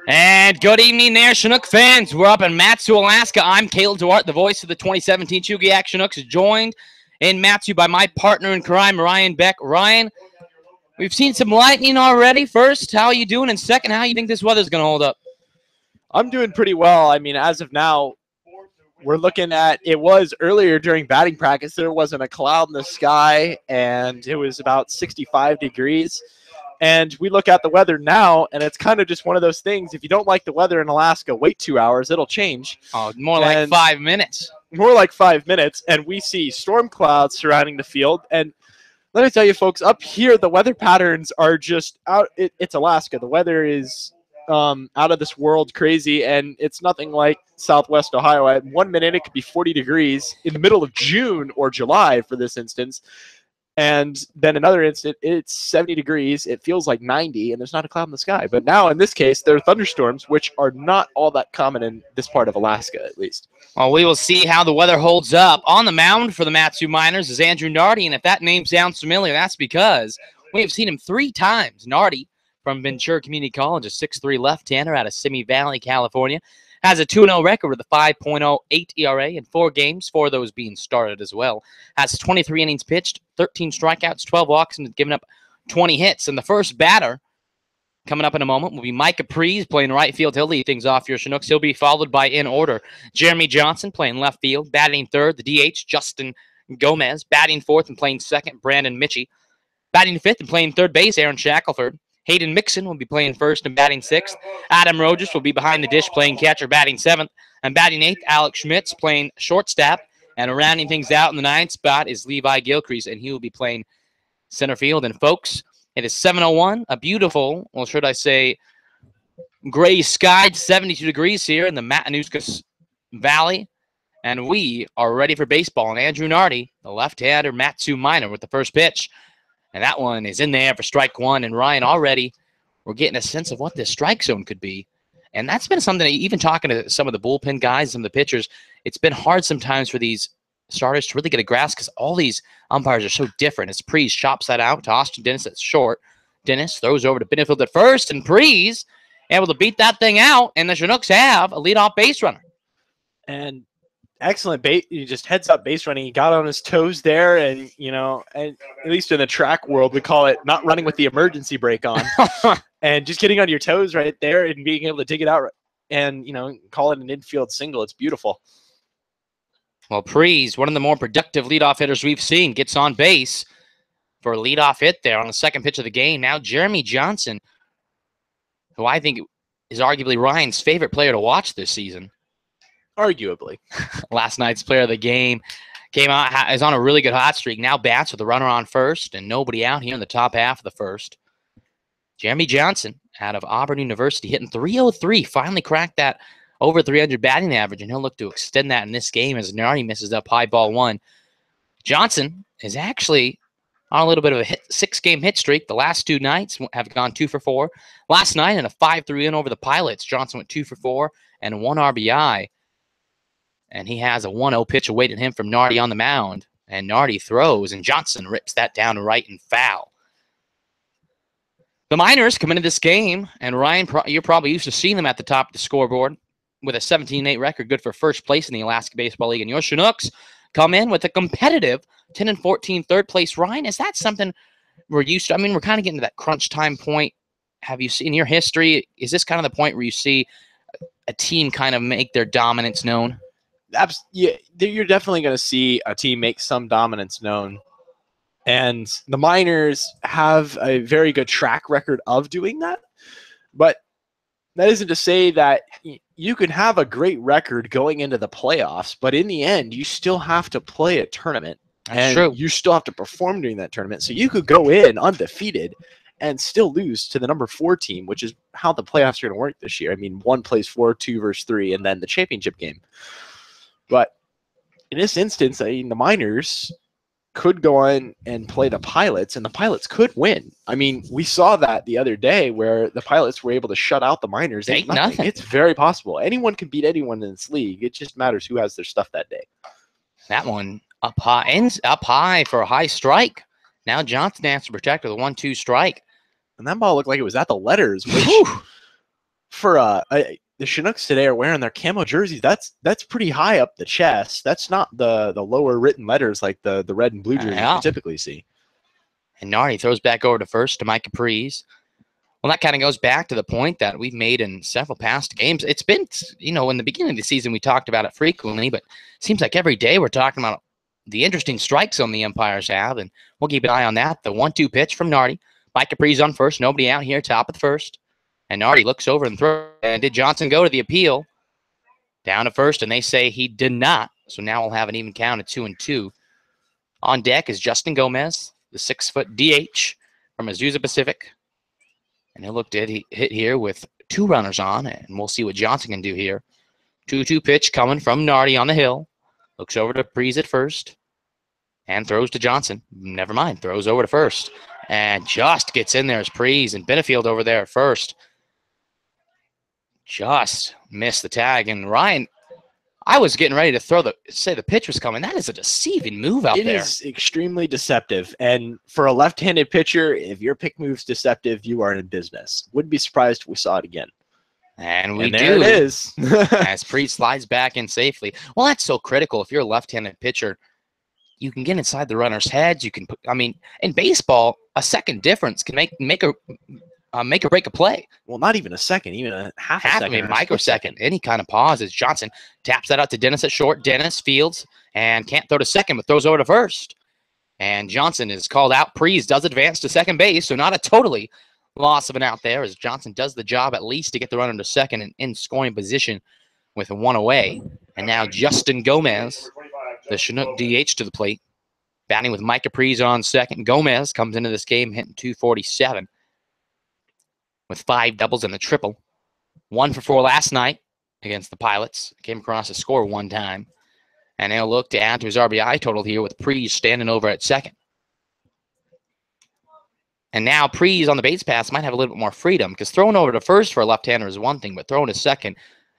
And good evening there, Chinook fans. We're up in Matsu, Alaska. I'm Caleb Duarte, the voice of the 2017 Chugiak Chinooks, joined in Matsu by my partner in crime, Ryan Beck. Ryan, we've seen some lightning already. First, how are you doing? And second, how you think this weather's going to hold up? I'm doing pretty well. I mean, as of now, we're looking at, it was earlier during batting practice, there wasn't a cloud in the sky, and it was about 65 degrees. And we look at the weather now, and it's kind of just one of those things. If you don't like the weather in Alaska, wait 2 hours. It'll change. Oh, more like 5 minutes. More like 5 minutes, and we see storm clouds surrounding the field. And let me tell you, folks, up here, the weather patterns are just out. It's Alaska. The weather is out of this world crazy, and it's nothing like Southwest Ohio. At 1 minute, it could be 40 degrees in the middle of June or July for this instance. And then another instant, it's 70 degrees. It feels like 90, and there's not a cloud in the sky. But now, in this case, there are thunderstorms, which are not all that common in this part of Alaska, at least. Well, we will see how the weather holds up. On the mound for the Matsu Miners is Andrew Nardi, and if that name sounds familiar, that's because we have seen him 3 times. Nardi from Ventura Community College, a 6'3 left-hander out of Simi Valley, California, has a 2-0 record with a 5.08 ERA in 4 games, 4 of those being started as well. Has 23 innings pitched, 13 strikeouts, 12 walks, and given up 20 hits. And the first batter coming up in a moment will be Mike Capriz playing right field. He'll lead things off your Chinooks. He'll be followed by, in order, Jeremy Johnson playing left field. Batting third, the DH, Justin Gomez. Batting fourth and playing second, Brandon Mitchie. Batting fifth and playing third base, Aaron Shackelford. Hayden Mixon will be playing first and batting sixth. Adam Rogers will be behind the dish playing catcher, batting seventh. And batting eighth, Alex Schmitz playing shortstop. And rounding things out in the 9th spot is Levi Gilcrease, and he will be playing center field. And, folks, it is 7:01, a beautiful, well, should I say, gray sky, 72 degrees here in the Matanuska Valley. And we are ready for baseball. And Andrew Nardi, the left-hander Matsu Miner, with the first pitch. And that one is in there for strike one. And, Ryan, already we're getting a sense of what this strike zone could be. And that's been something, even talking to some of the bullpen guys, some of the pitchers, it's been hard sometimes for these starters to really get a grasp because all these umpires are so different. As Preece chops that out to Austin Dennis at short. Dennis throws over to Benefield at first, and Preece able to beat that thing out, and the Chinooks have a leadoff base runner. And excellent bait. He just heads up base running. He got on his toes there, and and at least in the track world, we call it not running with the emergency brake on, and just getting on your toes right there and being able to dig it out, and call it an infield single. It's beautiful. Well, Preece, one of the more productive leadoff hitters we've seen, gets on base for a leadoff hit there on the second pitch of the game. Now Jeremy Johnson, who I think is arguably Ryan's favorite player to watch this season. Arguably. Last night's player of the game came out, is on a really good hot streak. Now bats with a runner on first and nobody out here in the top half of the first. Jeremy Johnson out of Auburn University hitting .303, finally cracked that over 300 batting average, and he'll look to extend that in this game as Nardi misses up high ball one. Johnson is actually on a little bit of a 6-game hit streak. The last 2 nights have gone 2 for 4. Last night in a 5-3 win over the Pilots, Johnson went 2 for 4 and 1 RBI. And he has a 1-0 pitch awaiting him from Nardi on the mound. And Nardi throws, and Johnson rips that down to right and foul. The Miners come into this game, and Ryan, you're probably used to seeing them at the top of the scoreboard with a 17-8 record, good for first place in the Alaska Baseball League. And your Chinooks come in with a competitive 10-14 third place. Ryan, is that something we're used to? I mean, we're kind of getting to that crunch time point. Have you seen in your history, is this kind of the point where you see a team kind of make their dominance known? Yeah, you're definitely going to see a team make some dominance known. And the Miners have a very good track record of doing that. But that isn't to say that you can have a great record going into the playoffs, but in the end, you still have to play a tournament. That's true. You still have to perform during that tournament. So you could go in undefeated and still lose to the number 4 team, which is how the playoffs are going to work this year. I mean, 1 plays 4, 2 versus 3, and then the championship game. But in this instance, I mean, the Miners could go on and play the Pilots, and the Pilots could win. I mean, we saw that the other day where the Pilots were able to shut out the Miners. 8-0. It's very possible. Anyone can beat anyone in this league. It just matters who has their stuff that day. That one up high, ends up high for a high strike. Now Johnson has to protect with a 1-2 strike. And that ball looked like it was at the letters, which for the Chinooks today are wearing their camo jerseys. That's pretty high up the chest. That's not the lower written letters like the red and blue jerseys you typically see. And Nardi throws back over to first to Mike Capri's. Well, that kind of goes back to the point that we've made in several past games. It's been, in the beginning of the season, we talked about it frequently, but it seems like every day we're talking about the interesting strike zone the umpires have, and we'll keep an eye on that. The 1-2 pitch from Nardi. Mike Capri's on first. Nobody out here, top of the first. And Nardi looks over and throws. And did Johnson go to the appeal? Down to first, and they say he did not. So now we'll have an even count of 2-2. On deck is Justin Gomez, the 6-foot DH from Azusa Pacific. And he'll look to hit here with 2 runners on, and we'll see what Johnson can do here. 2-2 pitch coming from Nardi on the hill. Looks over to Prees at first and throws to Johnson. Never mind, throws over to first. And just gets in there as Prees and Benefield over there at first. Just missed the tag. And Ryan, I was getting ready to say the pitch was coming. That is a deceiving move out there. It is extremely deceptive. And for a left-handed pitcher, if your pick move's deceptive, you are in business. Wouldn't be surprised if we saw it again. And there it is. As Prees slides back in safely. Well, that's so critical. If you're a left-handed pitcher, you can get inside the runner's heads. You can put, in baseball, a second difference can make or break a play. Well, not even a second, even a half a second. A microsecond. Any kind of pause as Johnson taps that out to Dennis at short. Dennis fields and can't throw to second, but throws over to first. And Johnson is called out. Prees does advance to second base, so not a totally loss of an out there as Johnson does the job at least to get the runner to second and in scoring position with 1 away. And now Justin Gomez, the Chinook DH, to the plate, batting with Mike Capri's on second. Gomez comes into this game hitting .247 with 5 doubles and a triple. 1 for 4 last night against the Pilots. Came across a score 1 time. And he'll look to add to his RBI total here with Prees standing over at second. And now Prees on the base pass might have a little bit more freedom because throwing over to first for a left-hander is one thing, but throwing to second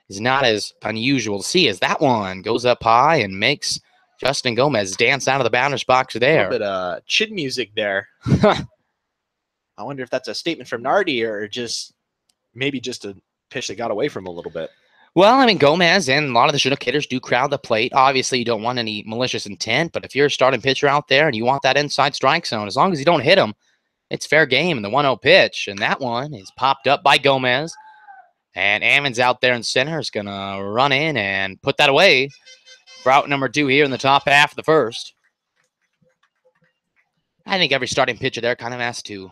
is not as unusual to see as that one goes up high and makes Justin Gomez dance out of the batter's box there. A little bit of chin music there. I wonder if that's a statement from Nardi or maybe just a pitch that got away from him a little bit. Well, Gomez and a lot of the Chinook hitters do crowd the plate. Obviously, you don't want any malicious intent, but if you're a starting pitcher out there and you want that inside strike zone, as long as you don't hit him, it's fair game in the 1-0 pitch. And that one is popped up by Gomez. And Ammons out there in center is going to run in and put that away for out number 2 here in the top half of the first. I think every starting pitcher there kind of has to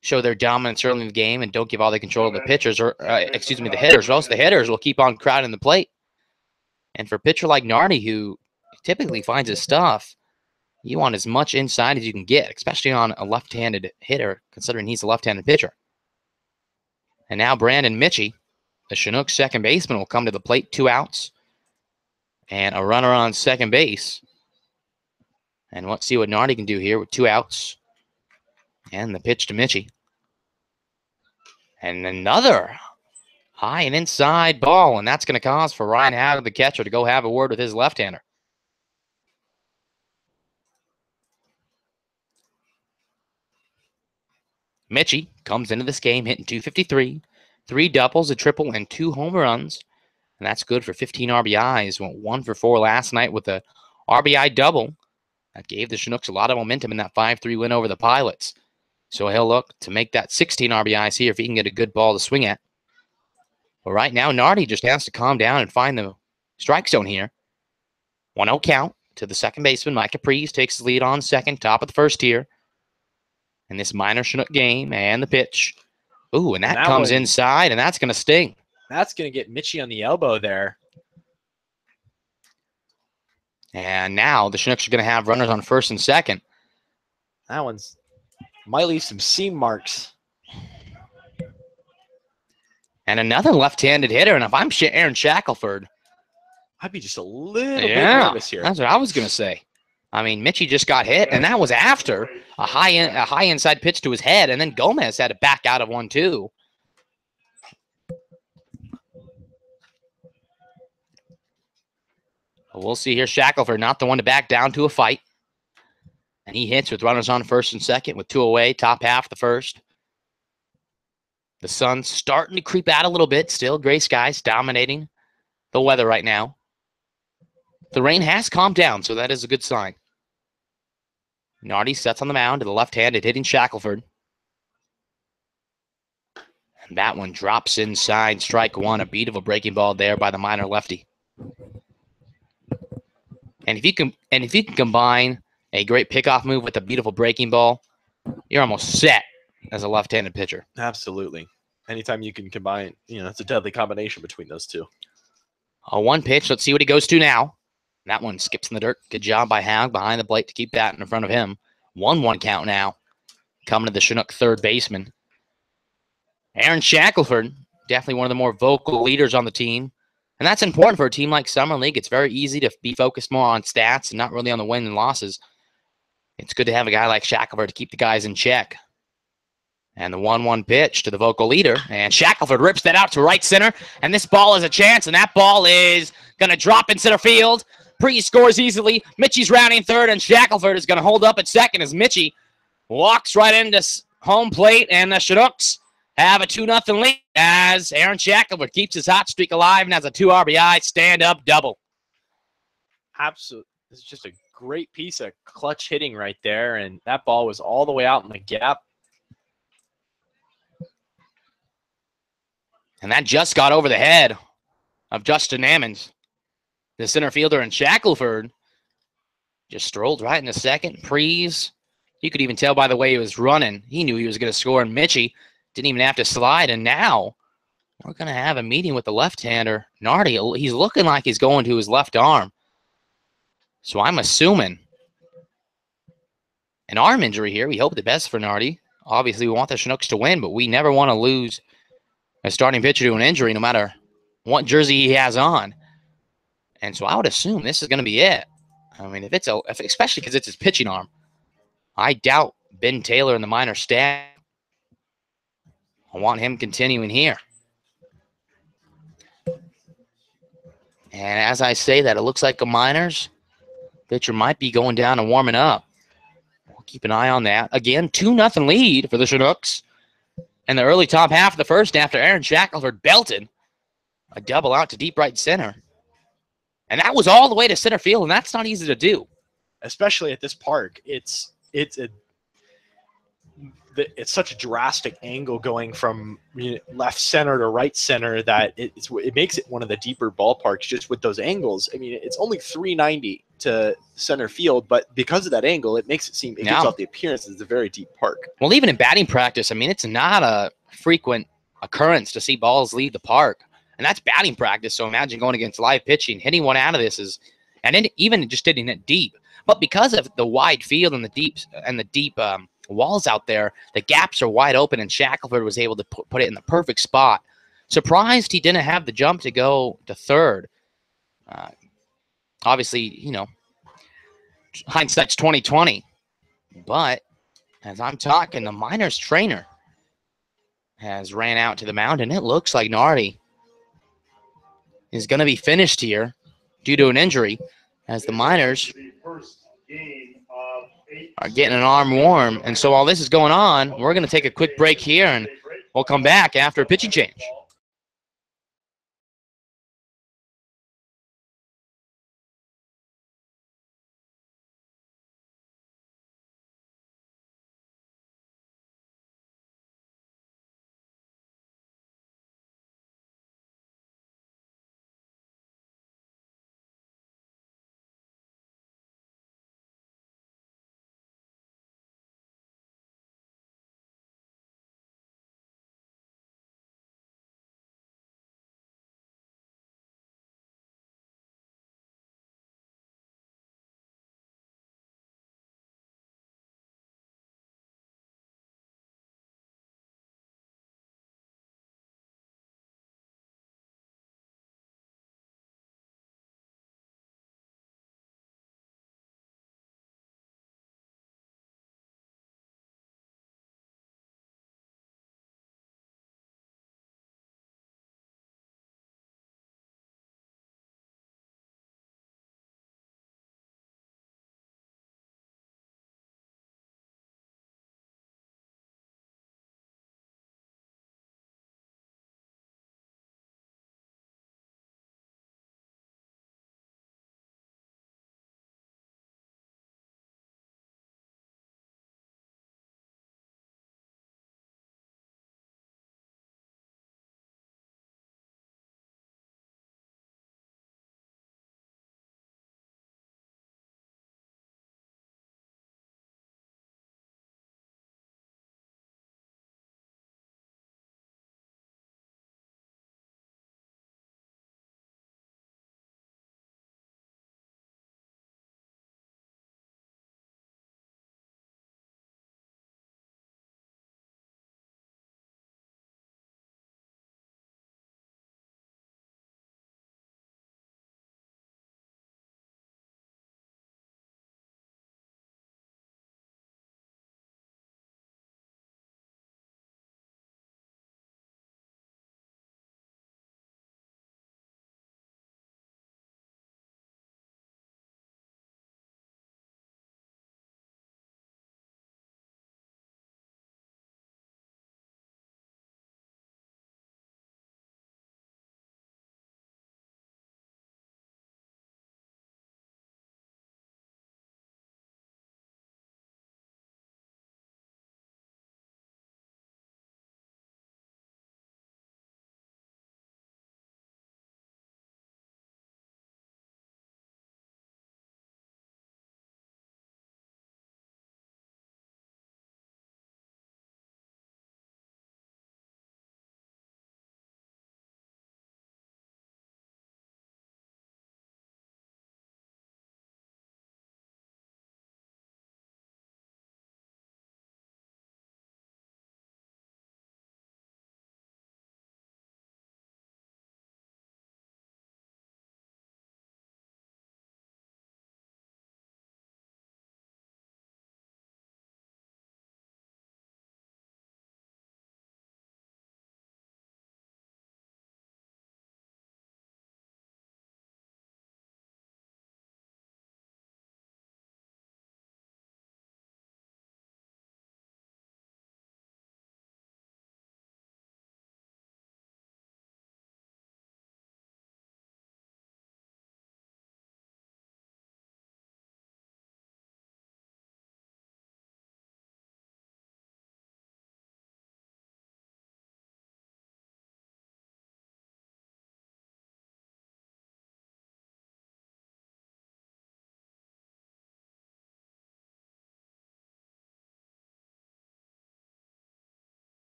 show their dominance early in the game and don't give all the control to the pitchers or, the hitters, or else the hitters will keep on crowding the plate. And for a pitcher like Nardi, who typically finds his stuff, you want as much inside as you can get, especially on a left-handed hitter, considering he's a left-handed pitcher. And now Brandon Mitchie, the Chinook second baseman, will come to the plate. 2 outs and a runner on second base. And let's see what Nardi can do here with 2 outs. And the pitch to Mitchie. And another high and inside ball, and that's going to cause for Ryan Howard, the catcher, to go have a word with his left-hander. Mitchie comes into this game hitting .253, 3 doubles, a triple, and 2 home runs. And that's good for 15 RBIs. Went 1 for 4 last night with a RBI double. That gave the Chinooks a lot of momentum in that 5-3 win over the Pilots. So he'll look to make that 16 RBIs here if he can get a good ball to swing at. But right now, Nardi just has to calm down and find the strike zone here. 1-0 count to the second baseman. Mike Capri's takes the lead on second, top of the first here in this minor Chinook game. And the pitch. Ooh, and that comes inside, and that's going to sting. That's going to get Mitchie on the elbow there. And now the Chinooks are going to have runners on first and second. That one's might leave some seam marks. And another left-handed hitter. And if I'm Aaron Shackelford, I'd be just a little bit nervous here. That's what I was going to say. Mitchie just got hit, and that was after a high inside pitch to his head, and then Gomez had to back out of 1-2. We'll see here. Shackelford not the one to back down to a fight. And he hits with runners on first and second with 2 away, top half the first. The sun's starting to creep out a little bit. Still gray skies dominating the weather right now. The rain has calmed down, so that is a good sign. Nardi sets on the mound to the left-handed, hitting Shackelford. And that one drops inside, strike one. A beat of a breaking ball there by the minor lefty. And if you can combine a great pickoff move with a beautiful breaking ball, you're almost set as a left-handed pitcher. Absolutely. Anytime you can combine, it's a deadly combination between those two. A one pitch. Let's see what he goes to now. That one skips in the dirt. Good job by Haug behind the plate to keep that in front of him. 1-1 count now. Coming to the Chinook third baseman. Aaron Shackelford, definitely one of the more vocal leaders on the team. And that's important for a team like Summer League. It's very easy to be focused more on stats and not really on the wins and losses. It's good to have a guy like Shackelford to keep the guys in check. And the 1-1 pitch to the vocal leader. And Shackelford rips that out to right center. And this ball is a chance. And that ball is going to drop in center field. Pre scores easily. Mitchie's rounding third. And Shackelford is going to hold up at second as Mitchie walks right into home plate. And the Chinooks have a 2-0 lead as Aaron Shackelford keeps his hot streak alive and has a 2 RBI stand-up double. Absolutely. This is just a great piece of clutch hitting right there. And that ball was all the way out in the gap. And that just got over the head of Justin Ammons. The center fielder in Shackelford just strolled right into second. Prees, you could even tell by the way he was running. He knew he was going to score, and Mitchie didn't even have to slide. And now we're going to have a meeting with the left-hander, Nardi. He's looking like he's going to his left arm. So I'm assuming an arm injury here. We hope the best for Nardi. Obviously, we want the Chinooks to win, but we never want to lose a starting pitcher to an injury, no matter what jersey he has on. And so I would assume this is going to be it. I mean, especially because it's his pitching arm. I doubt Ben Taylor and the minor staff. I want him continuing here. And as I say that, it looks like a Miners pitcher might be going down and warming up. We'll keep an eye on that. Again, 2-0 lead for the Chinooks. And the early top half of the first after Aaron Shackelford belted a double out to deep right center. And that was all the way to center field, and that's not easy to do. Especially at this park. It's such a drastic angle going from left center to right center that it makes it one of the deeper ballparks just with those angles. I mean, it's only 390 to center field, but because of that angle, it makes it seem, it gives off the appearance that it's a very deep park. Well, even in batting practice, I mean, it's not a frequent occurrence to see balls leave the park. And that's batting practice, so imagine going against live pitching. Hitting one out of this is, and then even just hitting it deep. But because of the wide field and the deep walls out there, the gaps are wide open, and Shackelford was able to put it in the perfect spot. Surprised he didn't have the jump to go to third. Obviously, hindsight's 20/20. But as I'm talking, the Miners trainer has ran out to the mound, and it looks like Nardi is going to be finished here due to an injury, as the Miners are getting an arm warm. And so while this is going on, we're going to take a quick break here, and we'll come back after a pitching change.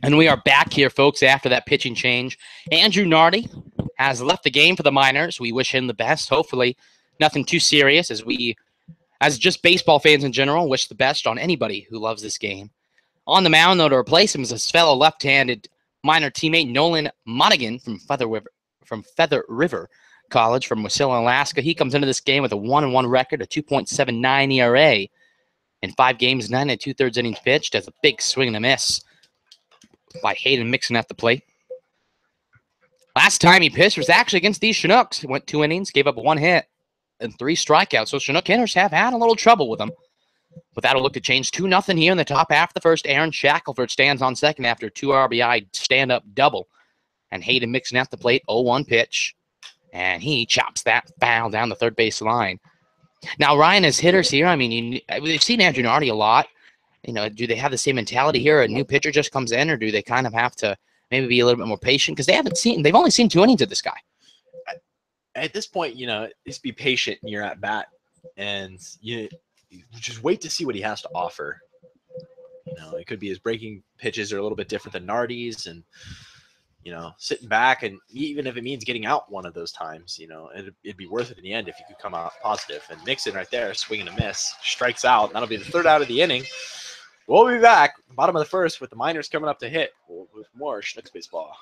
And we are back here, folks, after that pitching change. Andrew Nardi has left the game for the Miners. We wish him the best. Hopefully, nothing too serious, as just baseball fans in general, wish the best on anybody who loves this game. On the mound, though, to replace him is his fellow left-handed Miner teammate Nolan Monaghan from Feather River College from Wasilla, Alaska. He comes into this game with a 1-1 record, a 2.79 ERA. In 5 games, 9 and 2/3 innings pitched, as a big swing and a miss by Hayden Mixon at the plate. Last time he pitched was actually against these Chinooks. He went 2 innings, gave up 1 hit, and 3 strikeouts. So Chinook hitters have had a little trouble with him. But that'll look to change 2-0 here in the top half of the first. Aaron Shackelford stands on second after a 2 RBI stand-up double. And Hayden Mixon at the plate, 0-1 pitch. And he chops that foul down the third base line. Now, Ryan, as hitters here, I mean, we've seen Andrew Nardi a lot. You know, do they have the same mentality here? A new pitcher just comes in, or do they kind of have to maybe be a little bit more patient? Because they've only seen 2 innings of this guy. At this point, you know, just be patient in your at bat, and you just wait to see what he has to offer. You know, it could be his breaking pitches are a little bit different than Nardi's, and you know, sitting back, and even if it means getting out one of those times, you know, it'd be worth it in the end if you could come out positive. And Mixon right there, swinging a miss, strikes out. That'll be the 3rd out of the inning. We'll be back, bottom of the 1st, with the Miners coming up to hit with more Chinooks baseball.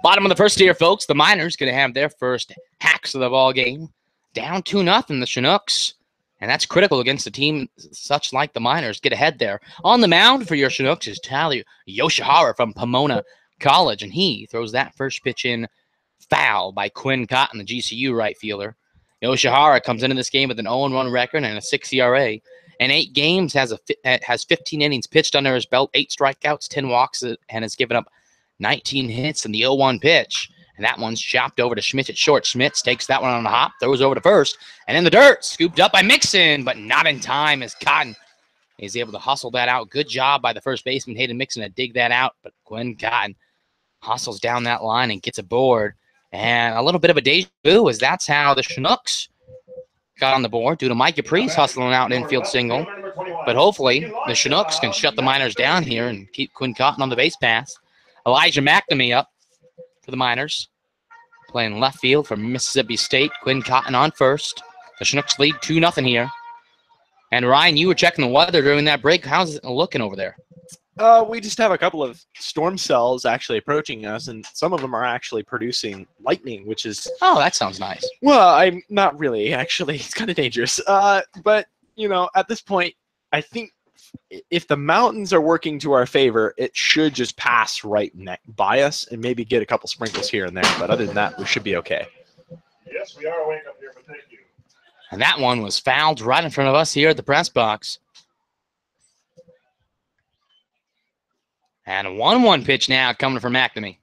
Bottom of the 1st here, folks. The Miners going to have their first hacks of the ball game. Down 2-0, the Chinooks. And that's critical against a team such like the Miners. Get ahead there. On the mound for your Chinooks is Tali Yoshihara from Pomona College. And he throws that first pitch in foul by Quinn Cotton, the GCU right fielder. Yoshihara comes into this game with an 0-1 record and a 6 ERA. In 8 games, has 15 innings pitched under his belt, 8 strikeouts, 10 walks, and has given up 19 hits in the 0-1 pitch. And that one's chopped over to Schmitz at short. Schmitz takes that one on the hop, throws over to first, and in the dirt, scooped up by Mixon, but not in time as Cotton is able to hustle that out. Good job by the first baseman, Hayden Mixon, to dig that out, but Quinn Cotton hustles down that line and gets aboard. And a little bit of a deja vu, as that's how the Chinooks got on the board due to Mike Caprice hustling out an infield single. But hopefully the Chinooks can shut the Miners down here and keep Quinn Cotton on the base pass. Elijah McNamee up for the Miners, playing left field for Mississippi State. Quinn Cotton on first. The Chinooks lead 2-0 here. And Ryan, you were checking the weather during that break. How's it looking over there? We just have a couple of storm cells actually approaching us, and some of them are actually producing lightning, which is... Oh, that sounds nice. Well, I'm not really, actually. It's kind of dangerous. But, you know, at this point, I think if the mountains are working to our favor, it should just pass right by us and maybe get a couple sprinkles here and there. But other than that, we should be okay. Yes, we are awake up here, but thank you. And that one was fouled right in front of us here at the press box. And a 1-1 pitch now coming from McNamee.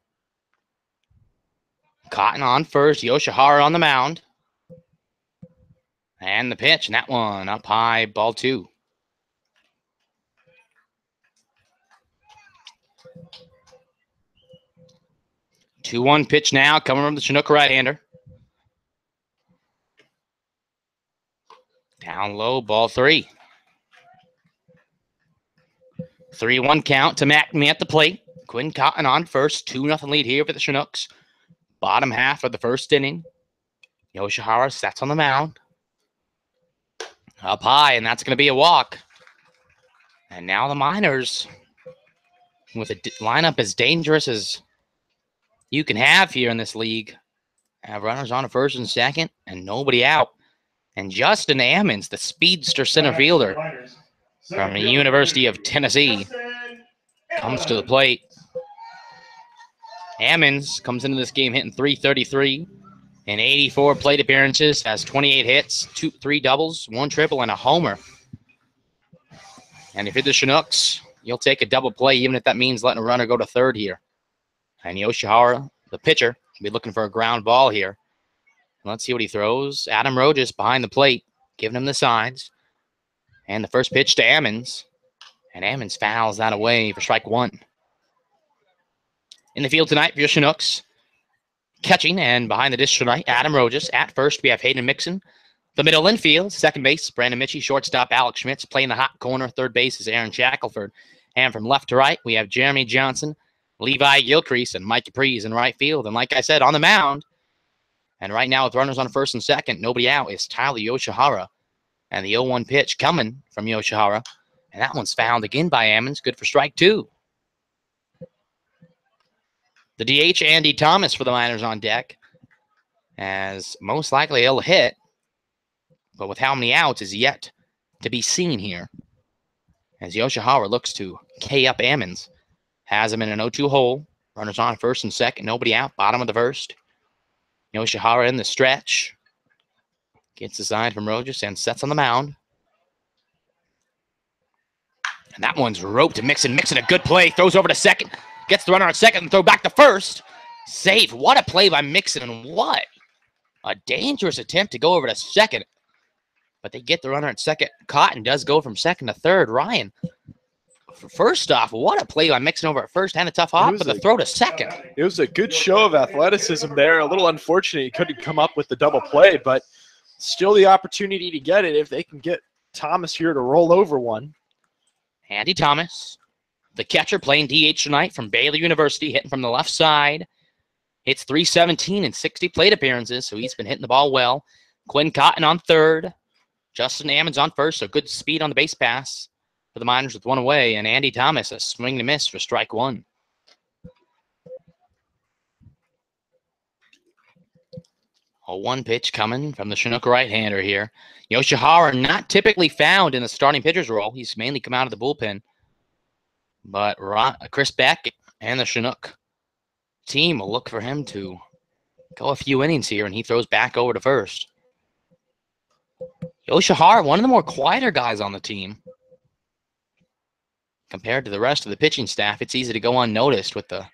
Cotton on first, Yoshihara on the mound. And the pitch, and that one up high, ball 2. Two 2-1 pitch now coming from the Chinook right-hander. Down low, ball 3. 3-1 count to McNamee at the plate. Quinn Cotton on first, 2-0 lead here for the Chinooks. Bottom half of the first inning. Yoshihara sets on the mound. Up high, and that's going to be a walk. And now the Miners, with a lineup as dangerous as you can have here in this league, have runners on at first and second, and nobody out. And Justin Ammons, the speedster center fielder from the University of Tennessee, comes to the plate. Ammons comes into this game hitting .333 in 84 plate appearances, has 28 hits, 3 doubles, 1 triple, and a homer. And if you're the Chinooks, you'll take a double play, even if that means letting a runner go to third here. And Yoshihara, the pitcher, will be looking for a ground ball here. Let's see what he throws. Adam Rojas behind the plate, giving him the sides. And the first pitch to Ammons. And Ammons fouls that away for strike 1. In the field tonight for your Chinooks, catching and behind the dish tonight, Adam Rojas. At first, we have Hayden Mixon. The middle infield, second base, Brandon Mitchie. Shortstop, Alex Schmitz. Playing the hot corner, third base is Aaron Shackelford. And from left to right, we have Jeremy Johnson, Levi Gilcrease, and Mike Capriz in right field. And like I said, on the mound, and right now with runners on first and second, nobody out, is Tyler Yoshihara. And the 0-1 pitch coming from Yoshihara. And that one's fouled again by Ammons. Good for strike 2. The DH, Andy Thomas, for the Miners on deck, as most likely he'll hit, but with how many outs is yet to be seen here. As Yoshihara looks to K up Ammons, has him in an 0-2 hole. Runners on first and second, nobody out, bottom of the first. Yoshihara in the stretch, gets the side from Rojas and sets on the mound. And that one's roped to Mixon. Mixon, a good play, throws over to second. Gets the runner on second and throw back to first. Safe. What a play by Mixon, and what a dangerous attempt to go over to second. But they get the runner at second. Cotton does go from second to third. Ryan, first off, what a play by Mixon over at first, and a tough hop, but the throw to second. It was a good show of athleticism there. A little unfortunate he couldn't come up with the double play, but still the opportunity to get it if they can get Thomas here to roll over one. Andy Thomas, the catcher, playing DH tonight from Baylor University, hitting from the left side. Hits .317 in 60 plate appearances, so he's been hitting the ball well. Quinn Cotton on third. Justin Ammons on first, so good speed on the base pass for the Miners with one away. And Andy Thomas, a swing and a miss for strike 1. A 1 pitch coming from the Chinook right-hander here. Yoshihara, not typically found in the starting pitcher's role. He's mainly come out of the bullpen. But Chris Beck and the Chinook team will look for him to go a few innings here, and he throws back over to first. Yoshihara, one of the more quieter guys on the team. Compared to the rest of the pitching staff, it's easy to go unnoticed with the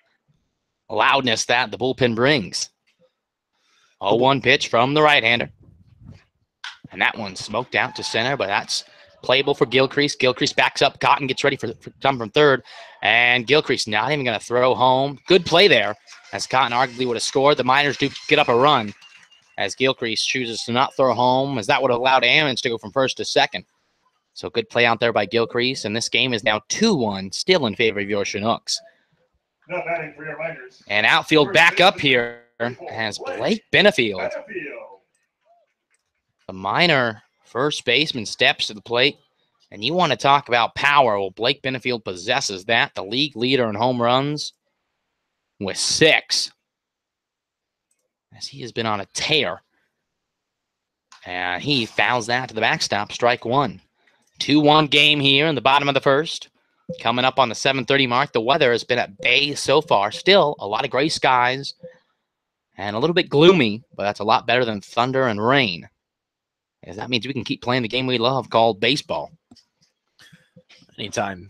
loudness that the bullpen brings. 0-1 pitch from the right-hander. And that one smoked out to center, but that's playable for Gilcrease. Gilcrease backs up. Cotton gets ready for come from third. And Gilcrease not even going to throw home. Good play there, as Cotton arguably would have scored. The Miners do get up a run, as Gilcrease chooses to not throw home, as that would have allowed Ammons to go from first to second. So good play out there by Gilcrease, and this game is now 2-1, still in favor of your Chinooks. No batting for your Miners. And outfield back up here has Blake Benefield. The Miner first baseman steps to the plate, and you want to talk about power. Well, Blake Benefield possesses that, the league leader in home runs with 6, as he has been on a tear. And he fouls that to the backstop, strike 1. 2-1 game here in the bottom of the first. Coming up on the 7:30 mark, the weather has been at bay so far. Still, a lot of gray skies. And a little bit gloomy, but that's a lot better than thunder and rain. As that means we can keep playing the game we love called baseball. Anytime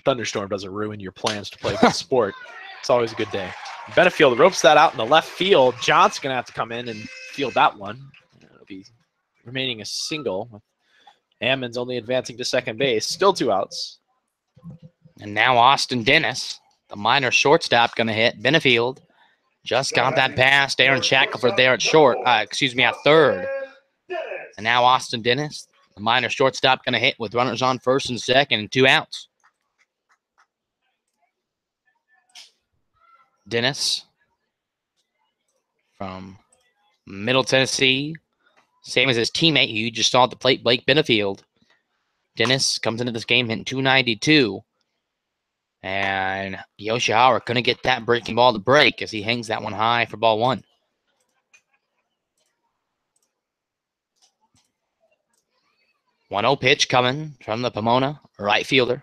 thunderstorm doesn't ruin your plans to play the sport, it's always a good day. Benefield ropes that out in the left field. John's going to have to come in and field that one. It'll be remaining a single. Ammons only advancing to second base. Still 2 outs. And now Austin Dennis, the minor shortstop, going to hit. Benefield just got that past Aaron Shackelford there at at third. And now Austin Dennis, the minor shortstop, going to hit with runners on first and second and 2 outs. Dennis from Middle Tennessee, same as his teammate who you just saw at the plate, Blake Benefield. Dennis comes into this game hitting .292. And Yoshihara couldn't get that breaking ball to break as he hangs that one high for ball 1. One-zero pitch coming from the Pomona right fielder,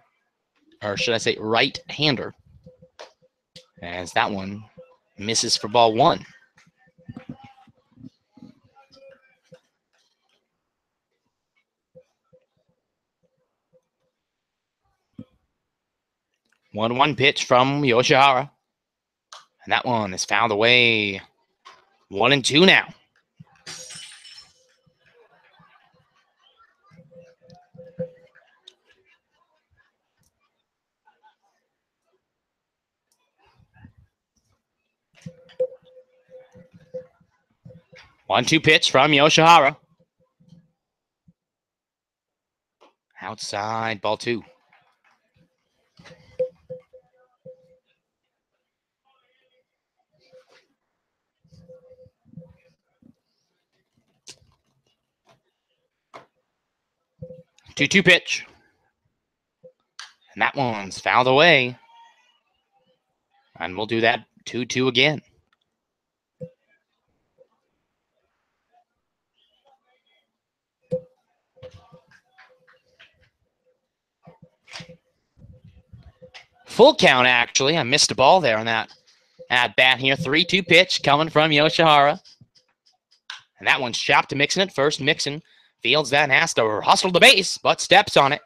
or should I say right-hander, as that one misses for ball 1. One pitch from Yoshihara, and that one is fouled away. 1-2 now. One-two pitch from Yoshihara. Outside, ball 2. Two-two pitch. And that one's fouled away. And we'll do that 2-2 again. Full count, actually. I missed a ball there on that at bat here. 3-2 pitch coming from Yoshihara. And that one's chopped to Mixon at first. Mixon fields that and has to hustle the base, but steps on it.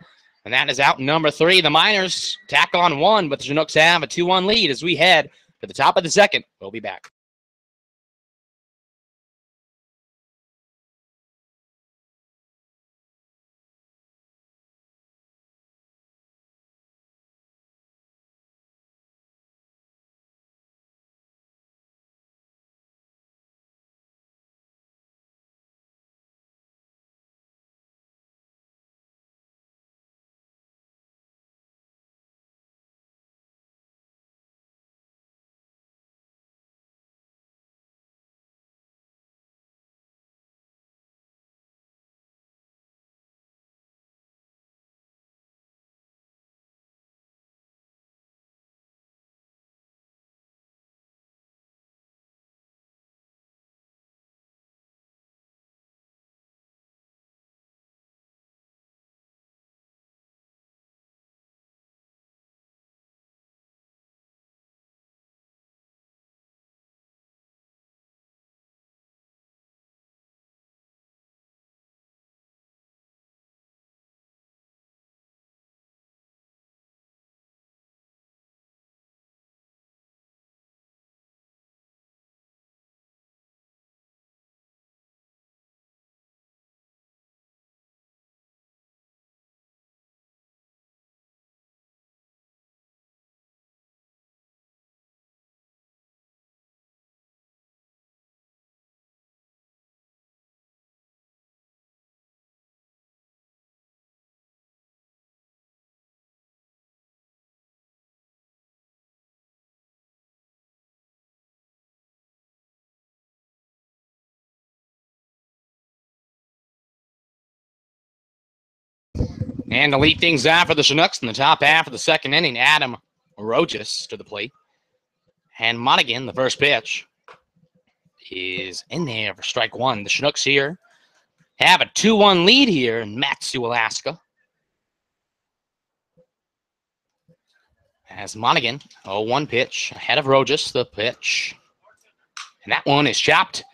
And that is out number 3. The Miners tack on 1, but the Chinooks have a 2-1 lead as we head to the top of the second. We'll be back. And to lead things out for the Chinooks in the top half of the second inning, Adam Rojas to the plate. And Monaghan, the first pitch, is in there for strike 1. The Chinooks here have a 2-1 lead here in Matsu, Alaska. As Monaghan, 0-1 pitch, ahead of Rojas, the pitch And that one is chopped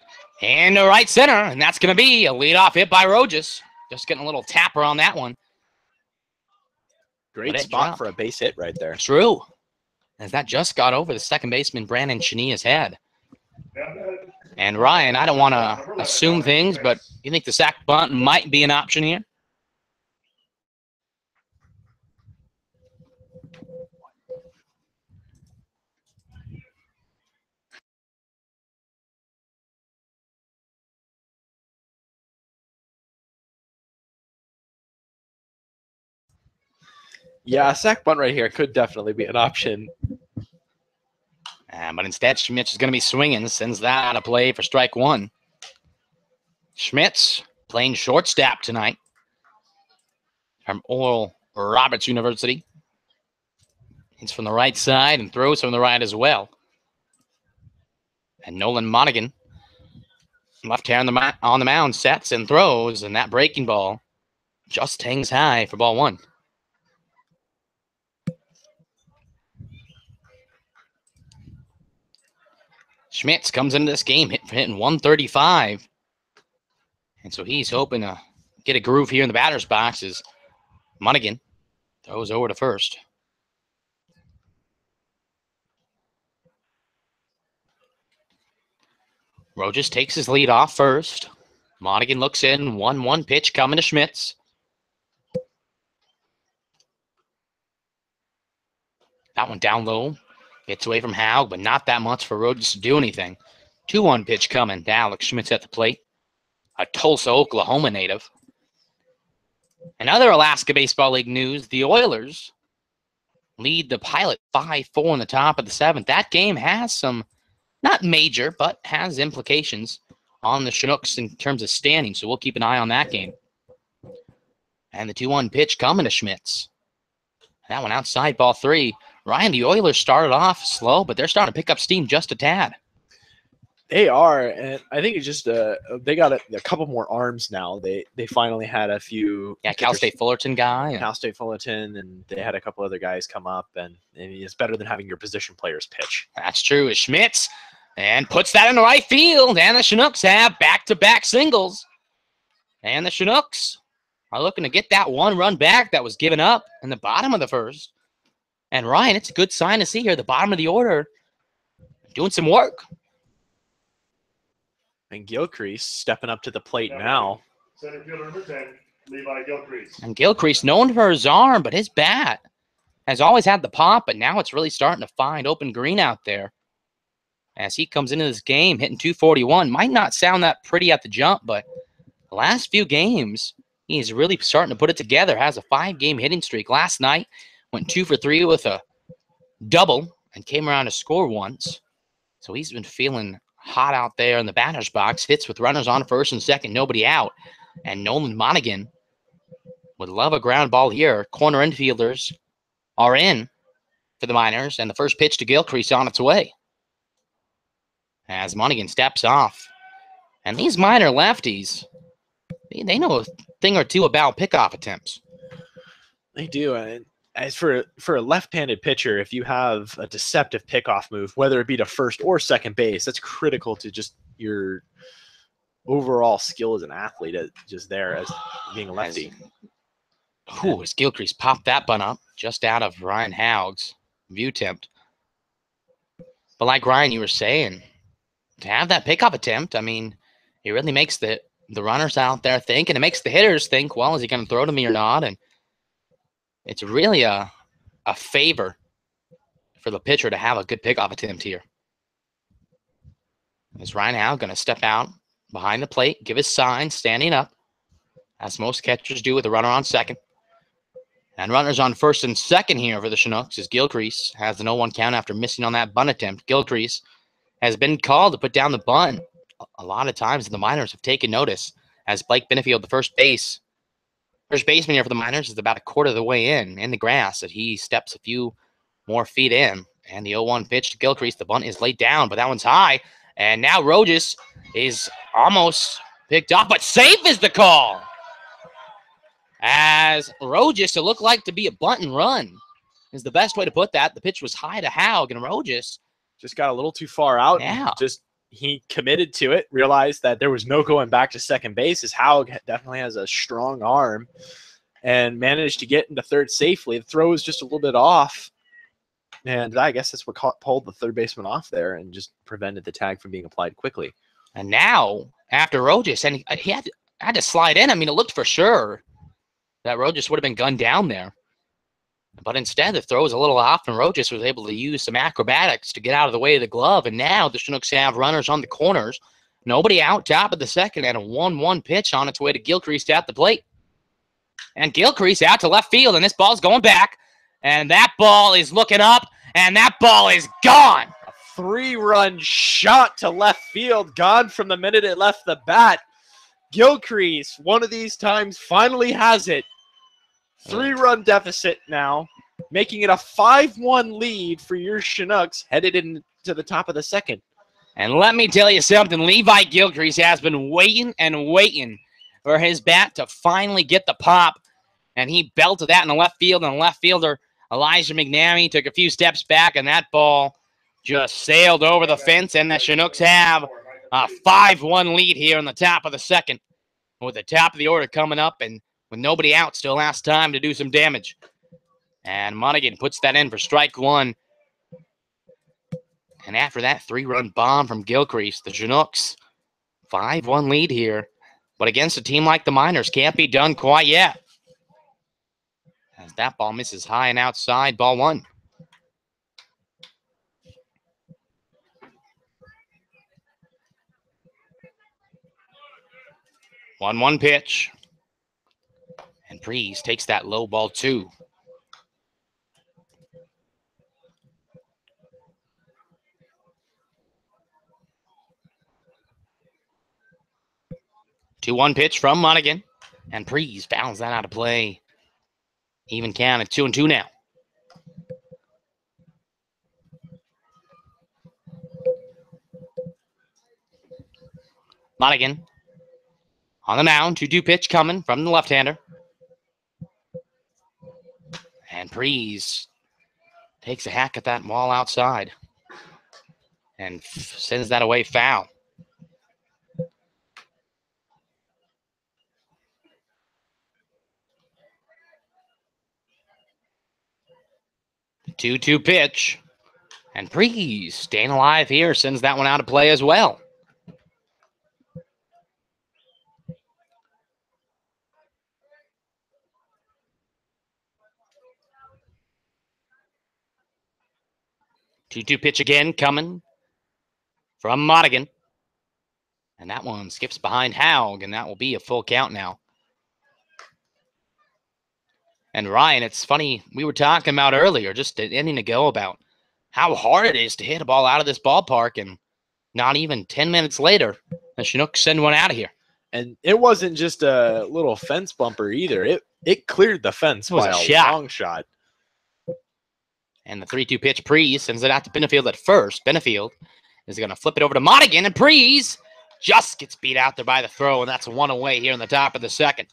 into right center, and that's going to be a leadoff hit by Rojas. Just getting a little tapper on that one. Great spot for a base hit right there. True. As that just got over the second baseman, Brandon Chenia's head. And Ryan, I don't want to assume things, but you think the sac bunt might be an option here? Yeah, a sac bunt right here could definitely be an option. But instead, Schmitz is going to be swinging, sends that out of play for strike one. Schmitz playing shortstop tonight from Oral Roberts University. He's from the right side and throws from the right as well. And Nolan Monaghan, left hand on the mound, sets and throws, and that breaking ball just hangs high for ball one. Schmitz comes into this game hitting 135. And so he's hoping to get a groove here in the batter's box as Monaghan throws over to first. Rojas takes his lead off first. Monaghan looks in, 1-1 pitch coming to Schmitz. That one down low. Gets away from Haug, but not that much for Rojas to do anything. 2-1 pitch coming to Alex Schmitz at the plate. A Tulsa, Oklahoma native. In other Alaska Baseball League news, the Oilers lead the Pilot 5-4 in the top of the seventh. That game has some, not major, but has implications on the Chinooks in terms of standing, so we'll keep an eye on that game. And the 2-1 pitch coming to Schmitz. That one outside ball three. Ryan, the Oilers started off slow, but they're starting to pick up steam just a tad. They are, and I think it's just they got a couple more arms now. They finally had a few. Yeah, Cal State Fullerton guy. Cal State Fullerton, and they had a couple other guys come up, and it's better than having your position players pitch. That's true. It's Schmitz, and puts that in the right field, and the Chinooks have back-to-back singles. And the Chinooks are looking to get that one run back that was given up in the bottom of the first. And Ryan, it's a good sign to see here, the bottom of the order doing some work. And Gilcrease stepping up to the plate now. Center fielder number 10, Levi Gilcrease. And Gilcrease, known for his arm, but his bat has always had the pop, but now it's really starting to find open green out there. As he comes into this game hitting 241. Might not sound that pretty at the jump, but the last few games, he is really starting to put it together. Has a 5-game hitting streak. Last night, went 2 for 3 with a double and came around to score once. So he's been feeling hot out there in the batter's box. Hits with runners on first and second, nobody out. And Nolan Monaghan would love a ground ball here. Corner infielders are in for the Miners, and the first pitch to Gilcrease on its way. As Monaghan steps off. And these Miner lefties, they know a thing or two about pickoff attempts. They do, and as for a left-handed pitcher, if you have a deceptive pickoff move, whether it be to first or second base, that's critical to just your overall skill as an athlete, just there as being a lefty. As Gilcrease popped that bunt up just out of Ryan Haug's view attempt. But like Ryan, you were saying, to have that pickoff attempt, I mean, it really makes the runners out there think, and it makes the hitters think, well, is he going to throw to me or not? And it's really a favor for the pitcher to have a good pickoff attempt here. Is Ryan Haug going to step out behind the plate, give his sign, standing up, as most catchers do with a runner on second. And runners on first and second here for the Chinooks as Gilcrease has the 0-1 count after missing on that bunt attempt. Gilcrease has been called to put down the bunt. A lot of times the Miners have taken notice as Blake Benefield, the first baseman here for the Miners, is about a quarter of the way in the grass, that he steps a few more feet in. And the 0-1 pitch to Gilcrease. The bunt is laid down, but that one's high. And now Rojas is almost picked off, but safe is the call. As Rojas, it looked like to be a bunt and run is the best way to put that. The pitch was high to Haug, and Rojas just got a little too far out. Yeah. he committed to it, realized that there was no going back to second base, as Haug definitely has a strong arm, and managed to get into third safely. The throw was just a little bit off, and I guess that's what pulled the third baseman off there and just prevented the tag from being applied quickly. And now, after Rojas, and he had to slide in. I mean, it looked for sure that Rojas would have been gunned down there. But instead, the throw was a little off, and Rojas was able to use some acrobatics to get out of the way of the glove. And now the Chinooks have runners on the corners. Nobody out, top of the second, and a 1-1 pitch on its way to Gilcrease at the plate. And Gilcrease out to left field, and this ball's going back. And that ball is looking up, and that ball is gone. A 3-run shot to left field, gone from the minute it left the bat. Gilcrease, one of these times, finally has it. 3-run deficit now, making it a 5-1 lead for your Chinooks, headed into the top of the second. And let me tell you something, Levi Gilcrease has been waiting and waiting for his bat to finally get the pop, and he belted that in the left field, and the left fielder, Elijah McNamee, took a few steps back, and that ball just sailed over the fence, and the Chinooks have a 5-1 lead here in the top of the second, with the top of the order coming up, and with nobody out, still has time to do some damage. And Monaghan puts that in for strike one. And after that 3-run bomb from Gilcrease, the Chinooks 5-1 lead here. But against a team like the Miners, can't be done quite yet. As that ball misses high and outside, ball one. One pitch. And Breeze takes that low ball 2. Two-one pitch from Monaghan. And Breeze fouls that out of play. Even count at 2-2 now. Monaghan on the mound. 2-2 pitch coming from the left-hander. And Breeze takes a hack at that ball outside and sends that away foul. The 2-2 pitch. And Breeze, staying alive here, sends that one out of play as well. Two-two pitch again coming from Monaghan. And that one skips behind Haug, and that will be a full count now. And Ryan, it's funny, we were talking about earlier, just an inning ago, about how hard it is to hit a ball out of this ballpark, and not even 10 minutes later, the Chinooks send one out of here. And it wasn't just a little fence bumper either. It cleared the fence by a long shot. And the 3-2 pitch, Breeze sends it out to Benefield at first. Benefield is going to flip it over to Monaghan, and Breeze just gets beat out there by the throw, and that's one away here in the top of the second.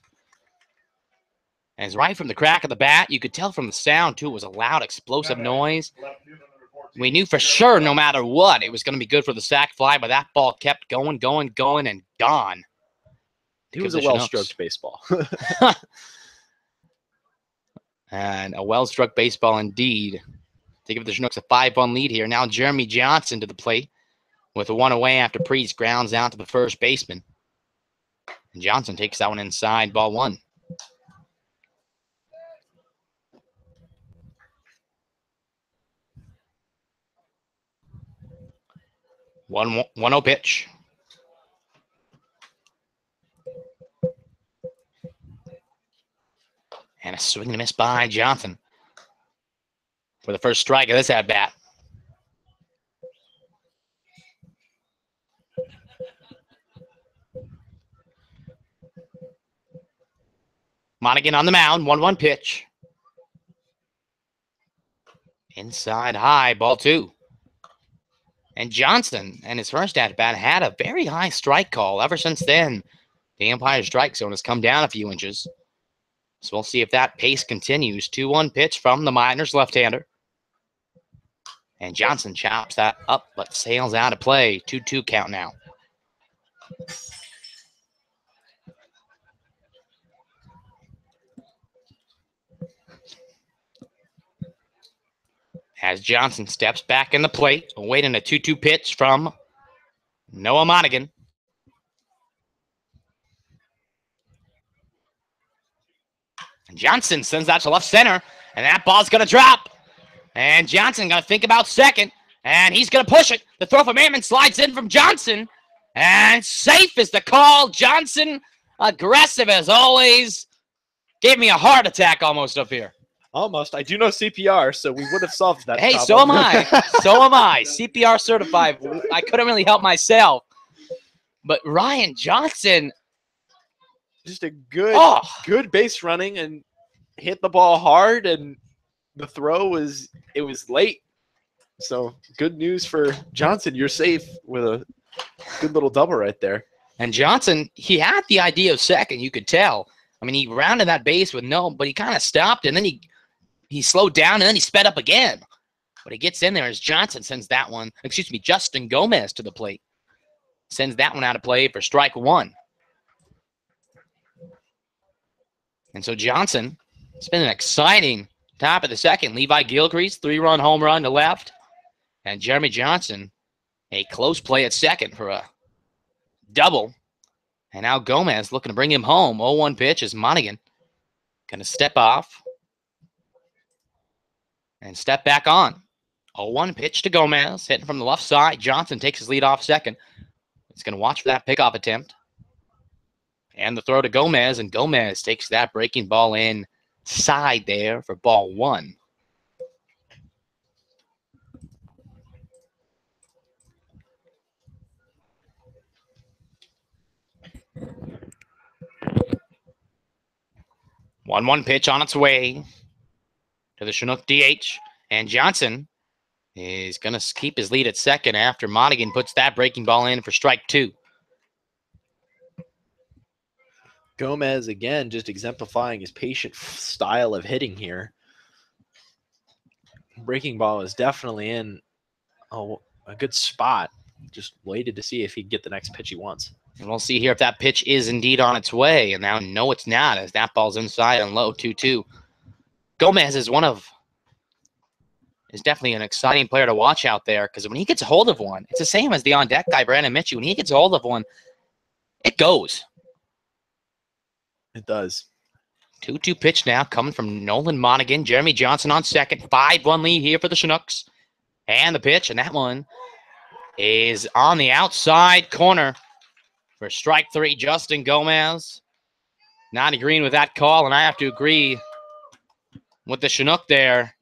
And it's right from the crack of the bat. You could tell from the sound, too, it was a loud, explosive noise. We knew for sure, no matter what, it was going to be good for the sac fly, but that ball kept going, and gone. It was a well-stroked baseball. And a well-struck baseball indeed. To give the Chinooks a 5-1 lead here. Now Jeremy Johnson to the plate with a one away after Breeze grounds out to the first baseman. And Johnson takes that one inside, ball one. 1-0 pitch. And a swing and a miss by Johnson for the first strike of this at-bat. Monaghan on the mound, 1-1 pitch. Inside high, ball two. And Johnson, in his first at-bat, had a very high strike call. Ever since then, the umpire strike zone has come down a few inches. So we'll see if that pace continues. 2-1 pitch from the Miners left-hander. And Johnson chops that up, but sails out of play. 2-2 count now. As Johnson steps back in the plate, awaiting a 2-2 pitch from Noah Monaghan. And Johnson sends that to left center, and that ball's going to drop. And Johnson going to think about second, and he's going to push it. The throw from Ammon slides in from Johnson, and safe is the call. Johnson, aggressive as always. Gave me a heart attack almost up here. Almost. I do know CPR, so we would have solved that Hey, problem. so am I. So am I. CPR certified. I couldn't really help myself. But Ryan Johnson. Just a good base running and hit the ball hard, and the throw was late. So good news for Johnson. You're safe with a good little double right there. And Johnson, he had the idea of second, you could tell. I mean, he rounded that base with but he kind of stopped, and then he slowed down, and then he sped up again. But he gets in there as Johnson sends that one, Justin Gomez to the plate. Sends that one out of play for strike one. And so Johnson, it's been an exciting top of the second. Levi Gilcrease, 3-run home run to left. And Jeremy Johnson, a close play at second for a double. And now Gomez looking to bring him home. 0-1 pitch is Monaghan. Going to step off and step back on. 0-1 pitch to Gomez, hitting from the left side. Johnson takes his lead off second. He's going to watch for that pickoff attempt. And the throw to Gomez, and Gomez takes that breaking ball inside there for ball one. One pitch on its way to the Chinook DH. And Johnson is going to keep his lead at second after Monaghan puts that breaking ball in for strike two. Gomez, again, just exemplifying his patient style of hitting here. Breaking ball is definitely in a good spot. Just waited to see if he'd get the next pitch he wants. And we'll see here if that pitch is indeed on its way. And now, no, it's not, as that ball's inside and low, 2-2. Gomez is definitely an exciting player to watch out there, because when he gets a hold of one, it's the same as the on-deck guy, Brandon Mitchell. When he gets a hold of one, it goes. It does. 2-2 pitch now coming from Nolan Monaghan. Jeremy Johnson on second. 5-1 lead here for the Chinooks. And the pitch, and that one is on the outside corner for strike three. Justin Gomez not agreeing with that call, and I have to agree with the Chinook there.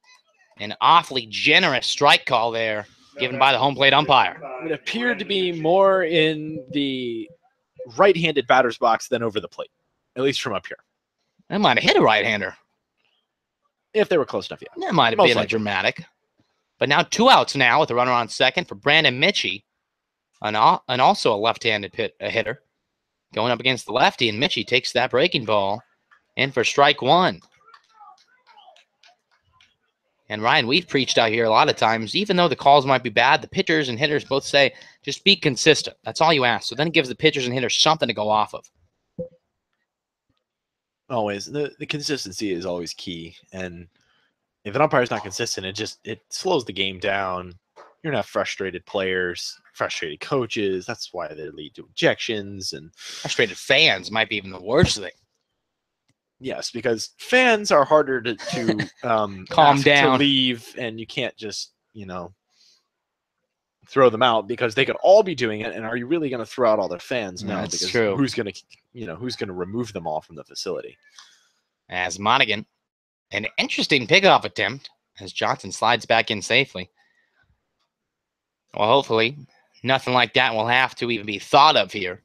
An awfully generous strike call there given by the home plate umpire. It appeared to be more in the right-handed batter's box than over the plate, at least from up here. That might have hit a right-hander. If they were close enough, yeah. That might have been a dramatic. But now 2 outs now with a runner on second for Brandon Mitchie, and also a left-handed hitter going up against the lefty, and Mitchie takes that breaking ball in for strike one. And Ryan, we've preached out here a lot of times, even though the calls might be bad, the pitchers and hitters both say, just be consistent. That's all you ask. So then it gives the pitchers and hitters something to go off of. Always. The consistency is always key. And if an umpire is not consistent, it slows the game down. You're going to have frustrated players, frustrated coaches. That's why they lead to ejections. And frustrated fans might be even the worst thing. Yes, because fans are harder to calm down, to leave, and you can't just, throw them out because they could all be doing it. And are you really going to throw out all their fans? No, that's because true. Who's going to remove them all from the facility? As Monaghan, an interesting pickoff attempt as Johnson slides back in safely. Well, hopefully nothing like that will have to even be thought of here.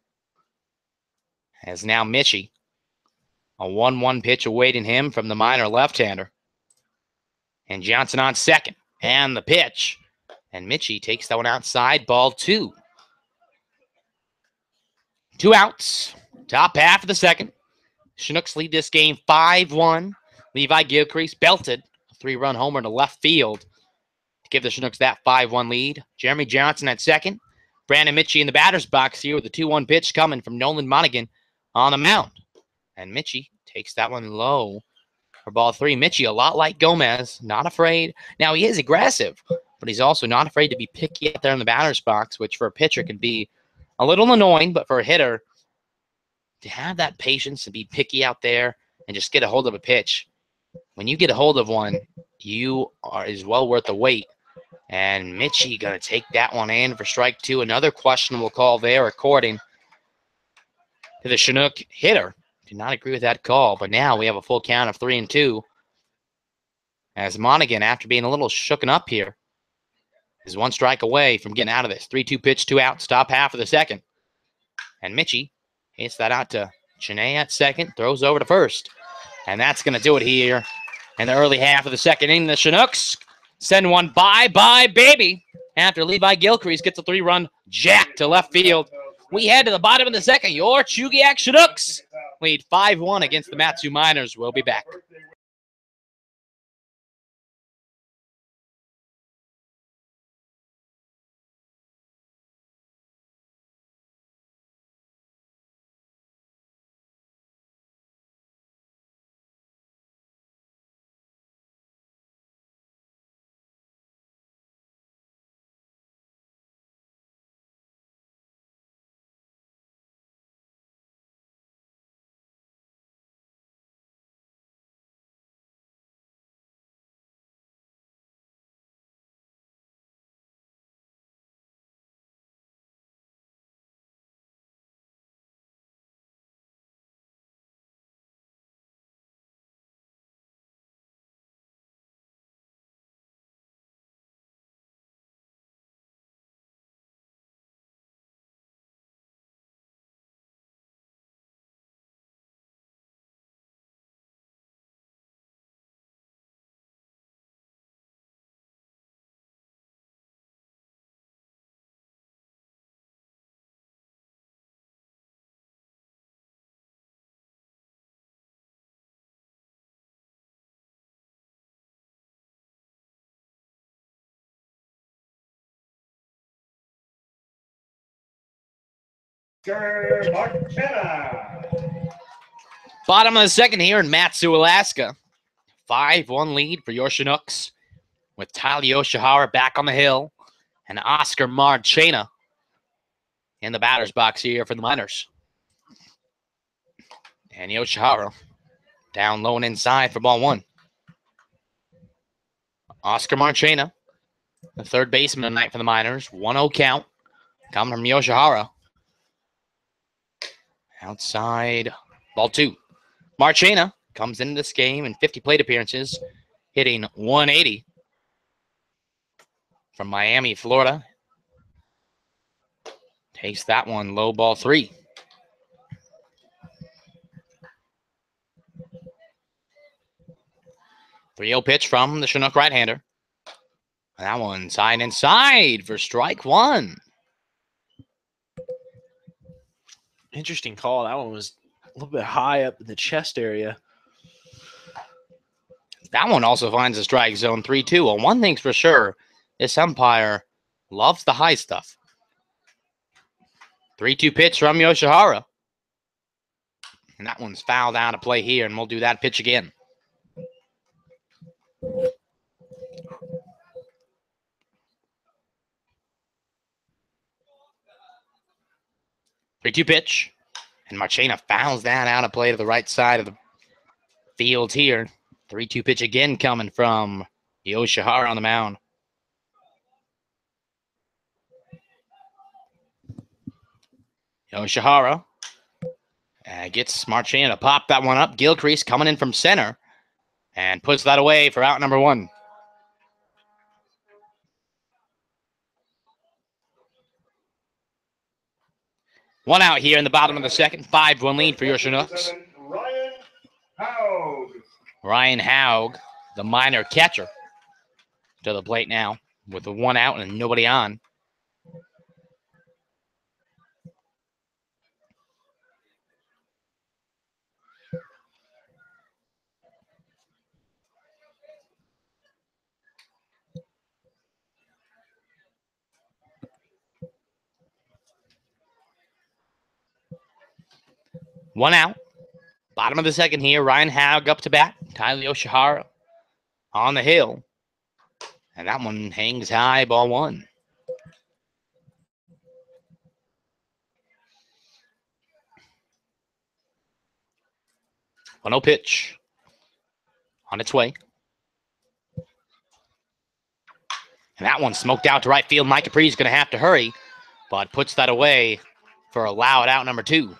As now Mitchie, a 1-1 pitch awaiting him from the minor left-hander. And Johnson on second. And the pitch. And Mitchie takes that one outside, ball two. 2 outs. Top half of the second. Chinooks lead this game 5-1. Levi Gilcrease belted a 3-run homer to left field to give the Chinooks that 5-1 lead. Jeremy Johnson at second. Brandon Mitchie in the batter's box here with the 2-1 pitch coming from Nolan Monaghan on the mound. And Mitchie takes that one low for ball 3. Mitchie, a lot like Gomez, not afraid. Now, he is aggressive, but he's also not afraid to be picky out there in the batter's box, which for a pitcher can be a little annoying, but for a hitter, to have that patience and be picky out there and just get a hold of a pitch. When you get a hold of one, is well worth the wait. And Mitchie going to take that one in for strike 2. Another questionable call there, according to the Chinook hitter. Did not agree with that call, but now we have a full count of 3-2. As Monaghan, after being a little shooken up here, is 1 strike away from getting out of this. 3-2 pitch, 2 out, stop half of the second. And Mitchie hits that out to Chinay at second, throws over to first. And that's going to do it here in the early half of the second inning. The Chinooks send one bye-bye, baby, after Levi Gilcrease gets a 3-run jack to left field. We head to the bottom of the second. Your Chugiak Chinooks lead 5-1 against the Matsu Miners. We'll be back. Bottom of the second here in Matsu, Alaska. 5-1 lead for your Chinooks with Tyler Yoshihara back on the hill and Oscar Marchena in the batter's box here for the Miners. And Yoshihara down low and inside for ball 1. Oscar Marchena, the third baseman tonight for the Miners. 1-0 count coming from Yoshihara. Outside, ball 2. Marchena comes into this game in 50 plate appearances, hitting 180 from Miami, Florida. Takes that one low, ball 3. Three-0 pitch from the Chinook right-hander. That one side inside for strike 1. Interesting call. That one was a little bit high up in the chest area. That one also finds the strike zone, 3-2. Well, one thing's for sure, this umpire loves the high stuff. 3-2 pitch from Yoshihara. And that one's fouled out of play here, and we'll do that pitch again. Three-two pitch. And Marchena fouls that out of play to the right side of the field here. 3-2 pitch again coming from Yoshihara on the mound. Yoshihara gets Marchena to pop that one up. Gilcrease coming in from center and puts that away for out number 1. One out here in the bottom of the second. 5-1 lead for your Chinooks. Ryan Haug, the minor catcher, to the plate now with the 1 out and nobody on. One out. Bottom of the second here. Ryan Haug up to bat. Tyler Yoshihara on the hill. And that one hangs high, ball one. One 0 pitch. On its way. And that one smoked out to right field. Mike Capri is going to have to hurry, but puts that away for a loud out number 2.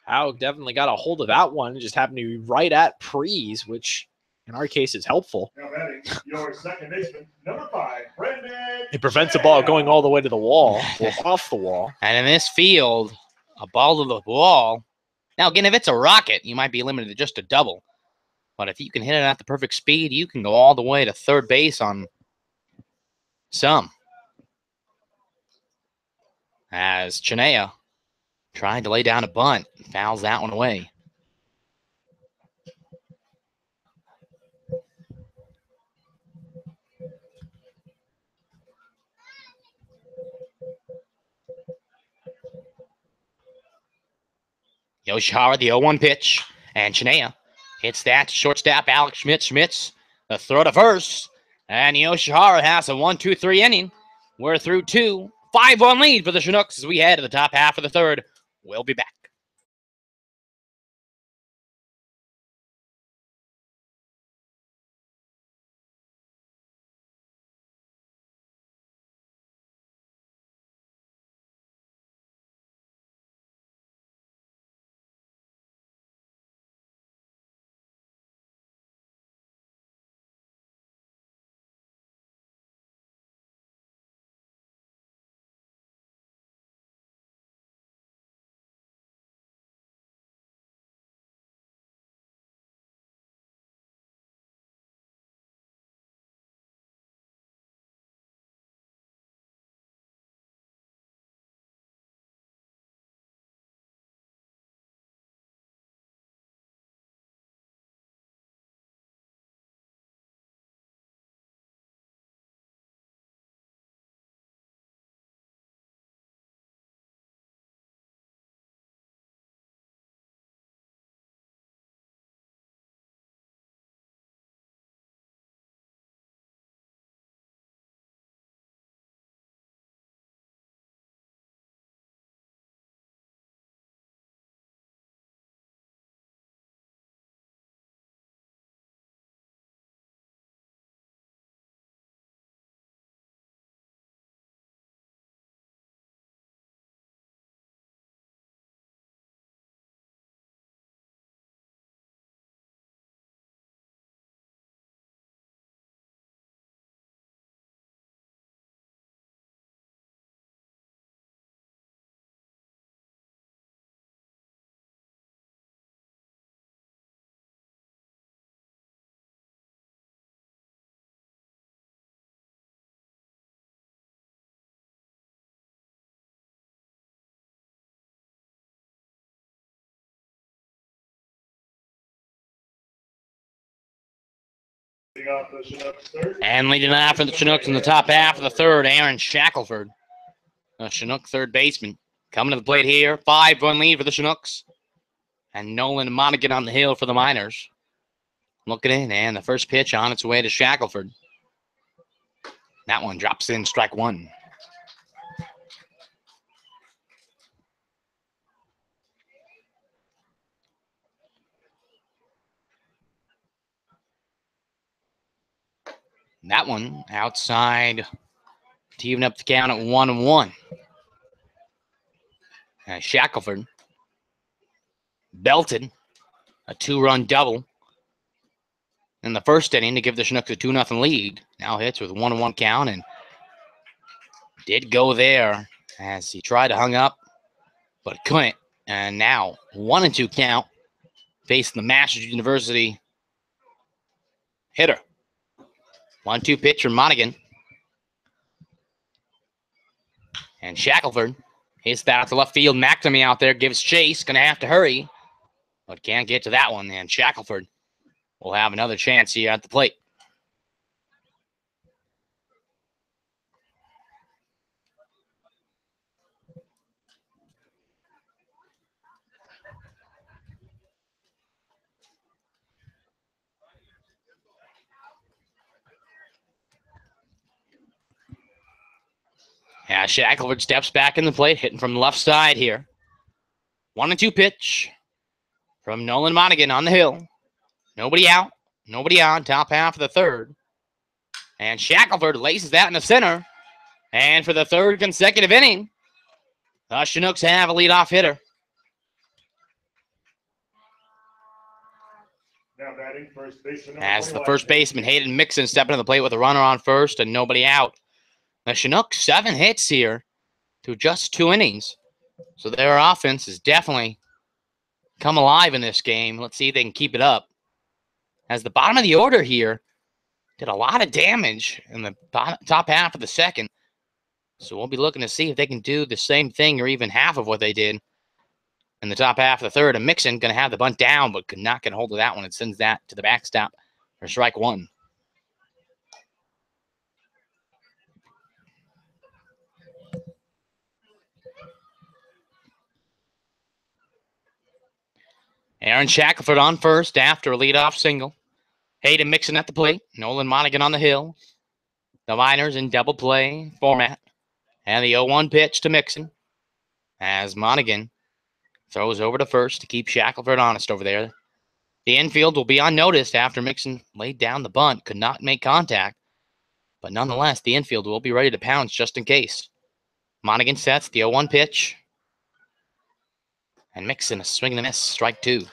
Howe definitely got a hold of that one. It just happened to be right at Prees, which in our case is helpful. Now batting, your second baseman, number 5, Brandon. It prevents the ball going all the way to the wall or off the wall. And in this field, a ball to the wall. Now, again, if it's a rocket, you might be limited to just a double. But if you can hit it at the perfect speed, you can go all the way to third base on some. As Chinooks tried to lay down a bunt, fouls that one away. Yoshihara, the 0-1 pitch, and Chinooks hits that to shortstop Alex Schmitz. Schmitz, the throw to first, and Yoshihara has a 1-2-3 inning. We're through 2. 5-1 lead for the Chinooks as we head to the top half of the third. We'll be back. And leading off for the Chinooks in the top half of the third, Aaron Shackelford, a Chinook third baseman, coming to the plate here. 5-1 lead for the Chinooks. And Nolan Monaghan on the hill for the Miners. Looking in, and the first pitch on its way to Shackelford. That one drops in, strike one. That one outside to even up the count at 1-1. Shackelford belted a 2-run double in the first inning to give the Chinooks a 2-0 lead. Now hits with 1-1 count and did go there as he tried to hung up, but couldn't. And now 1-2 count facing the Masters University hitter. 1-2 pitch from Monaghan. And Shackelford hits that out to left field. McNamee out there gives chase. Going to have to hurry, but can't get to that one. And Shackelford will have another chance here at the plate. Yeah, Shackelford steps back in the plate, hitting from the left side here. 1-2 pitch from Nolan Monaghan on the hill. Nobody out, nobody on, top half of the third. And Shackelford laces that in the center. And for the third consecutive inning, the Chinooks have a leadoff hitter. Now batting first baseman. As the first baseman, Hayden Mixon, stepping to the plate with a runner on first and nobody out. The Chinooks, 7 hits here through just 2 innings. So their offense has definitely come alive in this game. Let's see if they can keep it up. As the bottom of the order here did a lot of damage in the top half of the second. So we'll be looking to see if they can do the same thing or even half of what they did in the top half of the third. And Mixon going to have the bunt down, but could not get a hold of that one and sends that to the backstop for strike 1. Aaron Shackelford on first after a leadoff single. Hayden Mixon at the plate. Nolan Monaghan on the hill. The Miners in double play format. And the 0-1 pitch to Mixon as Monaghan throws over to first to keep Shackelford honest over there. The infield will be unnoticed after Mixon laid down the bunt, could not make contact. But nonetheless, the infield will be ready to pounce just in case. Monaghan sets the 0-1 pitch. And Mixon a swing and a miss, strike 2.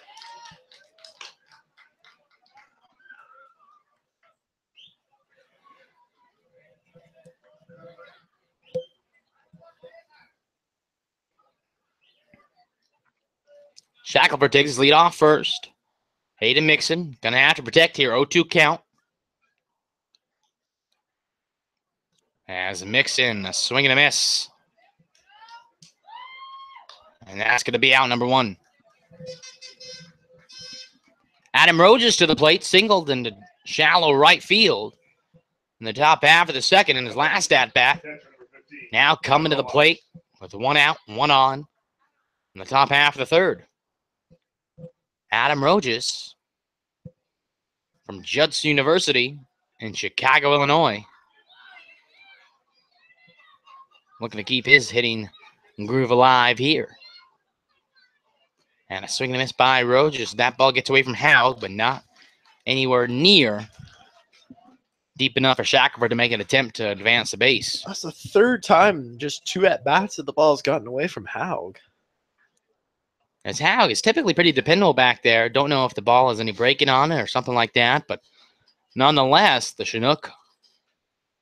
Shackelford takes his lead off first. Hayden Mixon gonna have to protect here. 0-2 count. As Mixon a swing and a miss. And that's gonna be out number 1. Adam Rogers to the plate, singled into shallow right field in the top half of the second in his last at-bat. Now coming to the plate with 1 out, 1 on in the top half of the third. Adam Rogers from Judson University in Chicago, Illinois. Looking to keep his hitting groove alive here. And a swing and a miss by Rogers. That ball gets away from Howe, but not anywhere near deep enough for Shackelford to make an attempt to advance the base. That's the 3rd time just 2 at-bats that the ball's gotten away from Haug. As Howe is typically pretty dependable back there. Don't know if the ball has any breaking on it or something like that, but nonetheless, the Chinook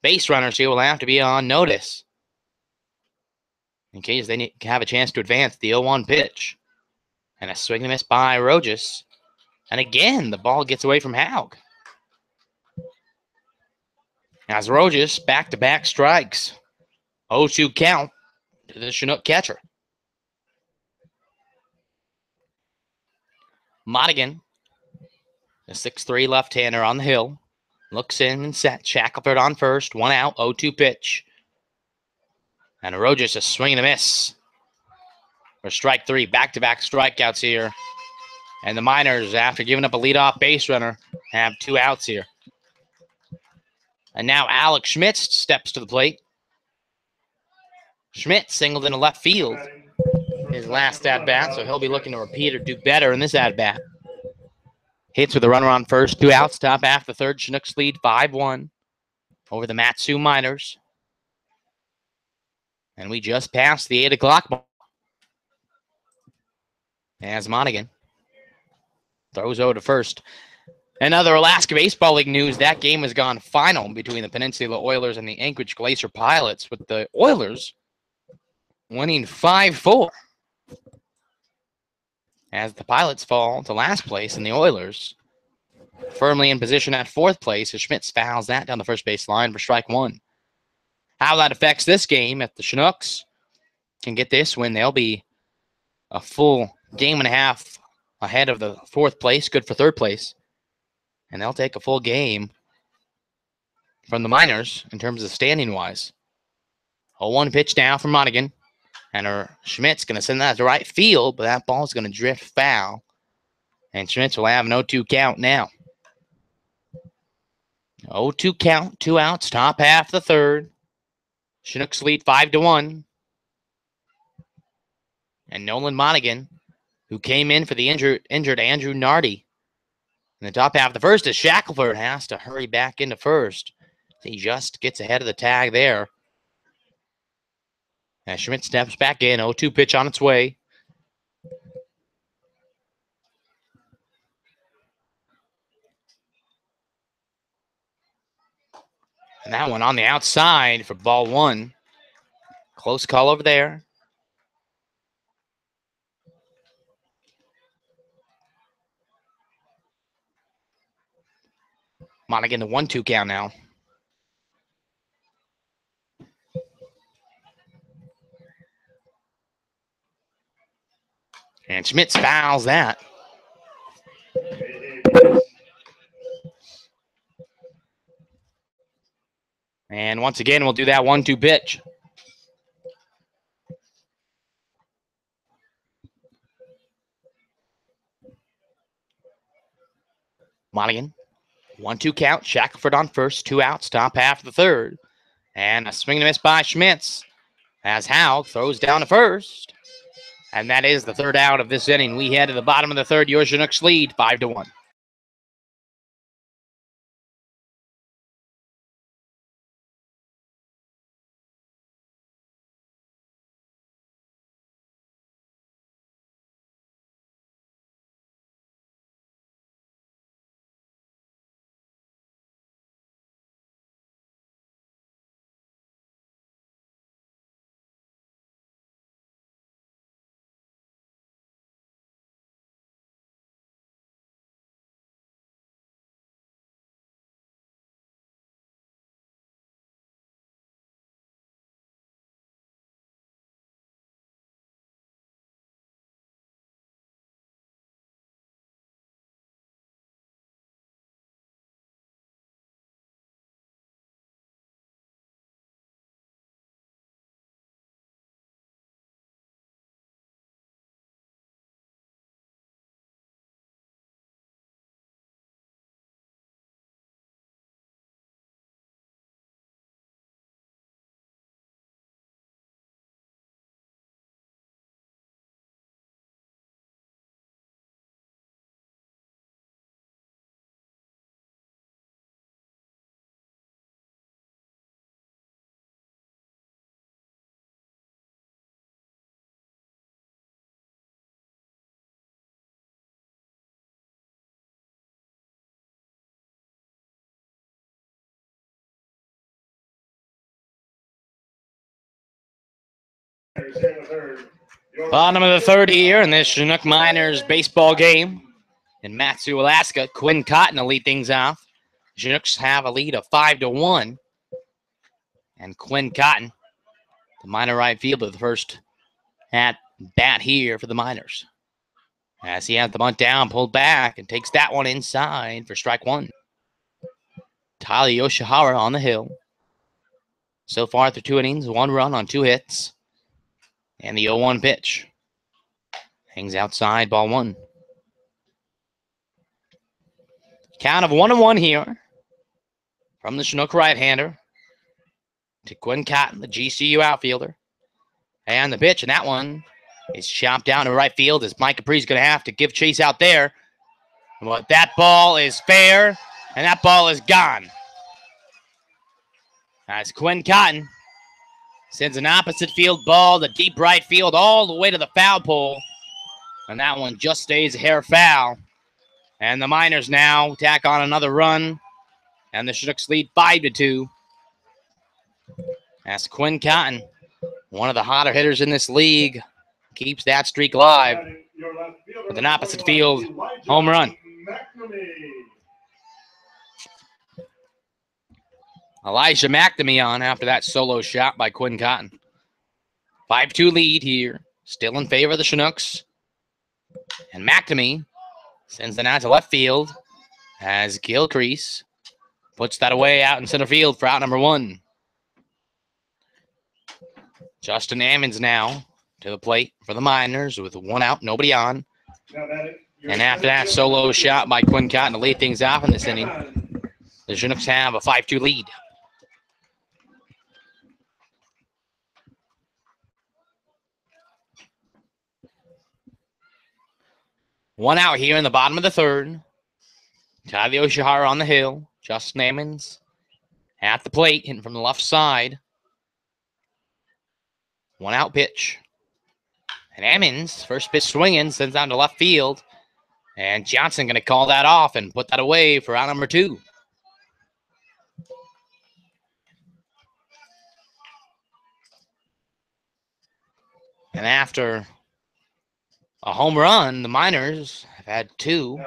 base runners here will have to be on notice in case they have a chance to advance the 0-1 pitch. And a swing and a miss by Rogers. And again, the ball gets away from Haug. As Rogers back-to-back strikes. 0-2 count to the Chinook catcher. Monaghan, the 6'3 left-hander on the hill, looks in and set. Shackelford on first, 1 out, 0-2 pitch. And Rogers a swing and a miss for strike 3. Back-to-back strikeouts here. And the Miners, after giving up a leadoff base runner, have 2 outs here. And now Alex Schmitz steps to the plate. Schmitz singled into left field his last at-bat, so he'll be looking to repeat or do better in this at-bat. Hits with a runner on first, 2 outs, top half the third. Chinooks lead 5-1 over the Matsu Miners. And we just passed the 8 o'clock mark. As Monaghan throws over to first. Another Alaska Baseball League news. That game has gone final between the Peninsula Oilers and the Anchorage Glacier Pilots, with the Oilers winning 5-4. As the Pilots fall to last place and the Oilers firmly in position at 4th place as Schmitz fouls that down the first base line for strike 1. How that affects this game, if the Chinooks can get this win, they'll be a full game and a half ahead of the 4th place, good for 3rd place. And they'll take a full game from the Miners in terms of standing-wise. 0-1 pitch now from Monaghan. And Schmitz going to send that to right field, but that ball's going to drift foul. And Schmitz will have an 0-2 count now. 0-2 count, 2 outs, top half the third. Chinooks lead 5-1. And Nolan Monaghan, who came in for the injured Andrew Nardi. In the top half of the first, as Shackelford has to hurry back into first. He just gets ahead of the tag there. As Schmidt steps back in, 0-2 pitch on its way. And that one on the outside for ball one. Close call over there. Monaghan, the 1-2 count now. And Schmitz fouls that. And once again, we'll do that 1-2 pitch. Monaghan, 1-2 count. Shackelford on first, 2 outs, top half of the third. And a swing and a miss by Schmitz as Howe throws down to first. And that is the third out of this inning. We head to the bottom of the third. Your Chinooks lead 5-1. Bottom of the third here in this Chinook Miners baseball game in Matsu, Alaska. Quinn Cotton to lead things off. Chinooks have a lead of 5-1. And Quinn Cotton, the minor right fielder, the first at bat here for the Miners. As he has the bunt down, pulled back, and takes that one inside for strike one. Tyler Yoshihara on the hill. So far through 2 innings, 1 run on 2 hits. And the 0-1 pitch. Hangs outside, ball 1. Count of 1-1 here from the Chinook right-hander to Quinn Cotton, the GCU outfielder. And the pitch, and that one is chopped down to right field as Mike Capri's going to have to give chase out there. But that ball is fair, and that ball is gone. As Quinn Cotton sends an opposite field ball to deep right field all the way to the foul pole. And that one just stays a hair foul. And the Miners now tack on another run. And the Chinooks lead 5-2. As Quinn Cotton, one of the hotter hitters in this league, keeps that streak alive with an opposite field home run. Elijah McNamee on after that solo shot by Quinn Cotton. 5-2 lead here, still in favor of the Chinooks. And McNamee sends the out to left field as Gilcrease puts that away out in center field for out number 1. Justin Ammons now to the plate for the Miners with 1 out, nobody on. And after that solo shot by Quinn Cotton to lead things off in this inning, the Chinooks have a 5-2 lead. One out here in the bottom of the third. Tyler Yoshihara on the hill. Justin Ammons at the plate, hitting from the left side. One out pitch. And Ammons, first pitch swinging, sends down to left field. And Johnson going to call that off and put that away for out number 2. And after a home run, the Miners have had 2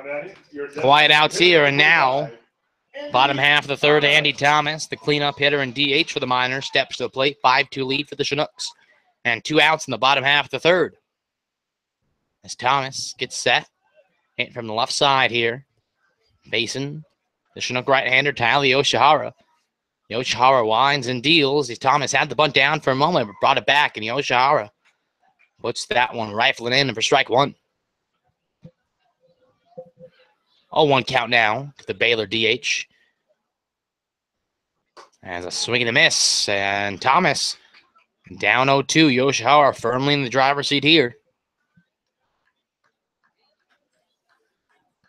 quiet outs here. And now, bottom half of the third, Andy Thomas, the cleanup hitter and DH for the Miners, steps to the plate. 5-2 lead for the Chinooks. And 2 outs in the bottom half of the third. As Thomas gets set, hitting from the left side here. Facing the Chinook right-hander, Tyler Yoshihara. Yoshihara winds and deals. Thomas had the bunt down for a moment, but brought it back, and Yoshihara puts that one rifling in for strike 1. 0-1 count now to the Baylor DH. As a swing and a miss, and Thomas down 0-2. Yoshihara firmly in the driver's seat here.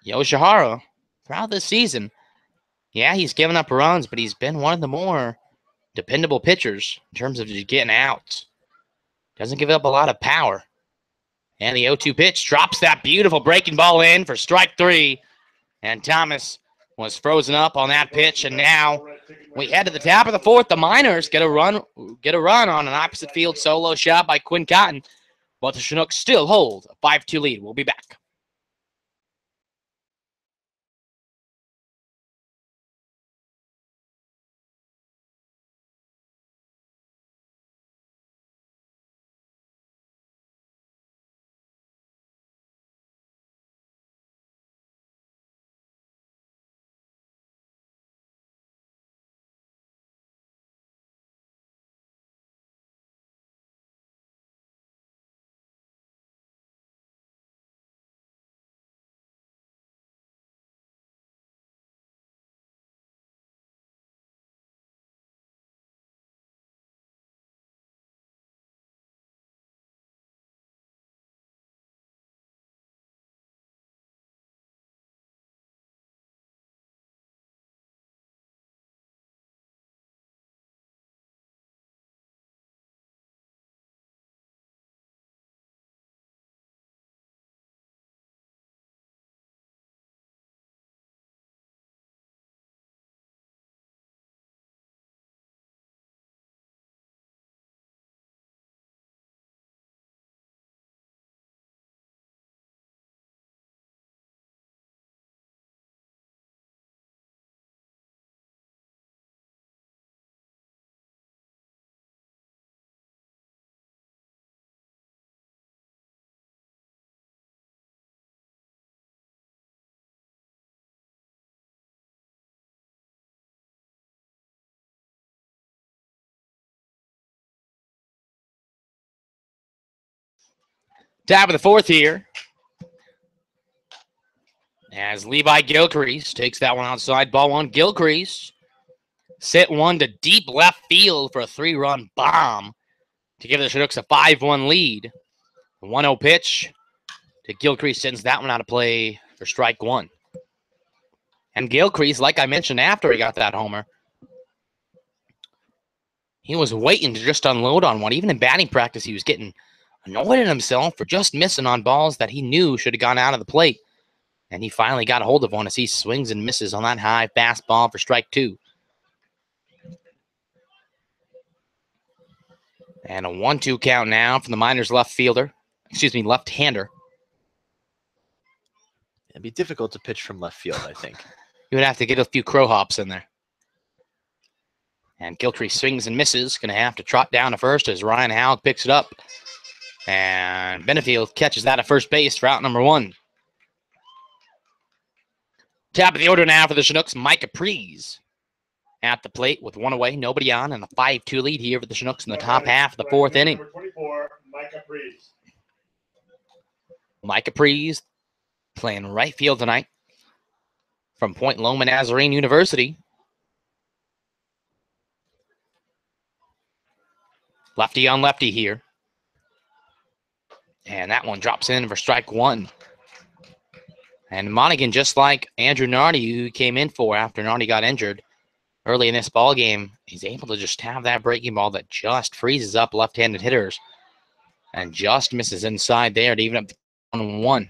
Yoshihara, throughout this season, yeah, he's given up runs, but he's been one of the more dependable pitchers in terms of just getting out. Doesn't give up a lot of power. And the 0-2 pitch drops that beautiful breaking ball in for strike 3. And Thomas was frozen up on that pitch, and now we head to the top of the 4th. The Miners get a run on an opposite field solo shot by Quinn Cotton, but the Chinooks still hold a 5-2 lead. We'll be back. Top of the 4th here. As Levi Gilcrease takes that one outside, ball 1. Gilcrease sit one to deep left field for a 3-run bomb to give the Chinooks a 5-1 lead. The 1-0 pitch to Gilcrease sends that one out of play for strike 1. And Gilcrease, like I mentioned after he got that homer, he was waiting to just unload on one. Even in batting practice, he was getting annoyed at himself for just missing on balls that he knew should have gone out of the plate. And he finally got a hold of one as he swings and misses on that high fastball for strike 2. And a 1-2 count now from the Miners left-hander. It'd be difficult to pitch from left field, I think. You would have to get a few crow hops in there. And Gilcrease swings and misses. Going to have to trot down to first as Ryan Howell picks it up. And Benefield catches that at first base for out number 1. Top of the order now for the Chinooks, Mike Capriz at the plate with 1 away, nobody on, and a 5-2 lead here for the Chinooks in the top half of the 4th inning. Mike Capriz playing right field tonight from Point Loma Nazarene University. Lefty on lefty here. And that one drops in for strike 1. And Monaghan, just like Andrew Nardi, who came in for after Nardi got injured early in this ball game, he's able to just have that breaking ball that just freezes up left-handed hitters and just misses inside there to even up 1-1.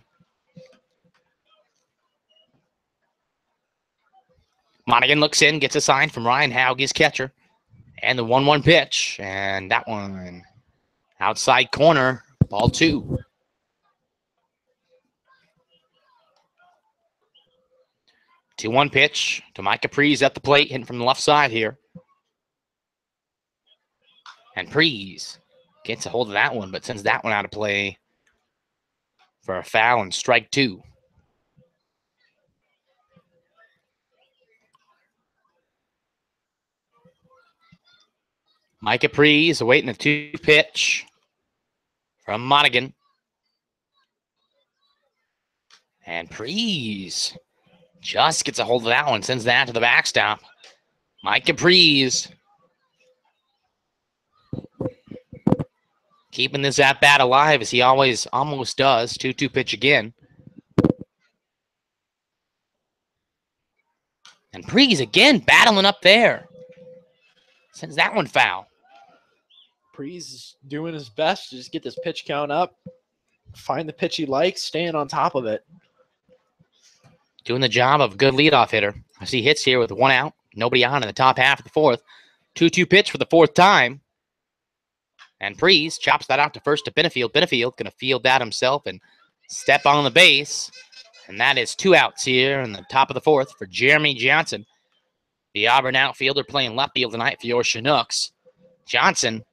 Monaghan looks in, gets a sign from Ryan Haug, his catcher, and the 1-1 pitch, and that one outside corner, ball 2. Two 1 pitch to Mike Capriz at the plate, hitting from the left side here. And Prees gets a hold of that one, but sends that one out of play for a foul and strike 2. Mike Capriz awaiting a 2 pitch from Monaghan. And Prees just gets a hold of that one, sends that to the backstop. Mike Capriz keeping this at-bat alive as he always almost does. 2-2 pitch again. And Prees again battling up there. Sends that one foul. Prees is doing his best to just get this pitch count up, find the pitch he likes, staying on top of it. Doing the job of a good leadoff hitter. I see hits here with 1 out, nobody on in the top half of the 4th. 2-2 pitch for the 4th time. And Prees chops that out to first to Benefield. Benefield going to field that himself and step on the base. And that is 2 outs here in the top of the 4th for Jeremy Johnson, the Auburn outfielder playing left field tonight for your Chinooks. Johnson,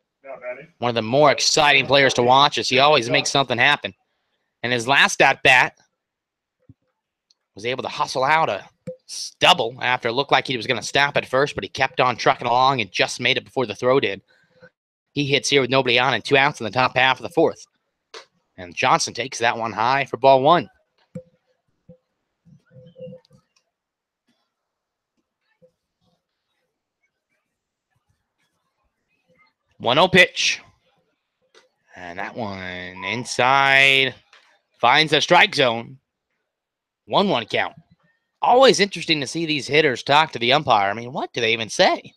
one of the more exciting players to watch as he always makes something happen. And his last at-bat was able to hustle out a double after it looked like he was going to stop at first, but he kept on trucking along and just made it before the throw did. He hits here with nobody on and 2 outs in the top half of the 4th. And Johnson takes that one high for ball 1. One 0 pitch. And that one inside finds the strike zone. 1-1 count. Always interesting to see these hitters talk to the umpire. I mean, what do they even say?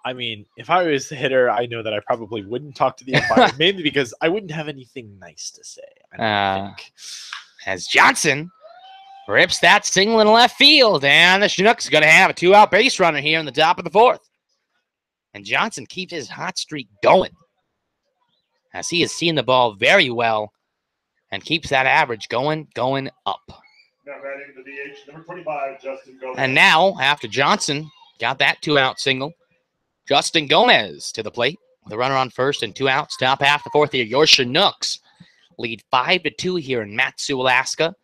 I mean, if I was the hitter, I know that I probably wouldn't talk to the umpire, mainly because I wouldn't have anything nice to say, I don't think. As Johnson rips that single in left field, and the Chinooks are going to have a 2-out base runner here in the top of the 4th. And Johnson keeps his hot streak going as he is seeing the ball very well and keeps that average going up. Now batting the DH, number 25, Justin Gomez. And now, after Johnson got that 2-out single, Justin Gomez to the plate with a runner on first and 2 outs. Top half the 4th here. Your Chinooks lead 5-2 here in Matsu, Alaska.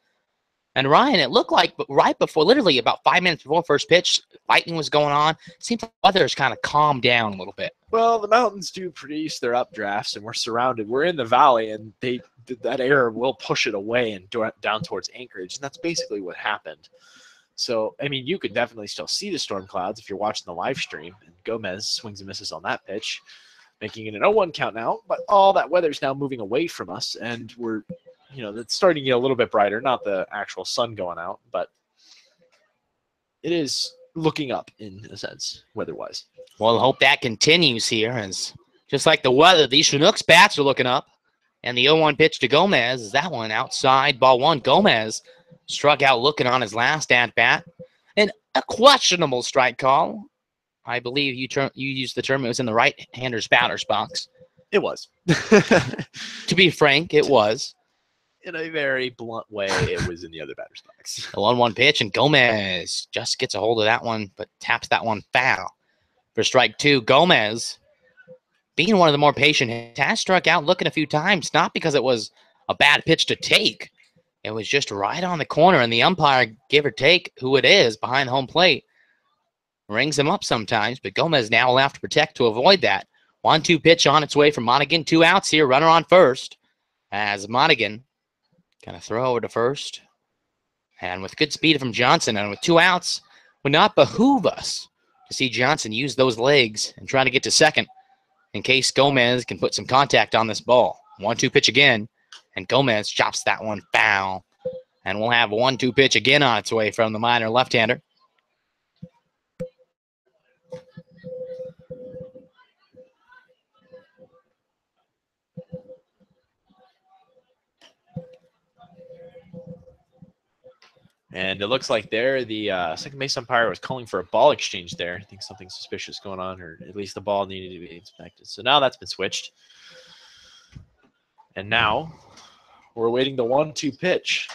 And Ryan, it looked like right before, literally about 5 minutes before first pitch, lightning was going on. Seems like the weather's kind of calmed down a little bit. Well, the mountains do produce their updrafts, and we're surrounded. We're in the valley, and that air will push it away and down towards Anchorage, and that's basically what happened. So, I mean, you could definitely still see the storm clouds if you're watching the live stream, and Gomez swings and misses on that pitch, making it an 0-1 count now, but all that weather's now moving away from us, and we're, it's starting to get a little bit brighter, not the actual sun going out, but it is looking up in a sense, weather-wise. Well, I hope that continues here, as just like the weather, these Chinooks bats are looking up, and the 0-1 pitch to Gomez is that one outside, ball 1. Gomez struck out looking on his last at-bat, and a questionable strike call. I believe you used the term, it was in the right-hander's batter's box. It was. To be frank, it was. In a very blunt way, it was in the other batter's box. A 1-1 pitch, and Gomez just gets a hold of that one, but taps that one foul for strike 2. Gomez, being one of the more patient, has struck out looking a few times, not because it was a bad pitch to take. It was just right on the corner, and the umpire, give or take who it is behind home plate, rings him up sometimes, but Gomez now will have to protect to avoid that. 1-2 pitch on its way from Monaghan. 2 outs here, runner on first, as Monaghan going to throw over to first. And with good speed from Johnson, and with 2 outs, would not behoove us to see Johnson use those legs and try to get to second in case Gomez can put some contact on this ball. 1-2 pitch again, and Gomez chops that one foul. And we'll have a 1-2 pitch again on its way from the minor left-hander. And it looks like there the second base umpire was calling for a ball exchange there. I think something suspicious going on, or at least the ball needed to be inspected. So now that's been switched. And now we're awaiting the 1-2 pitch.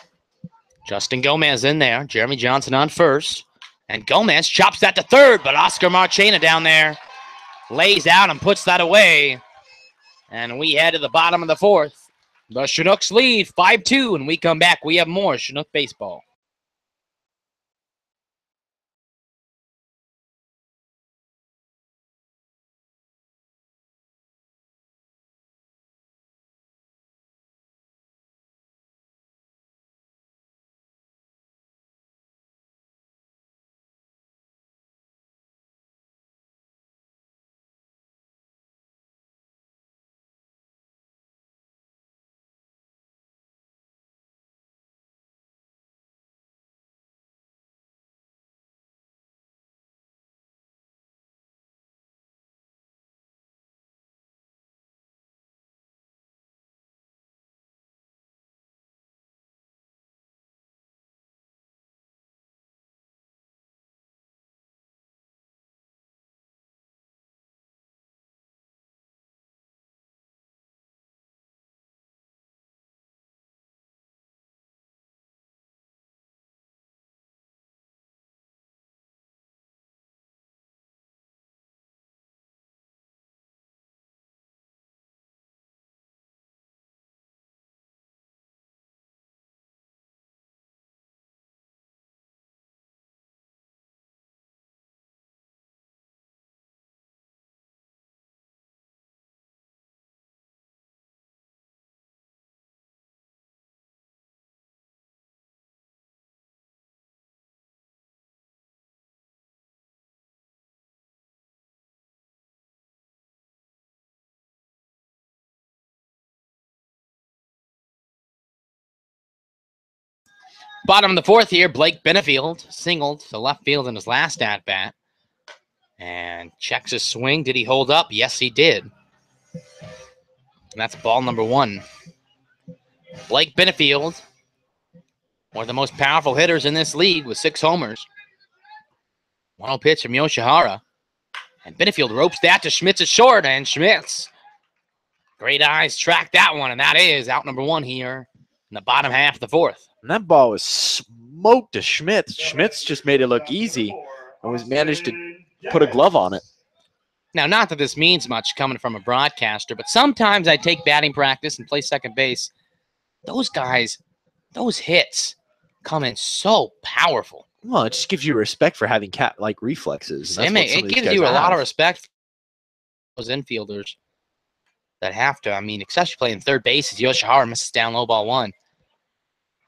Justin Gomez in there. Jeremy Johnson on first. And Gomez chops that to third, but Oscar Marchena down there lays out and puts that away. And we head to the bottom of the fourth. The Chinooks lead 5-2, and we come back. We have more Chinook baseball. Bottom of the fourth here, Blake Benefield singled to left field in his last at-bat. And checks his swing. Did he hold up? Yes, he did. And that's ball number 1. Blake Benefield, one of the most powerful hitters in this league with 6 homers. 1-0 pitch from Yoshihara. And Benefield ropes that to Schmitz at short. And Schmitz, great eyes, track that one. And that is out number 1 here in the bottom half of the fourth. And that ball was smoked to Schmitz. Schmitz just made it look easy and was managed to put a glove on it. Now, not that this means much coming from a broadcaster, but sometimes I take batting practice and play second base. Those guys, those hits come in so powerful. Well, it just gives you respect for having cat-like reflexes. It gives you a lot of respect for those infielders that have to. I mean, especially playing third base as Yoshihara misses down low ball 1.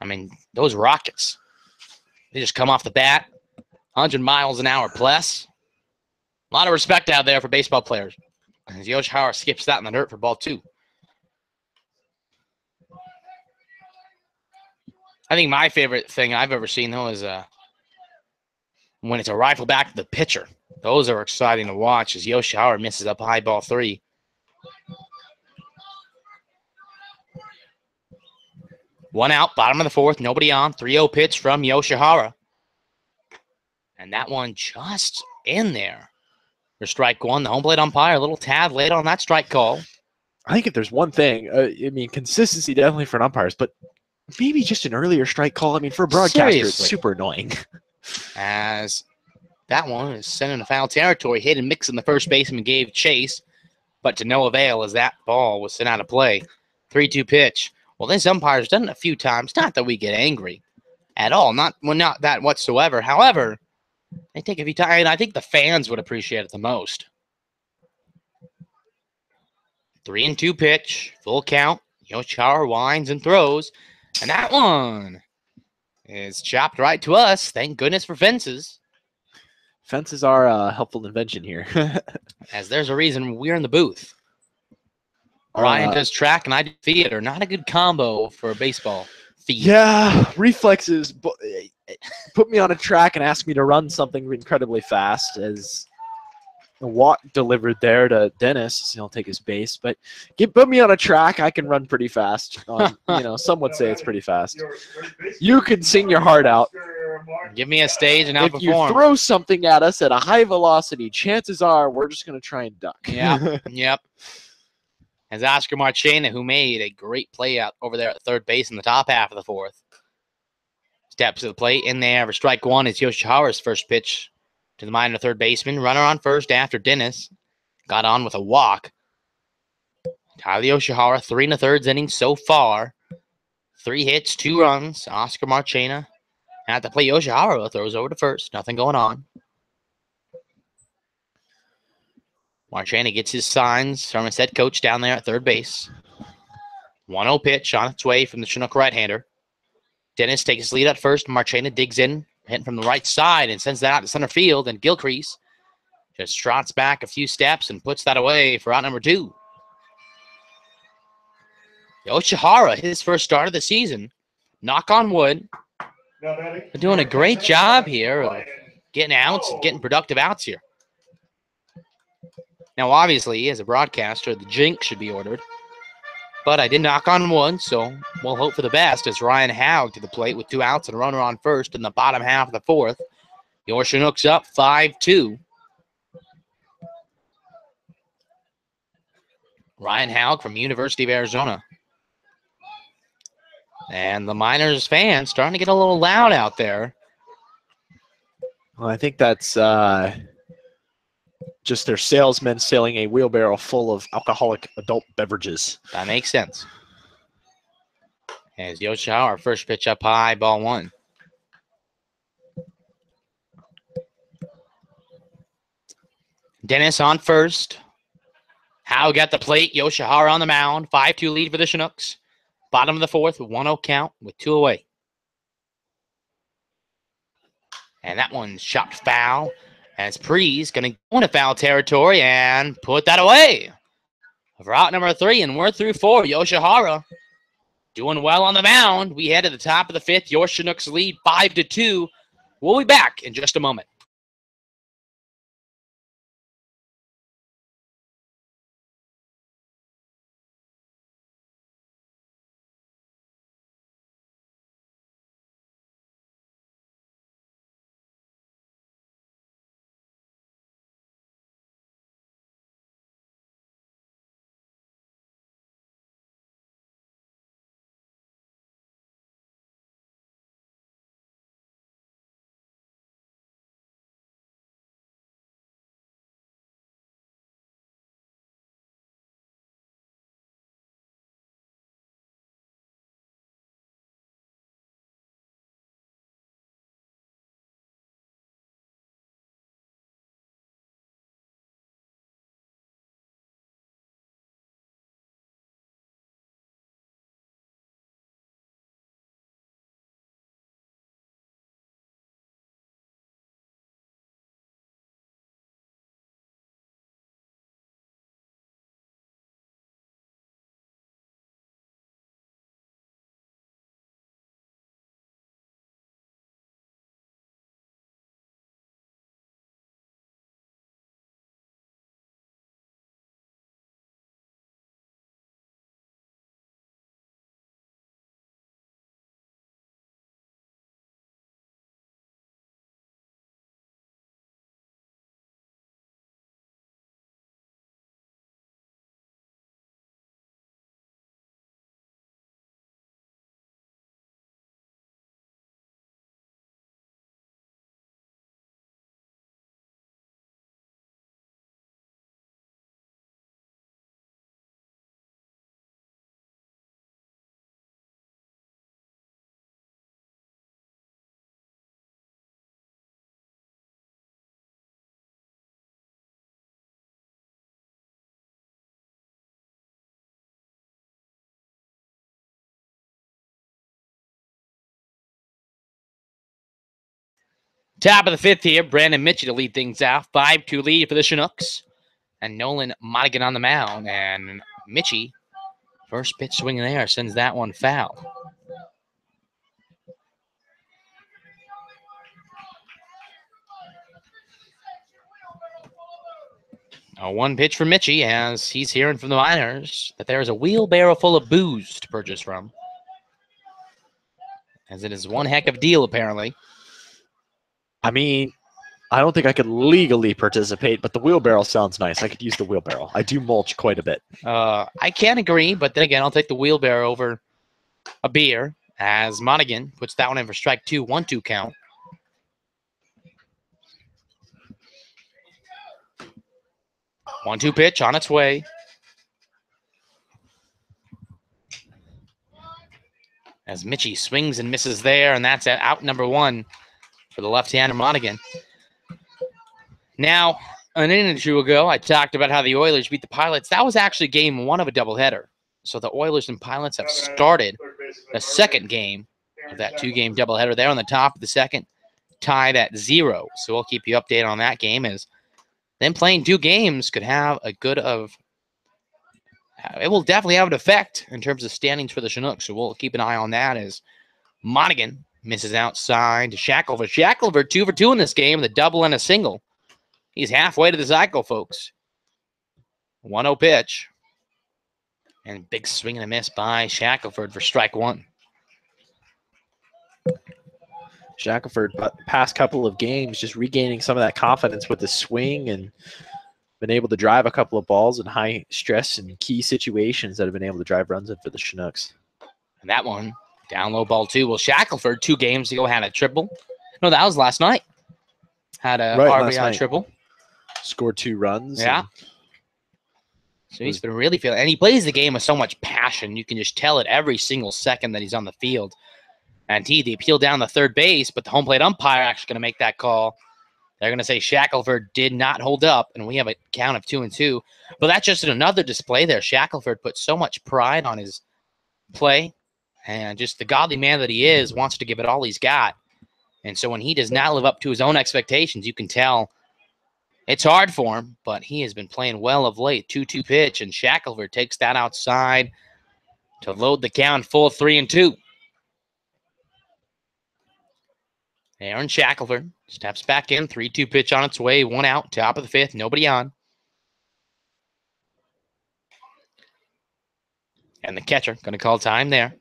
I mean, those rockets, they just come off the bat, 100 miles an hour plus. A lot of respect out there for baseball players. As Yoshihara skips that in the dirt for ball 2. I think my favorite thing I've ever seen, though, is when it's a rifle back to the pitcher. Those are exciting to watch as Yoshihara misses up high ball 3. One out, bottom of the fourth, nobody on. 3-0 pitch from Yoshihara. And that one just in there for strike 1. The home plate umpire a little tad late on that strike call. I think if there's one thing, I mean, consistency definitely for an umpires, but maybe just an earlier strike call. I mean, for a broadcaster, Seriously. It's super annoying. As that one is sent into foul territory, hit and mix in the first baseman gave chase, but to no avail as that ball was sent out of play. 3-2 pitch. Well, this umpire's done it a few times. Not that we get angry at all. Not that whatsoever. However, they take a few times, and I think the fans would appreciate it the most. 3-2 pitch, full count. Yoshihara winds and throws, and that one is chopped right to us. Thank goodness for fences. Fences are a helpful invention here. As there's a reason we're in the booth. Ryan does track and I do theater. Not a good combo for baseball. feet. Yeah, reflexes put me on a track and ask me to run something incredibly fast. As Watt delivered there to Dennis, he'll take his base. But put me on a track, I can run pretty fast. Some would say it's pretty fast. You can sing your heart out. Give me a stage and I'll If you perform. throw something at us at a high velocity, chances are we're just going to try and duck. Yep. As Oscar Marchena, who made a great play out over there at third base in the top half of the fourth, steps to the plate in there for strike one. It's Yoshihara's first pitch to the minor third baseman. Runner on first after Dennis got on with a walk. Tyler Yoshihara, 3 1/3 innings so far. 3 hits, 2 runs. Oscar Marchena at the plate. Yoshihara throws over to first. Nothing going on. Marchena gets his signs from his head coach down there at third base. 1-0 pitch on its way from the Chinook right-hander. Dennis takes his lead at first. Marchena digs in, hitting from the right side, and sends that out to center field. And Gilcrease just trots back a few steps and puts that away for out number 2. Yoshihara, his first start of the season. Knock on wood. They're doing a great job here of getting outs and getting productive outs here. Now, obviously, as a broadcaster, the jinx should be ordered. But I did knock on wood, so we'll hope for the best as Ryan Haug to the plate with 2 outs and a runner on first in the bottom half of the fourth. Your Chinooks up 5-2. Ryan Haug from University of Arizona. And the Miners fans starting to get a little loud out there. Well, I think that's just their salesmen selling a wheelbarrow full of alcoholic adult beverages. That makes sense. As Yoshihara, first pitch up high, ball 1. Dennis on first. Haug at the plate. Yoshihara on the mound. 5-2 lead for the Chinooks. Bottom of the fourth, 1-0 count with 2 away. And that one's chopped foul. As Pre's going to go into foul territory and put that away. For out number 3, and we're through 4. Yoshihara doing well on the mound. We head to the top of the 5th. Your Chinooks lead 5-2. We'll be back in just a moment. Top of the 5th here, Brandon Mitchell to lead things out. 5-2 lead for the Chinooks. And Nolan Madigan on the mound. And Mitchie, first pitch swing in there, sends that one foul. A one pitch for Mitchie as he's hearing from the minors that there is a wheelbarrow full of booze to purchase from. As it is one heck of a deal, apparently. I mean, I don't think I could legally participate, but the wheelbarrow sounds nice. I could use the wheelbarrow. I do mulch quite a bit. I can't agree, but then again, I'll take the wheelbarrow over a beer as Monaghan puts that one in for strike 2, 1-2 count. One-two pitch on its way. As Mitchie swings and misses there, and that's at out number 1 for the left-hander Monaghan. Now, an inning or two ago, I talked about how the Oilers beat the Pilots. That was actually game 1 of a doubleheader. So the Oilers and Pilots have started the second game of that 2-game doubleheader. They're on the top of the second, tied at 0. So we'll keep you updated on that game, as them playing 2 games could have a good of – it will definitely have an effect in terms of standings for the Chinooks. So we'll keep an eye on that as Monaghan misses outside to Shackelford. Shackelford 2 for 2 in this game, the double and a single. He's halfway to the cycle, folks. 1-0 pitch. And big swing and a miss by Shackelford for strike 1. Shackelford, but past couple of games, just regaining some of that confidence with the swing and been able to drive a couple of balls in high stress and key situations that have been able to drive runs in for the Chinooks. And that one, down low ball 2. Well, Shackelford 2 games ago had a triple. No, that was last night. Had a RBI triple. Scored 2 runs. Yeah. So he's been really feeling, and he plays the game with so much passion. You can just tell it every single second that he's on the field. And the appeal down the third base, but the home plate umpire actually going to make that call. They're going to say Shackelford did not hold up, and we have a count of 2-2. But that's just another display there. Shackelford put so much pride on his play, and just the godly man that he is wants to give it all he's got. And so when he does not live up to his own expectations, you can tell it's hard for him, but he has been playing well of late. 2-2 pitch, and Shackelford takes that outside to load the count full 3-2. Aaron Shackelford steps back in. 3-2 pitch on its way. 1 out. Top of the 5th. Nobody on. And the catcher going to call time there.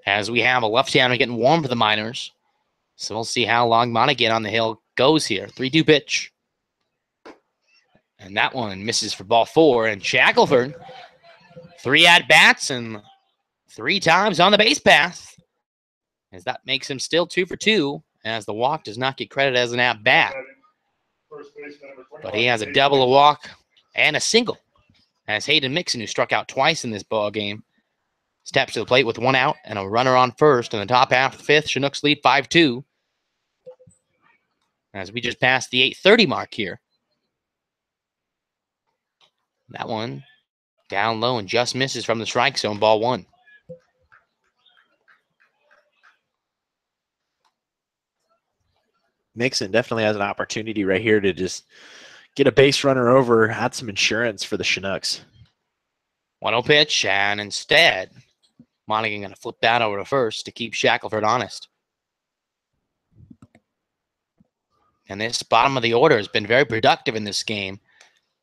As we have a left-hander getting warm for the Miners. So we'll see how long Monaghan on the hill goes here. 3-2 pitch. And that one misses for ball 4. And Shackelford, 3 at-bats and 3 times on the base path. As that makes him still 2 for 2, as the walk does not get credit as an at-bat. But he has a double, a walk, and a single. As Hayden Mixon, who struck out twice in this ball game, steps to the plate with 1 out and a runner on first in the top half of the 5th. Chinooks lead 5-2. As we just passed the 8:30 mark here. That one down low and just misses from the strike zone, ball 1. Mixon definitely has an opportunity right here to just get a base runner over, add some insurance for the Chinooks. 1-0 pitch, and instead, Monaghan going to flip that over to first to keep Shackelford honest. And this bottom of the order has been very productive in this game.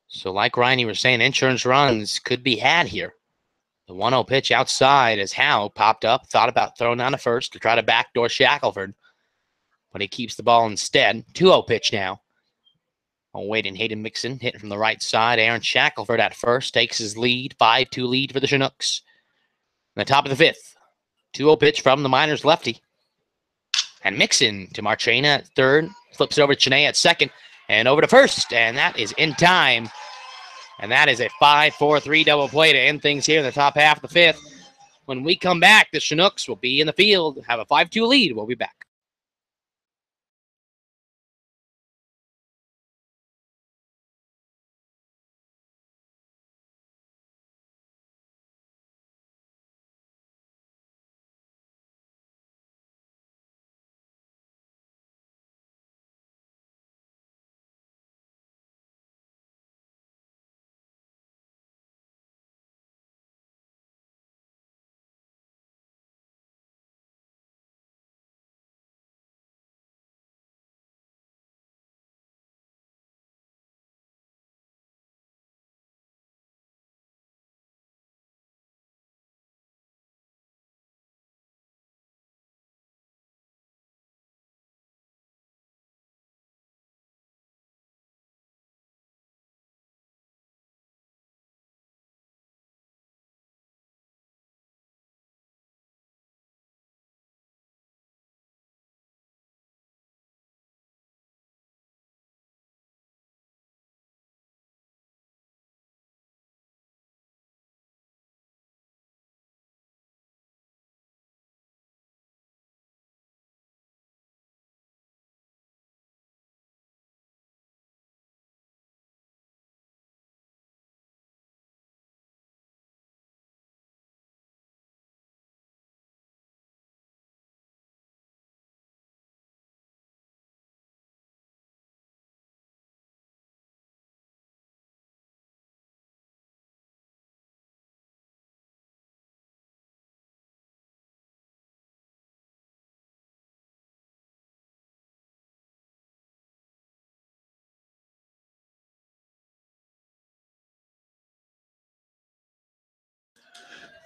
So like Ryan, you were saying, insurance runs could be had here. The 1-0 pitch outside as Howe popped up, thought about throwing down to first to try to backdoor Shackelford. But he keeps the ball instead. 2-0 pitch now. Waiting Hayden Mixon hitting from the right side. Aaron Shackelford at first takes his lead. 5-2 lead for the Chinooks. In the top of the 5th. 2-0 pitch from the Miners lefty. And Mixon to Marchena at third. Flips it over to Chinay at second. And over to first. And that is in time. And that is a 5-4-3 double play to end things here in the top half of the 5th. When we come back, the Chinooks will be in the field. Have a 5-2 lead. We'll be back.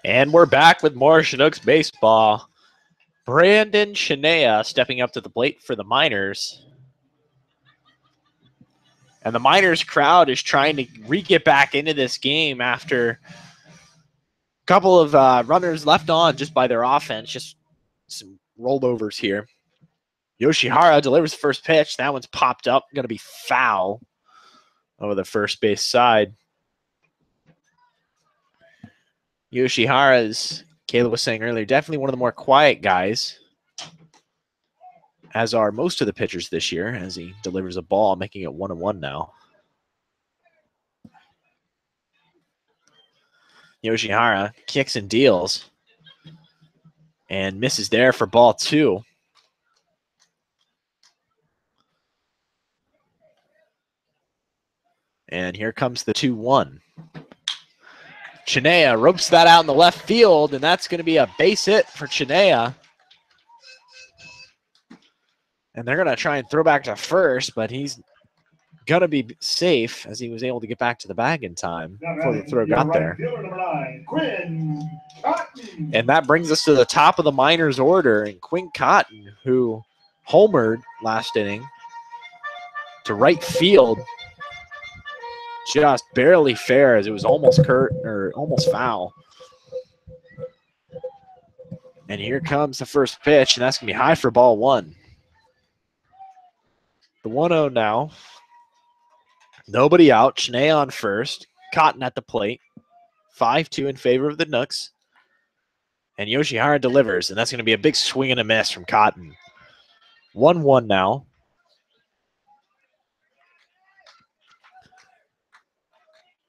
And we're back with more Chinooks baseball. Brandon Chinea stepping up to the plate for the Miners. And the Miners crowd is trying to get back into this game after a couple of runners left on just by their offense. Just some rollovers here. Yoshihara delivers the first pitch. That one's popped up. Going to be foul over the first base side. Yoshihara, as Kayla was saying earlier, definitely one of the more quiet guys, as are most of the pitchers this year, as he delivers a ball, making it 1-1 now. Yoshihara kicks and deals and misses there for ball 2. And here comes the 2-1. Chinea ropes that out in the left field, and that's going to be a base hit for Chinea. And they're going to try and throw back to first, but he's going to be safe as he was able to get back to the bag in time before the throw got there. And that brings us to the top of the Miners order, and Quinn Cotton, who homered last inning to right field, just barely fair as it was almost almost foul. And here comes the first pitch, and that's going to be high for ball 1. The 1-0 now. Nobody out. Chinea on first. Cotton at the plate. 5-2 in favor of the Nooks. And Yoshihara delivers, and that's going to be a big swing and a miss from Cotton. 1-1 now.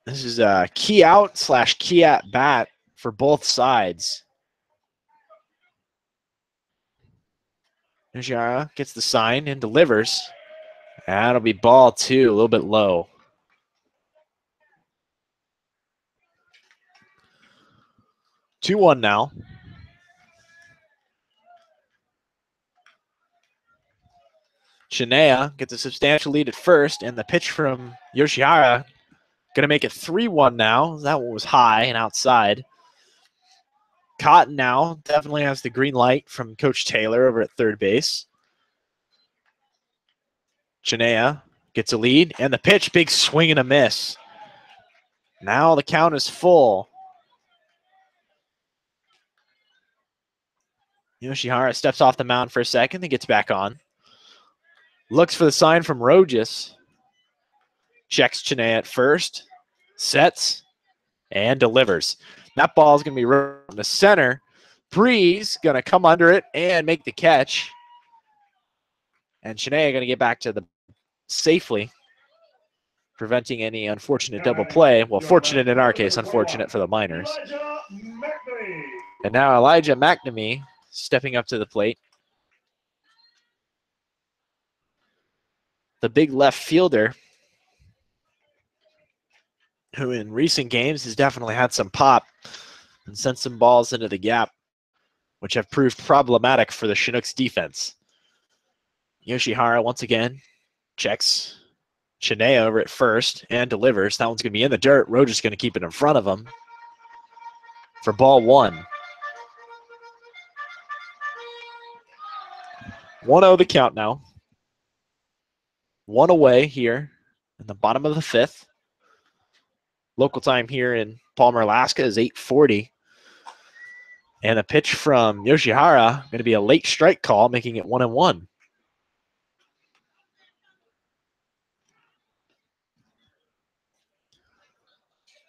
This is a key out / key at bat for both sides. Yoshihara gets the sign and delivers. That'll be ball 2, a little bit low. Two 2-1 now. Chinea gets a substantial lead at first, and the pitch from Yoshihara going to make it 3-1 now. That one was high and outside. Cotton now definitely has the green light from Coach Taylor over at third base. Chinea gets a lead, and the pitch, big swing and a miss. Now the count is full. Yoshihara steps off the mound for a second, then gets back on. Looks for the sign from Rojas. Checks Chinea at first, sets, and delivers. That ball is going to be right in the center. Breeze going to come under it and make the catch. And Chinea going to get back to the safely, preventing any unfortunate double play. Well, fortunate in our case, unfortunate for the Miners. And now Elijah McNamee stepping up to the plate. The big left fielder, who in recent games has definitely had some pop and sent some balls into the gap, which have proved problematic for the Chinooks defense. Yoshihara once again checks Chinea over at first and delivers. That one's going to be in the dirt. Rojas going to keep it in front of him for ball 1. 1-0 the count now. 1 away here in the bottom of the 5th. Local time here in Palmer, Alaska is 8:40. And a pitch from Yoshihara, going to be a late strike call, making it 1-1.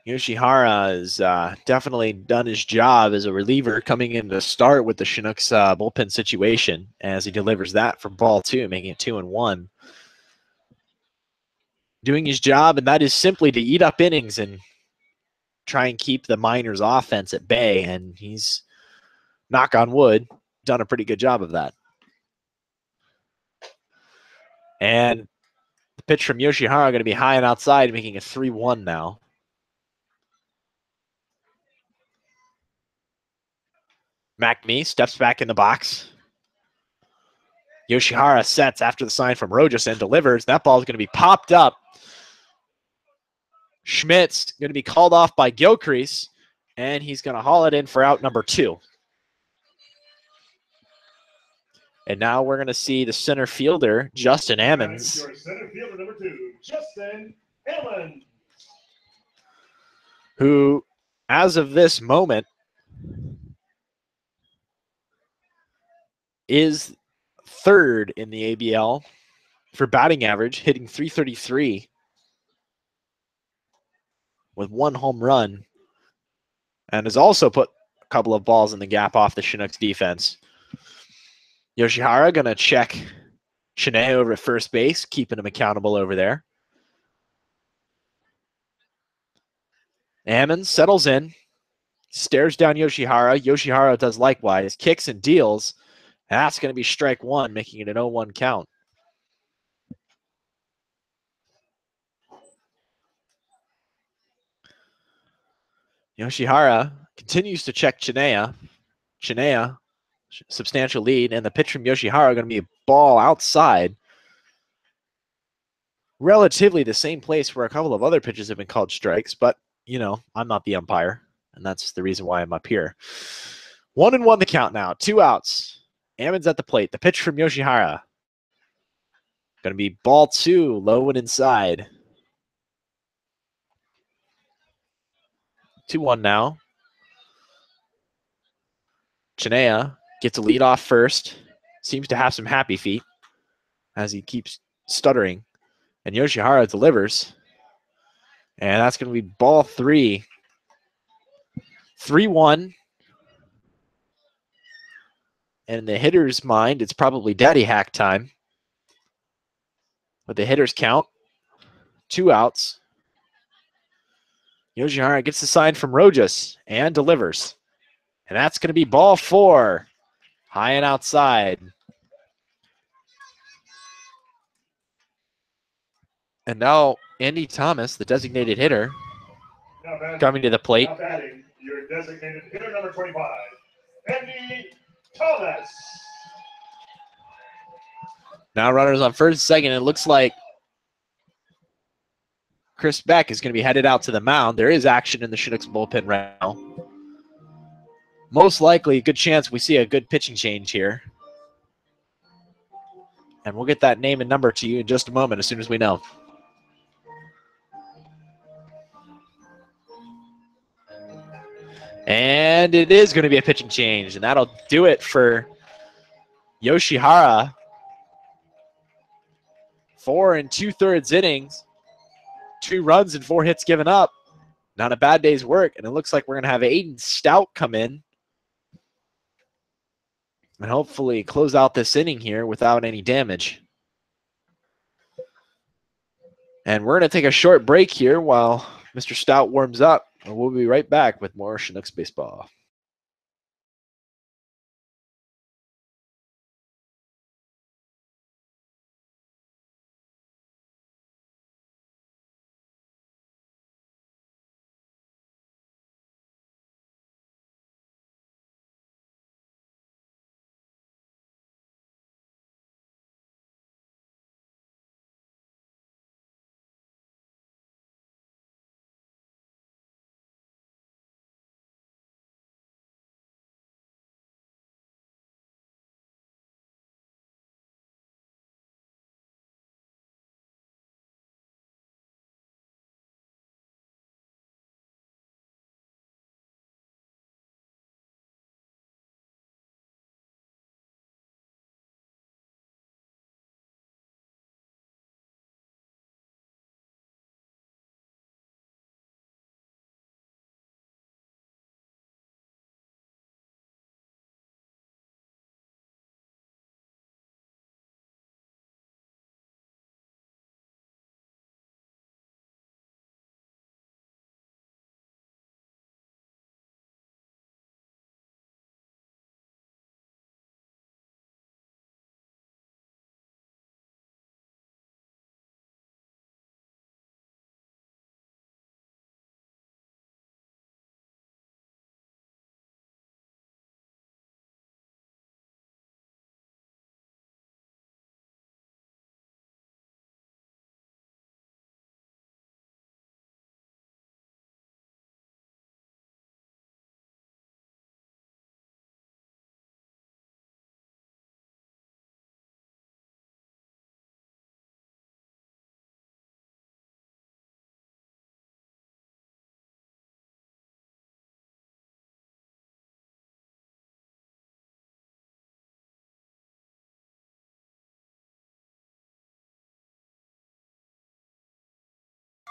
Yoshihara has definitely done his job as a reliever coming in to start with the Chinooks bullpen situation as he delivers that for ball 2, making it 2-1. Doing his job, and that is simply to eat up innings and try and keep the Miners' offense at bay, and he's, knock on wood, done a pretty good job of that. And the pitch from Yoshihara going to be high and outside, making it 3-1 now. McNamee steps back in the box. Yoshihara sets after the sign from Rojas and delivers. That ball is going to be popped up. Schmidt's going to be called off by Gilcrease, And he's going to haul it in for out number 2. And now we're going to see the center fielder, Justin Ammons. Your center fielder number 2, Justin Ammons. Who, as of this moment, is 3rd in the ABL for batting average, hitting .333 with 1 home run, and has also put a couple of balls in the gap off the Chinooks defense. Yoshihara going to check Shanae over at first base, keeping him accountable over there. Ammons settles in, stares down Yoshihara. Yoshihara does likewise, kicks and deals. And that's going to be strike 1, making it an 0-1 count. Yoshihara continues to check Chinea. Chinea, substantial lead, and the pitch from Yoshihara going to be a ball outside. Relatively the same place where a couple of other pitches have been called strikes, but, you know, I'm not the umpire, and that's the reason why I'm up here. 1-1 the count now, 2 outs. Ammons at the plate. The pitch from Yoshihara. Going to be ball 2, low and inside. 2-1 now. Chinea gets a lead off first. Seems to have some happy feet as he keeps stuttering. And Yoshihara delivers. And that's going to be ball 3. 3-1. And in the hitter's mind, it's probably daddy hack time. But the hitters count. 2 outs. Yoshihara gets the sign from Rojas and delivers. And that's going to be ball 4. High and outside. And now Andy Thomas, the designated hitter, coming to the plate. Now batting, your designated hitter number 25, Andy Thomas. Now runners on first and second. It looks like Chris Beck is going to be headed out to the mound. There is action in the Chinooks bullpen right now. Most likely, a good chance we see a good pitching change here. And we'll get that name and number to you in just a moment as soon as we know. And it is going to be a pitching change, and that'll do it for Yoshihara. 4 2/3 innings, 2 runs and 4 hits given up. Not a bad day's work, and it looks like we're going to have Aiden Stout come in and hopefully close out this inning here without any damage. And we're going to take a short break here while Mr. Stout warms up, and we'll be right back with more Chinooks baseball.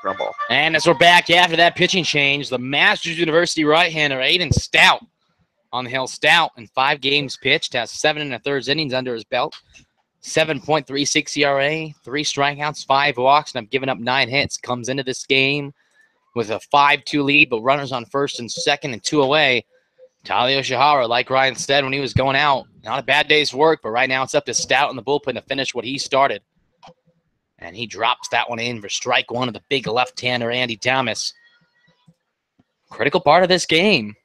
ground ball. And as we're back after that pitching change, the Masters University right-hander Aiden Stout on the hill. Stout in 5 games pitched has 7 1/3 innings under his belt, 7.36 ERA, 3 strikeouts, 5 walks, and I've given up 9 hits. Comes into this game with a 5-2 lead, but runners on first and second and 2 away. Tyler Yoshihara, like Ryan said when he was going out, not a bad day's work, but right now it's up to Stout in the bullpen to finish what he started. And he drops that one in for strike one of the big left-hander, Andy Thomas. Critical part of this game,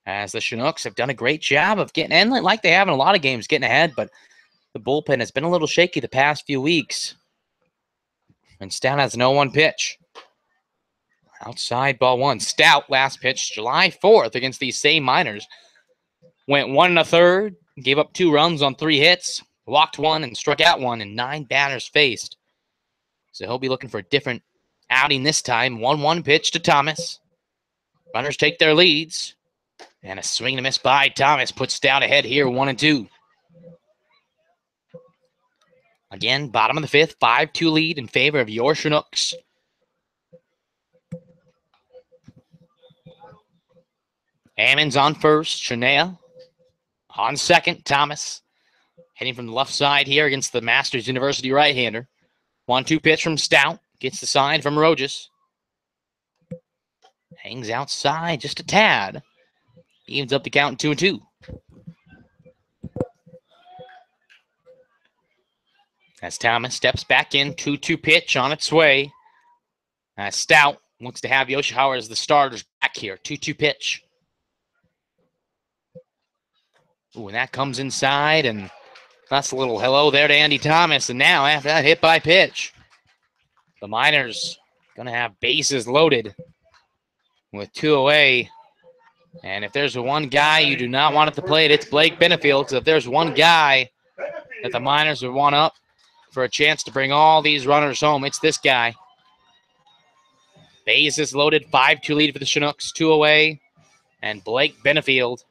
as the Chinooks have done a great job of getting, and like they have in a lot of games, getting ahead, but the bullpen has been a little shaky the past few weeks. And Stout has no 1 pitch. Outside ball 1. Stout last pitch July 4th against these same Miners. Went 1 1/3, gave up 2 runs on 3 hits, walked 1 and struck out 1 and 9 batters faced. So he'll be looking for a different outing this time. 1-1 pitch to Thomas. Runners take their leads. And a swing and a miss by Thomas puts Stout ahead here, 1-2. Again, bottom of the 5th, 5-2 lead in favor of your Chinooks. Ammons on first, Shania on second, Thomas. Hitting from the left side here against the Masters University right-hander. 1-2 pitch from Stout. Gets the side from Rojas. Hangs outside just a tad. Evens up the count 2-2. As Thomas steps back in, 2-2 pitch on its way. As Stout looks to have Yoshihara as the starters back here. 2-2 pitch. Ooh, and that comes inside, and that's a little hello there to Andy Thomas. And now, after that hit by pitch, the Miners going to have bases loaded with 2 away. And if there's one guy you do not want at the plate, it's Blake Benefield. So if there's one guy that the Miners would want up for a chance to bring all these runners home, it's this guy. Bases loaded, 5-2 lead for the Chinooks, 2 away. And Blake Benefield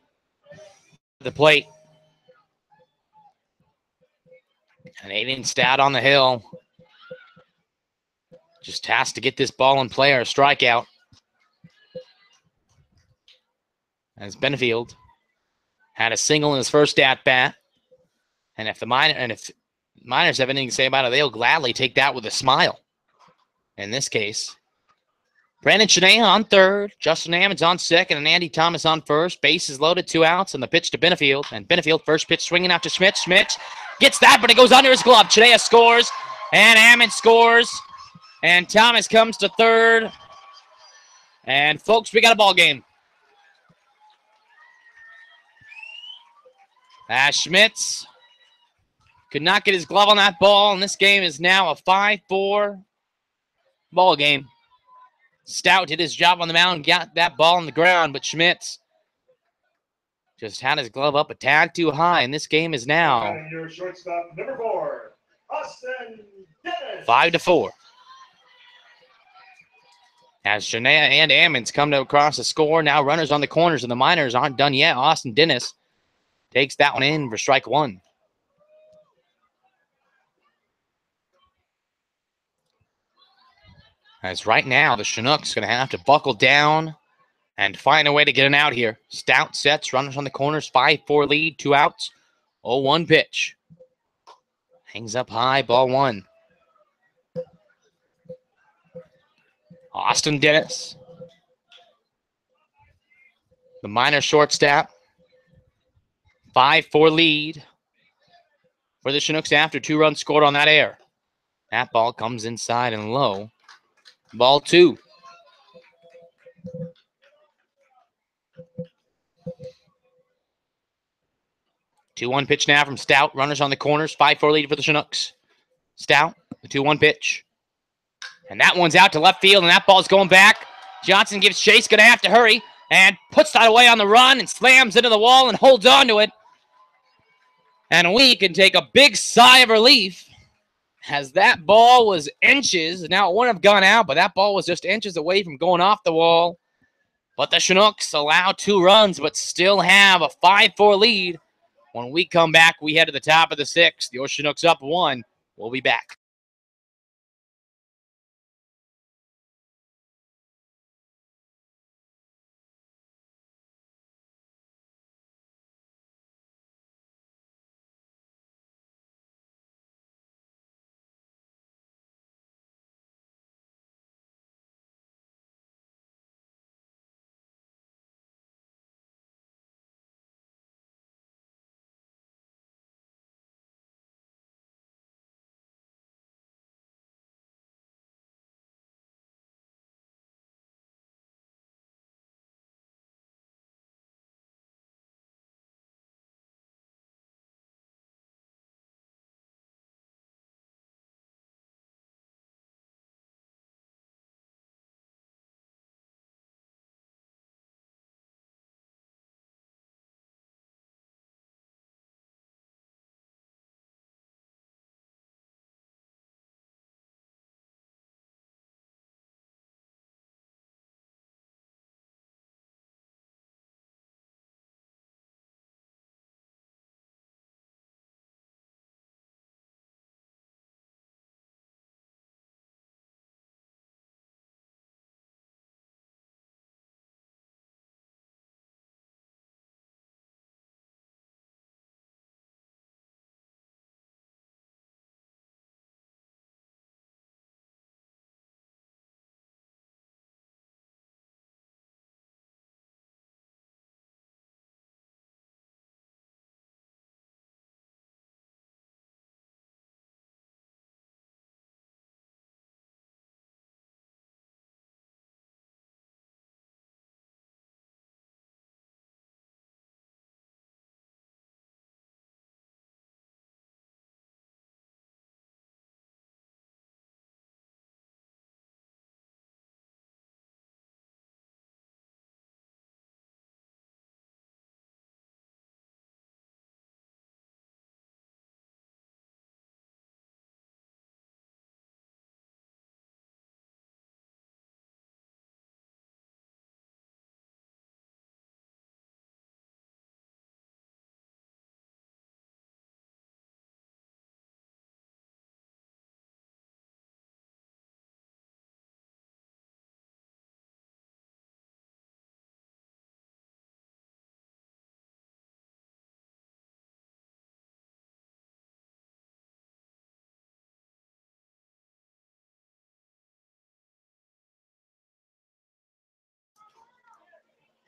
the plate. And Aiden Stout on the hill. Just has to get this ball in play or a strikeout. As Benefield had a single in his first at-bat. And if the Miners have anything to say about it, they'll gladly take that with a smile. In this case, Brandon Shania on third, Justin Ammons on second, and Andy Thomas on first. Bases loaded, 2 outs, and the pitch to Benefield. And Benefield, first pitch swinging out to Schmidt. Schmidt gets that, but it goes under his glove. Shania scores, and Ammons scores, and Thomas comes to third. And, folks, we got a ball game. Schmitz could not get his glove on that ball, and this game is now a 5-4 ball game. Stout did his job on the mound, got that ball on the ground, but Schmitz just had his glove up a tad too high, and this game is now And your shortstop, number 4, Austin Dennis. 5-4. As Shania and Ammons come to across the score, now runners on the corners, and the Miners aren't done yet. Austin Dennis takes that one in for strike 1. As right now, the Chinooks going to have to buckle down and find a way to get an out here. Stout sets, runners on the corners, 5-4 lead, 2 outs, 0-1 pitch. Hangs up high, ball 1. Austin Dennis. The Miner shortstop. 5-4 lead for the Chinooks after 2 runs scored on that air. That ball comes inside and low. Ball 2. Two-one pitch now from Stout. Runners on the corners. 5-4 lead for the Chinooks. Stout, the 2-1 pitch. And that one's out to left field, and that ball's going back. Johnson gives chase, going to have to hurry, and puts that away on the run and slams into the wall and holds on to it. And we can take a big sigh of relief as that ball was inches. Now, it wouldn't have gone out, but that ball was just inches away from going off the wall. But the Chinooks allow 2 runs, but still have a 5-4 lead. When we come back, we head to the top of the 6th. Your Chinooks up 1. We'll be back.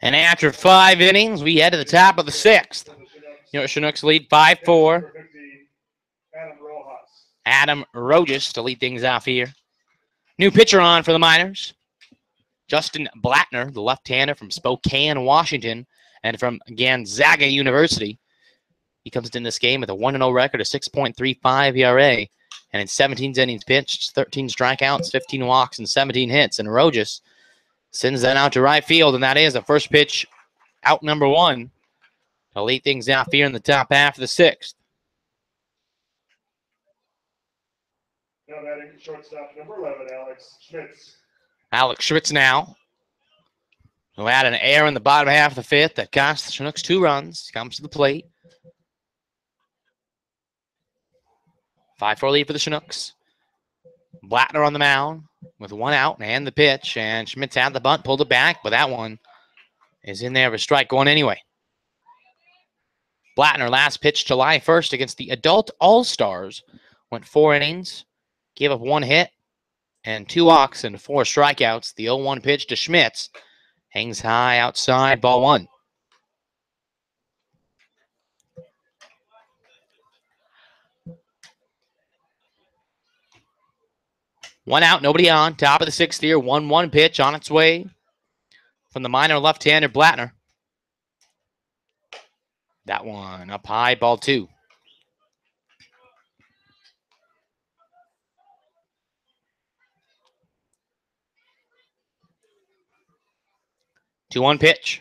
And after 5 innings, we head to the top of the 6th. Chinooks lead 5-4. Adam Rojas to lead things off here. New pitcher on for the Miners. Justin Blattner, the left-hander from Spokane, Washington, and from Gonzaga University. He comes in this game with a 1-0 record, a 6.35 ERA, and in 17 innings pitched, 13 strikeouts, 15 walks, and 17 hits. And Rojas sends that out to right field, and that is the first pitch, out number 1, to lead things off here in the top half of the 6th. Now batting shortstop number 11, Alex Schmitz. Alex Schmitz now, who had an error in the bottom half of the 5th that cost the Chinooks 2 runs. Comes to the plate. 5-4 lead for the Chinooks. Blattner on the mound with 1 out and the pitch. And Schmitz had the bunt, pulled it back, but that one is in there for strike 1 anyway. Blattner last pitched July 1st against the Adult All-Stars. Went 4 innings, gave up 1 hit and 2 walks and 4 strikeouts. The 0-1 pitch to Schmitz hangs high outside, ball 1. One out, nobody on. Top of the 6th here. 1-1 pitch on its way from the Miner left-hander Blattner. That one up high, ball 2. Two one pitch.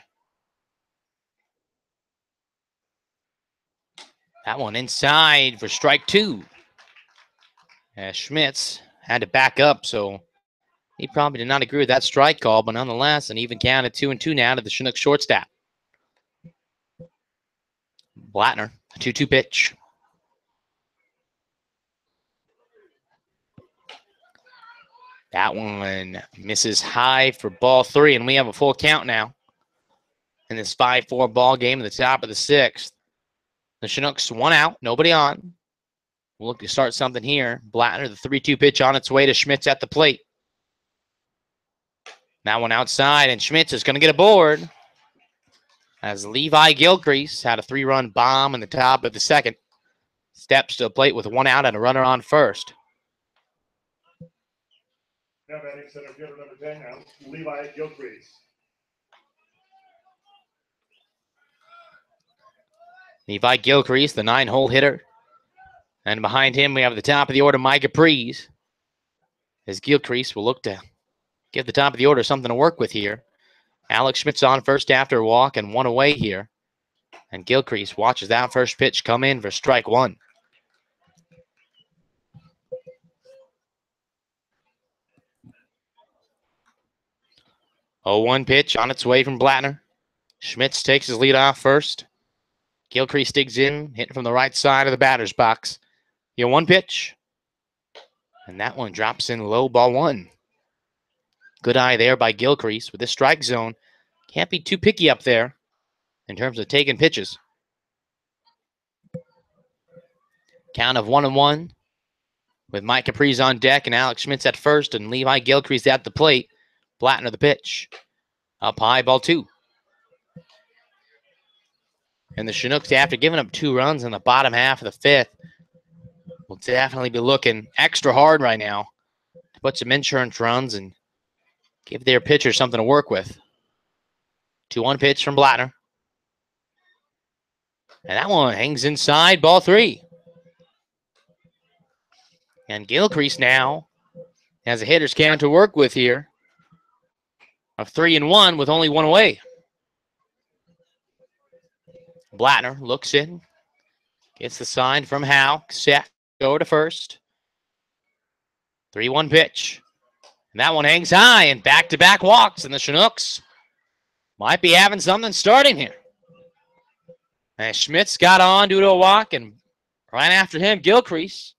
That one inside for strike 2. As Schmitz had to back up, so he probably did not agree with that strike call, but nonetheless, an even count of 2-2 now to the Chinook shortstop. Blattner, a 2-2 pitch. That one misses high for ball 3, and we have a full count now in this 5-4 ball game at the top of the 6th. The Chinooks 1 out, nobody on. We'll look to start something here. Blattner, the 3-2 pitch on its way to Schmitz at the plate. That one outside, and Schmitz is going to get aboard as Levi Gilcrease had a 3-run bomb in the top of the 2nd. Steps to the plate with 1 out and a runner on first. Now batting center fielder number 10 now, Levi Gilcrease. Levi Gilcrease, the 9-hole hitter. And behind him, we have the top of the order, Mike Capriz. As Gilcrease will look to give the top of the order something to work with here. Alex Schmitz on first after a walk and 1 away here. And Gilcrease watches that first pitch come in for strike 1. Oh, 1 pitch on its way from Blattner. Schmitz takes his lead off first. Gilcrease digs in, hitting from the right side of the batter's box. 1 pitch. And that one drops in low, ball 1. Good eye there by Gilcrease with this strike zone. Can't be too picky up there in terms of taking pitches. Count of 1-1 with Mike Capriz on deck and Alex Schmitz at first and Levi Gilcrease at the plate. Blattner the pitch. Up high, ball 2. And the Chinooks, after giving up 2 runs in the bottom half of the 5th, will definitely be looking extra hard right now to put some insurance runs and give their pitcher something to work with. 2-1 pitch from Blattner. And that one hangs inside, ball 3. And Gilcrease now has a hitter's count to work with here of 3-1 with only 1 away. Blattner looks in, gets the sign from Howe, set, go to first. 3-1 pitch. And that one hangs high and back-to-back walks, and the Chinooks might be having something starting here. And Schmitz got on due to a walk, and right after him, Gilcrease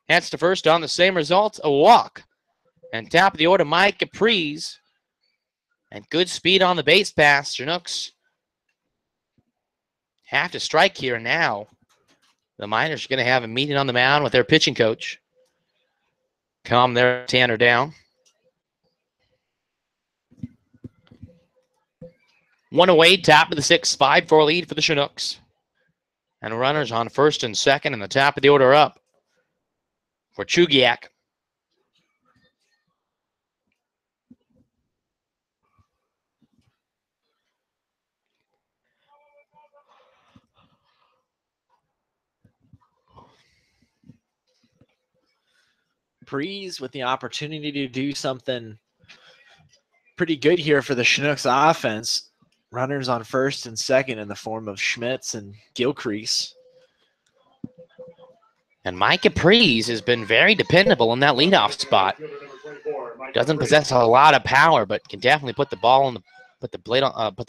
heads to first on the same result, a walk. And top of the order, Mike Capriz. And good speed on the base pass. Chinooks have to strike here now. The Miners are going to have a meeting on the mound with their pitching coach. Calm their Tanner down. One away, top of the 6th, 5-4 lead for the Chinooks. And runners on first and second, and the top of the order up for Chugiak. Breeze with the opportunity to do something pretty good here for the Chinooks offense. Runners on first and second in the form of Schmitz and Gilcrease. And Mike Caprice has been very dependable in that leadoff spot. Doesn't possess a lot of power, but can definitely put the ball on put the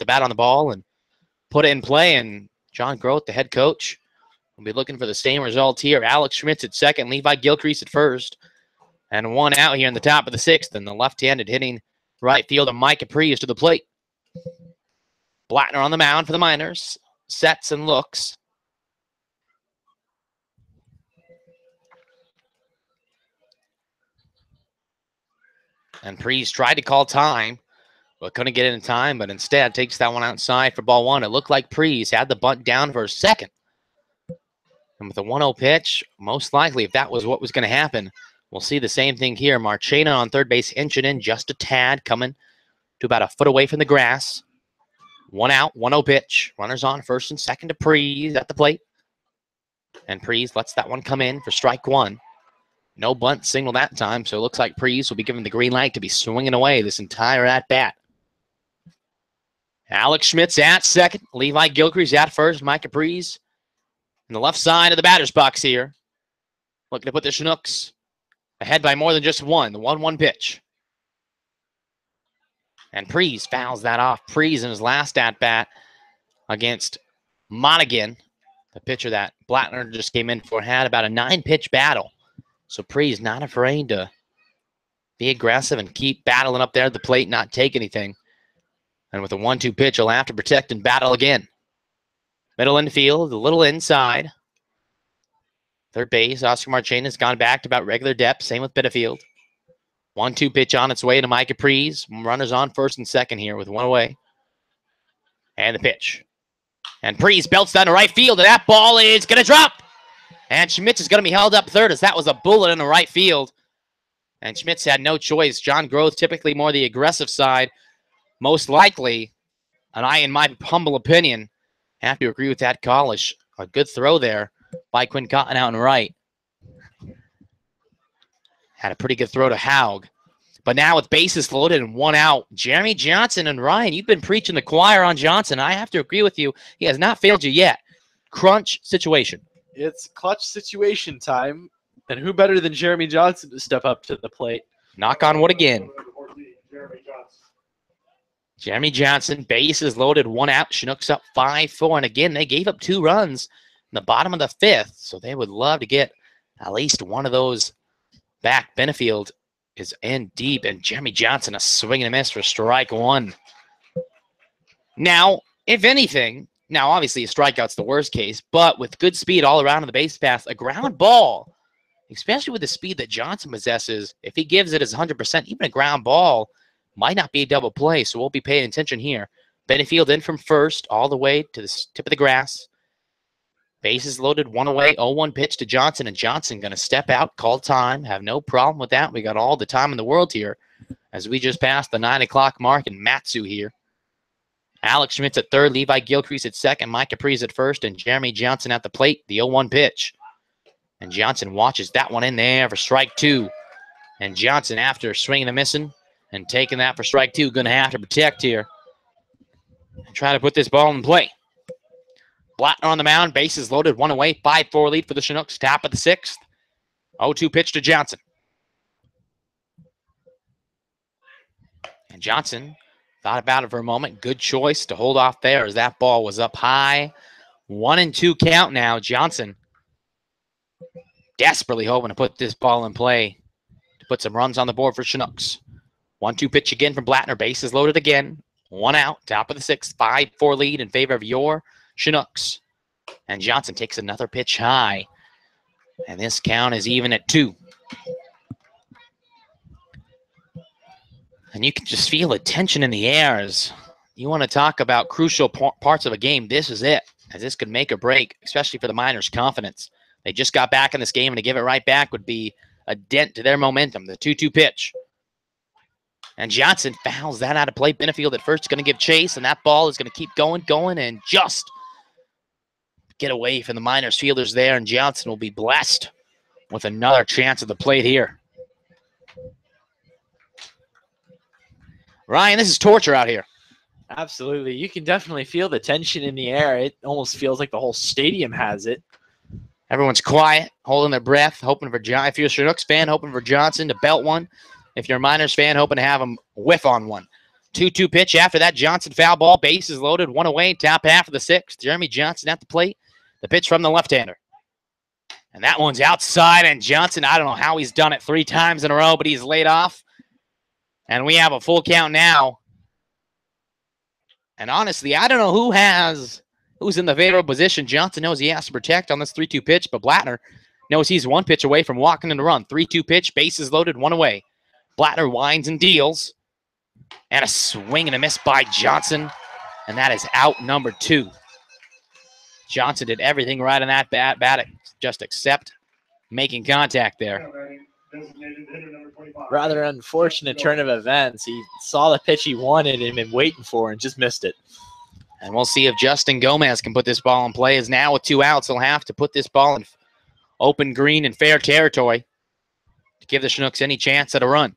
bat on the ball and put it in play. And John Groth, the head coach, will be looking for the same result here. Alex Schmitz at second, Levi Gilcrease at first, and one out here in the top of the 6th. And the left-handed hitting right fielder Mike Caprice to the plate. Blattner on the mound for the Miners, sets and looks. And Preece tried to call time, but couldn't get it in time, but instead takes that one outside for ball 1. It looked like Preece had the bunt down for a second. And with a 1-0 pitch, most likely, if that was what was going to happen, we'll see the same thing here. Marchena on third base, inching in just a tad, coming to about a foot away from the grass. 1 out, 1-0 pitch. Runners on first and second to Preece at the plate. And Preece lets that one come in for strike 1. No bunt signal that time, so it looks like Preece will be given the green light to be swinging away this entire at-bat. Alex Schmitz at second. Levi Gilcrease at first. Mike Caprice in the left side of the batter's box here. Looking to put the Chinooks ahead by more than just one. The 1-1 pitch. And Preece fouls that off. Preece in his last at-bat against Monaghan, the pitcher that Blattner just came in for, had about a 9-pitch battle. So Preece not afraid to be aggressive and keep battling up there at the plate, not take anything. And with a 1-2 pitch, he'll have to protect and battle again. Middle infield, a little inside. Third base, Oscar Marchena has gone back to about regular depth. Same with Bitterfield. 1-2 pitch on its way to Mike Caprice. Runners on first and second here with one away. And the pitch. And Preece belts down to right field, and that ball is going to drop. And Schmitz is going to be held up third, as that was a bullet in the right field. And Schmitz had no choice. John Groth, typically more the aggressive side, most likely, and I, in my humble opinion, have to agree with that call. A good throw there by Quinn Cotton out and right. Had a pretty good throw to Haug. But now with bases loaded and 1 out, Jeremy Johnson and Ryan, you've been preaching the choir on Johnson. I have to agree with you. He has not failed you yet. Crunch situation. It's clutch situation time. And who better than Jeremy Johnson to step up to the plate? Knock on wood again. Jeremy Johnson, bases loaded, 1 out. Chinooks up 5-4. And again, they gave up 2 runs in the bottom of the 5th. So they would love to get at least one of those back. Benefield is in deep. And Jeremy Johnson, a swing and a miss for strike 1. Now, if anything, now obviously a strikeout's the worst case, but with good speed all around on the base path, a ground ball, especially with the speed that Johnson possesses, if he gives it his 100%, even a ground ball might not be a double play, so we'll be paying attention here. Benefield in from first, all the way to the tip of the grass. Bases loaded, 1 away, 0-1 pitch to Johnson, and Johnson going to step out, call time, have no problem with that. We got all the time in the world here as we just passed the 9 o'clock mark in Matsu here. Alex Schmitz at third, Levi Gilcrease at second, Mike Caprice at first, and Jeremy Johnson at the plate, the 0-1 pitch. And Johnson watches that one in there for strike 2. And Johnson, after swinging and missing and taking that for strike 2, going to have to protect here and try to put this ball in play. Blattner on the mound, bases loaded, 1 away, 5-4 lead for the Chinooks, top of the 6th. 0-2 pitch to Johnson. And Johnson thought about it for a moment. Good choice to hold off there as that ball was up high. 1-2 count now. Johnson desperately hoping to put this ball in play to put some runs on the board for Chinooks. 1-2 pitch again from Blattner. Bases loaded again. 1 out. Top of the 6th. 5-4 lead in favor of your Chinooks. And Johnson takes another pitch high. And this count is even at 2. And you can just feel the tension in the air as you want to talk about crucial parts of a game, this is it, as this could make or break, especially for the Miners' confidence. They just got back in this game, and to give it right back would be a dent to their momentum. The 2-2 pitch. And Johnson fouls that out of play. Benefield at first is going to give chase, and that ball is going to keep going, and just get away from the Miners fielders there, and Johnson will be blessed with another chance at the plate here. Ryan, this is torture out here. Absolutely. You can definitely feel the tension in the air. It almost feels like the whole stadium has it. Everyone's quiet, holding their breath, hoping for John. If you're a Chinooks fan, hoping for Johnson to belt one. If you're a Miners fan, hoping to have him whiff on one. 2-2 pitch after that Johnson foul ball. Bases loaded, one away, top half of the sixth. Jeremy Johnson at the plate. The pitch from the left-hander. And that one's outside, and Johnson, I don't know how he's done it 3 times in a row, but he's laid off. And we have a full count now. And honestly, I don't know who's in the favorable position. Johnson knows he has to protect on this 3-2 pitch, but Blattner knows he's 1 pitch away from walking in the run. 3-2 pitch, bases loaded, 1 away. Blattner winds and deals. And a swing and a miss by Johnson. And that is out number 2. Johnson did everything right on that bat, just except making contact there. Rather unfortunate turn of events. He saw the pitch he wanted and been waiting for and just missed it. And we'll see if Justin Gomez can put this ball in play. As now with 2 outs, he'll have to put this ball in open green and fair territory to give the Chinooks any chance at a run.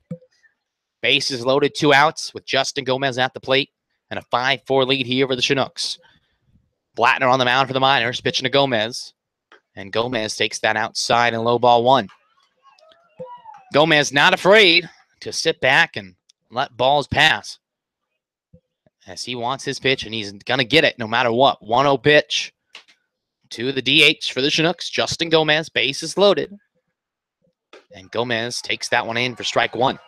Bases loaded, 2 outs with Justin Gomez at the plate and a 5-4 lead here for the Chinooks. Blattner on the mound for the Miners, pitching to Gomez. And Gomez takes that outside and low ball 1. Gomez not afraid to sit back and let balls pass, as he wants his pitch, and he's going to get it no matter what. 1-0 pitch to the DH for the Chinooks. Justin Gomez, bases loaded. And Gomez takes that one in for strike 1.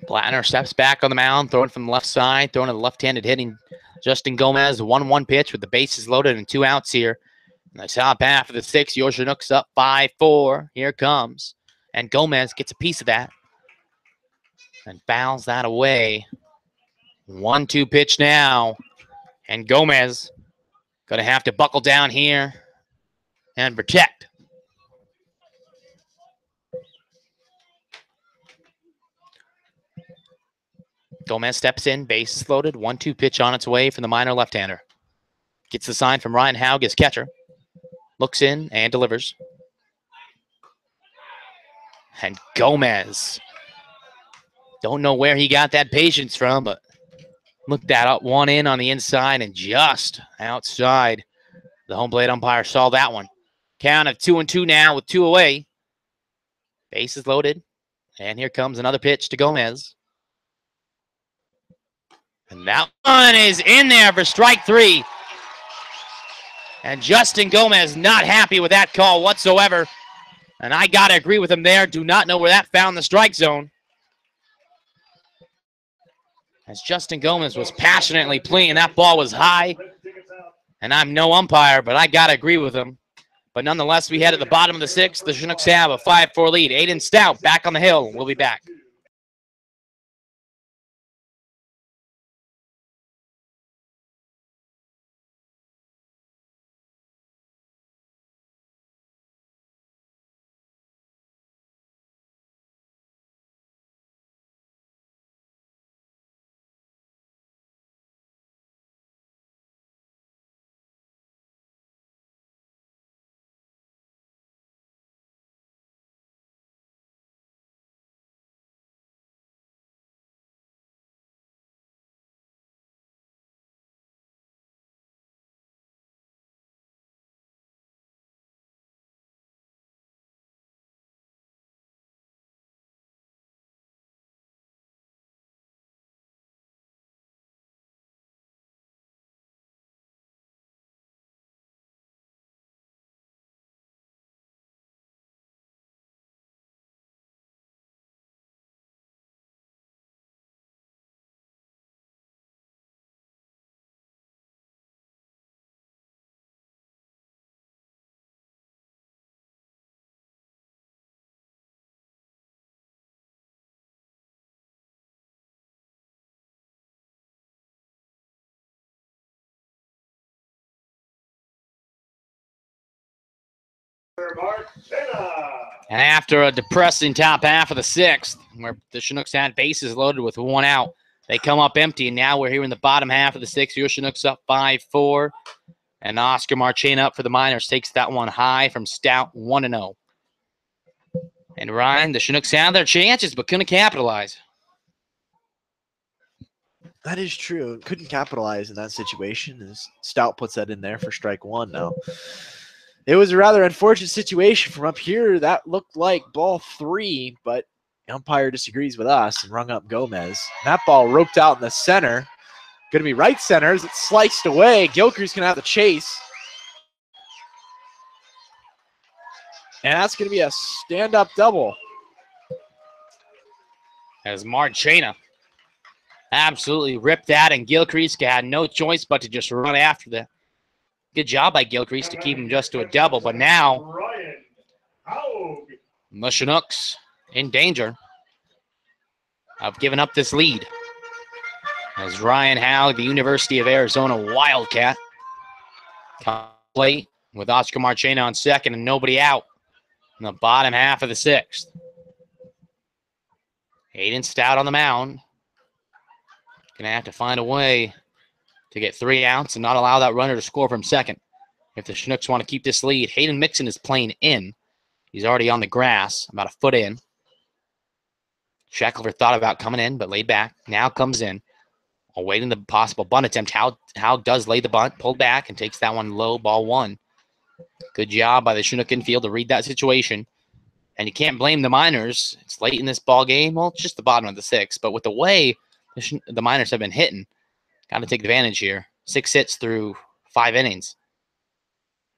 Blattner steps back on the mound, throwing from the left side, throwing to the left-handed hitting Justin Gomez. 1-1 pitch with the bases loaded and 2 outs here. In the top half of the 6th, your Chinooks up 5-4. Here comes. And Gomez gets a piece of that and fouls that away. 1-2 pitch now. And Gomez going to have to buckle down here and protect. Gomez steps in, bases loaded. 1-2 pitch on its way from the Miner left-hander. Gets the sign from Ryan Haug, his catcher. Looks in and delivers. And Gomez. Don't know where he got that patience from, but looked that up, 1 in on the inside and just outside. The home plate umpire saw that one. Count of 2-2 now with 2 away. Bases loaded. And here comes another pitch to Gomez. And that one is in there for strike 3. And Justin Gomez not happy with that call whatsoever. And I got to agree with him there. Do not know where that found the strike zone. As Justin Gomez was passionately playing, that ball was high. And I'm no umpire, but I got to agree with him. But nonetheless, we head at the bottom of the 6th. The Chinooks have a 5-4 lead. Aiden Stout back on the hill. We'll be back. And after a depressing top half of the sixth, where the Chinooks had bases loaded with one out, they come up empty, and now we're here in the bottom half of the sixth. Your Chinooks up 5-4, and Oscar Marchena up for the Miners takes that one high from Stout 1-0. And Ryan, the Chinooks had their chances but couldn't capitalize. That is true. Couldn't capitalize in that situation as Stout puts that in there for strike one now. It was a rather unfortunate situation from up here. That looked like ball 3, but the umpire disagrees with us and rung up Gomez. That ball roped out in the center. Going to be right center as it's sliced away. Gilchrist's going to have the chase. And that's going to be a stand-up double. As Marchena absolutely ripped that, and Gilchrist had no choice but to just run after that. Good job by Gilchrist to keep him just to a double, but now the Chinooks in danger of giving up this lead. As Ryan Haug, the University of Arizona Wildcat, play with Oscar Marchena on second and nobody out in the bottom half of the sixth. Hayden Stout on the mound. Gonna have to find a way to get 3 outs and not allow that runner to score from second. If the Chinooks want to keep this lead, Hayden Mixon is playing in. He's already on the grass, about a foot in. Shackelford thought about coming in, but laid back. Now comes in, awaiting the possible bunt attempt. Haug does lay the bunt, pulled back, and takes that one low, ball 1. Good job by the Chinook infield to read that situation. And you can't blame the Miners. It's late in this ball game. Well, it's just the bottom of the sixth, but with the way the Miners have been hitting, got to take advantage here. 6 hits through 5 innings.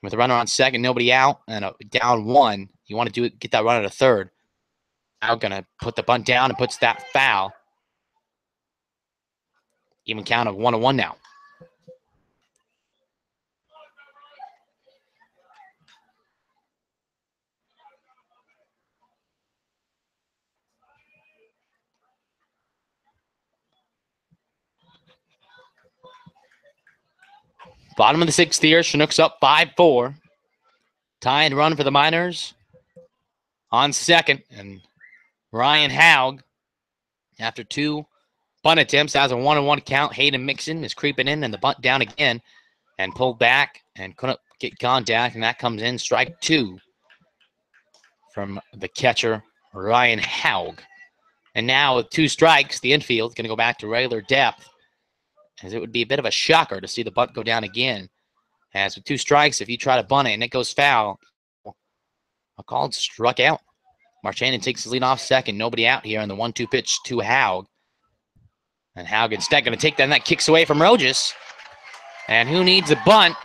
With a runner on second, nobody out, and a down 1, you want to get that runner to third. Now going to put the bunt down and puts that foul. Even count of 1-1 now. Bottom of the sixth here, Chinooks up 5-4. Tying run for the Miners on second. And Ryan Haug, after 2 bunt attempts, has a 1-1 count. Hayden Mixon is creeping in, and the bunt down again and pulled back and couldn't get contact, and that comes in strike 2 from the catcher, Ryan Haug. And now with 2 strikes, the infield is going to go back to regular depth, as it would be a bit of a shocker to see the bunt go down again. As with 2 strikes, if you try to bunt it and it goes foul, a call struck out. Marchena takes his lead off second. Nobody out here on the 1-2 pitch to Haug. And Haug instead going to take that, and that kicks away from Rojas. And who needs a bunt?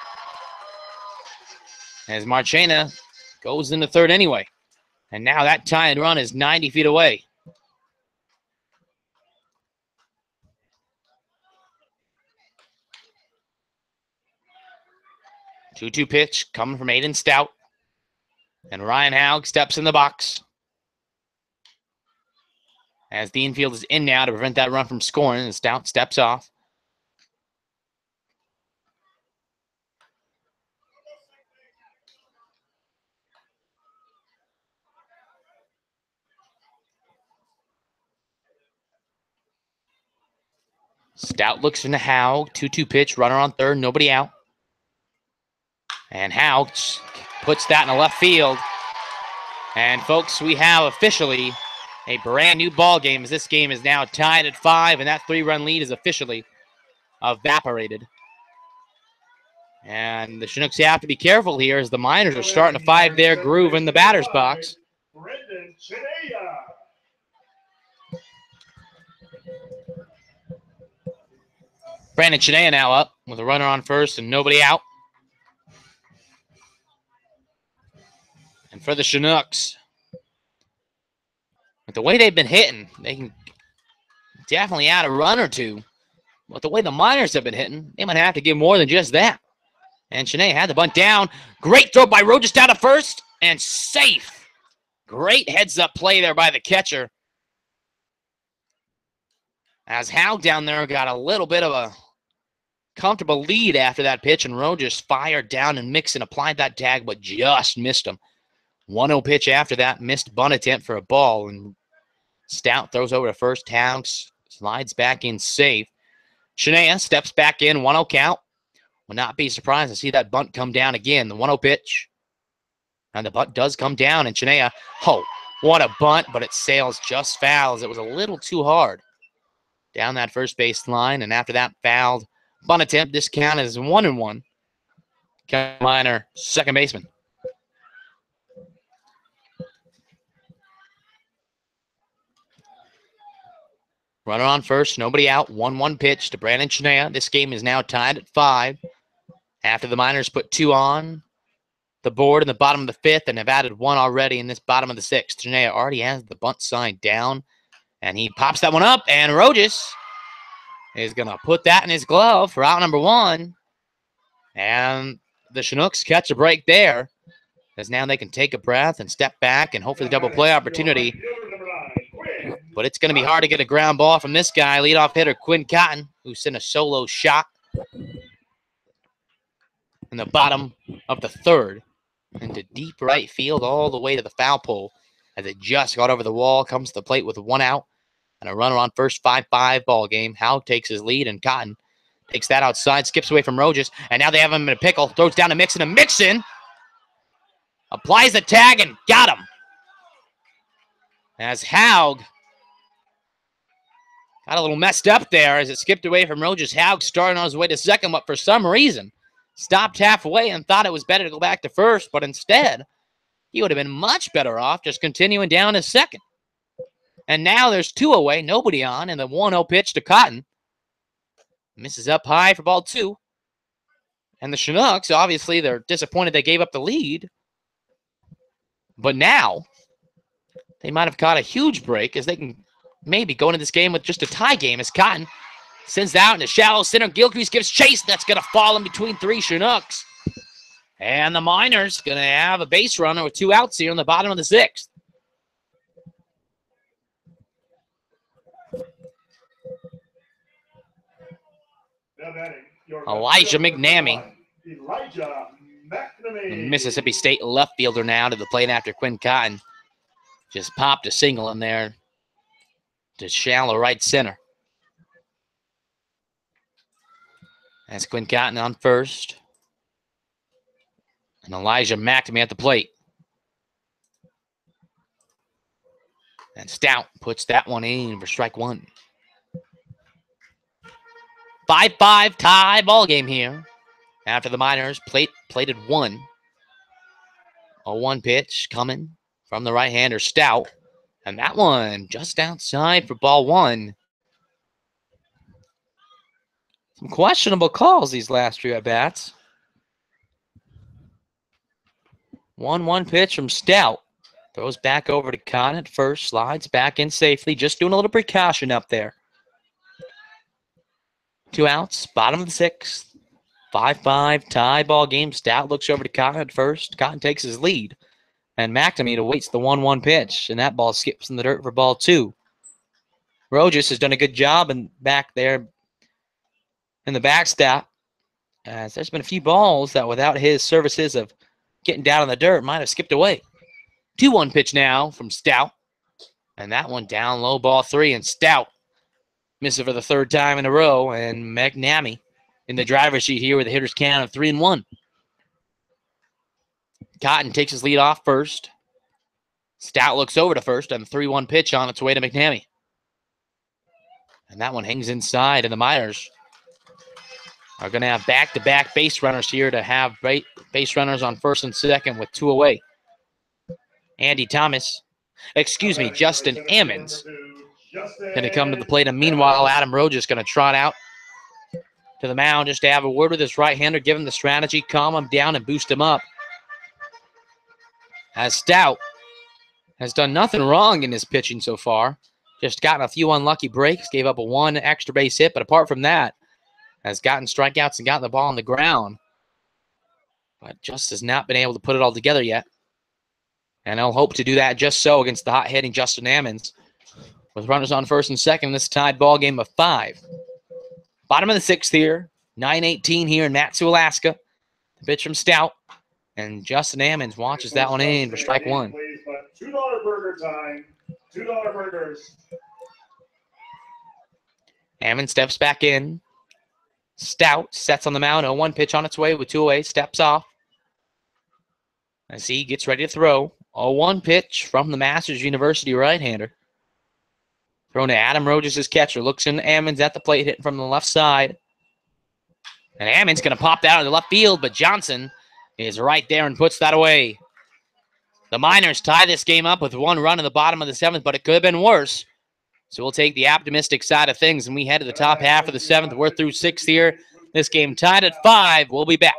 As Marchena goes into third anyway. And now that tying run is 90 feet away. Two-two pitch coming from Hayden Stout. And Ryan Haug steps in the box. As the infield is in now to prevent that run from scoring, and Stout steps off. Stout looks from the Haug. 2-2 pitch, runner on third, nobody out. And Haug puts that in the left field. And folks, we have officially a brand new ball game, as this game is now tied at 5, and that 3-run lead is officially evaporated. And the Chinooks have to be careful here, as the Miners are starting to find their groove in the batter's box. Brandon Chinea now up with a runner on first and nobody out. And for the Chinooks, with the way they've been hitting, they can definitely add a run or two. But the way the Miners have been hitting, they might have to give more than just that. And Chinea had the bunt down. Great throw by Rojas down to first, and safe. Great heads-up play there by the catcher. As Haug down there got a little bit of a comfortable lead after that pitch, and Rojas fired down and Mixon applied that tag, but just missed him. 1-0 pitch after that. Missed bunt attempt for a ball. And Stout throws over to first. Towns slides back in safe. Shania steps back in. 1-0 count. Will not be surprised to see that bunt come down again. The 1-0 pitch. And the bunt does come down. And Shania, oh, what a bunt, but it sails just foul as it was a little too hard down that first base line. And after that fouled bunt attempt, this count is 1-1. Minor, second baseman. Runner on first, nobody out. 1-1 pitch to Brandon Shania. This game is now tied at 5. After the Miners put 2 on the board in the bottom of the 5th and have added 1 already in this bottom of the 6th. Shania already has the bunt sign down, and he pops that one up, and Rojas is going to put that in his glove for out number 1. And the Chinooks catch a break there, as now they can take a breath and step back and hope for the double play opportunity. But it's going to be hard to get a ground ball from this guy, leadoff hitter Quinn Cotton, who sent a solo shot in the bottom of the 3rd into deep right field all the way to the foul pole. As it just got over the wall, comes to the plate with 1 out and a runner on first. 5-5 ball game. Howe takes his lead, and Cotton takes that outside, skips away from Rojas, and now they have him in a pickle. Throws down to Mixon, and Mixon applies the tag and got him. As Haug got a little messed up there as it skipped away from Rojas. Haug starting on his way to second, but for some reason stopped halfway and thought it was better to go back to first, but instead he would have been much better off just continuing down to second. And now there's 2 away, nobody on, and the 1-0 pitch to Cotton. Misses up high for ball 2. And the Chinooks, obviously, they're disappointed they gave up the lead. But now they might have caught a huge break as they can maybe go into this game with just a tie game as Cotton sends that out into shallow center. Gilcrease gives chase. That's going to fall in between 3 Chinooks. And the Miners going to have a base runner with 2 outs here in the bottom of the 6th. Elijah McNamee, the Mississippi State left fielder, now to the plate after Quinn Cotton just popped a single in there to shallow right center. That's Quinn Cotton on first. And Elijah McNamee at the plate. And Stout puts that one in for strike 1. 5-5 tie ball game here. After the Miners plated 1. A 1 pitch coming from the right-hander Stout. And that one just outside for ball 1. Some questionable calls these last few at-bats. 1-1 pitch from Stout. Throws back over to Cotton at first. Slides back in safely. Just doing a little precaution up there. 2 outs. Bottom of the 6th. 5-5 tie ball game. Stout looks over to Cotton at first. Cotton takes his lead. And McNamee awaits the 1-1 pitch. And that ball skips in the dirt for ball 2. Rojas has done a good job back there in the backstop. As there's been a few balls that without his services of getting down in the dirt might have skipped away. 2-1 pitch now from Stout. And that one down low, ball 3. And Stout misses for the 3rd time in a row. And McNamee in the driver's seat here with a hitter's count of 3-1. Cotton takes his lead off first. Stout looks over to first on the 3-1 pitch on its way to McNamee. And that one hangs inside, and the Miners are going to have back-to-back base runners here to have base runners on first and second with 2 away. Justin Ammons going to come to the plate. And meanwhile, Adam Rojas going to trot out to the mound just to have a word with his right-hander, give him the strategy, calm him down, and boost him up. As Stout has done nothing wrong in his pitching so far. Just gotten a few unlucky breaks, gave up a 1 extra base hit, but apart from that, has gotten strikeouts and gotten the ball on the ground. But just has not been able to put it all together yet. And he'll hope to do that just so against the hot-hitting Justin Ammons. With runners on first and second in this tied ball game of 5. Bottom of the 6th here. 9:18 here in Matsu, Alaska. The pitch from Stout. And Justin Ammons watches that one in for strike one. $2 burger time. $2 burgers. Ammons steps back in. Stout sets on the mound. 0-1 pitch on its way with 2 away. Steps off. As he gets ready to throw. 0-1 pitch from the Masters University right-hander. Thrown to Adam Rogers, his catcher. Looks in Ammons at the plate, hitting from the left side. And Ammons going to pop that out of the left field, but Johnson is right there and puts that away. The Miners tie this game up with 1 run in the bottom of the 7th, but it could have been worse. So we'll take the optimistic side of things, and we head to the top half of the 7th. We're through 6th here. This game tied at 5. We'll be back.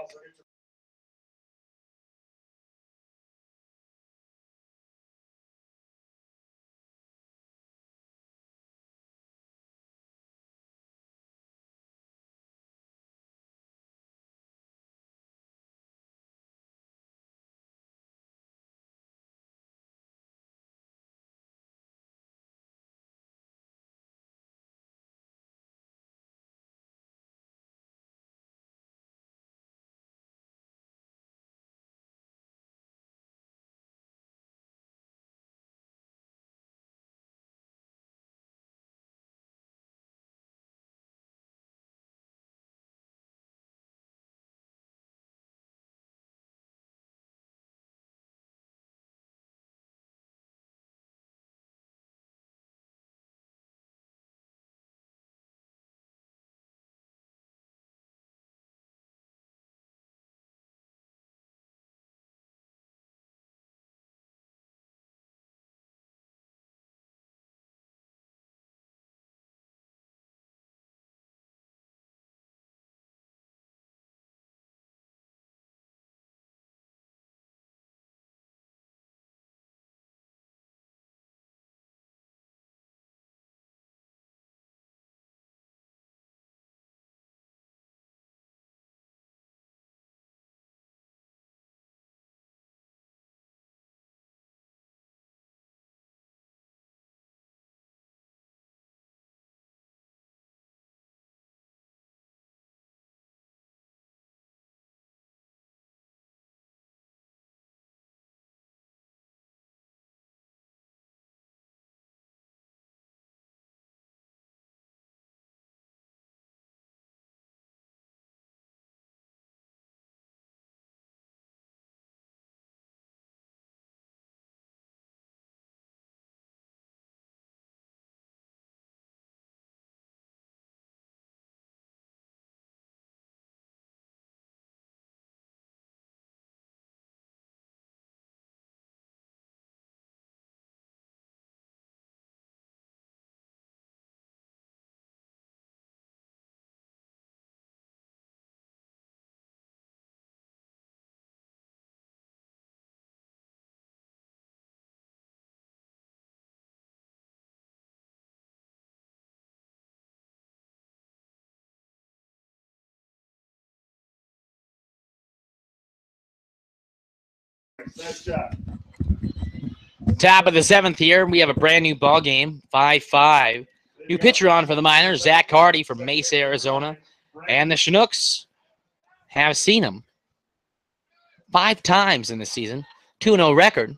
Nice job. Top of the 7th here. We have a brand new ball game. 5-5. New pitcher on for the Miners, Zach Hardy from Mesa, Arizona. And the Chinooks have seen him 5 times in the season. 2-0 record.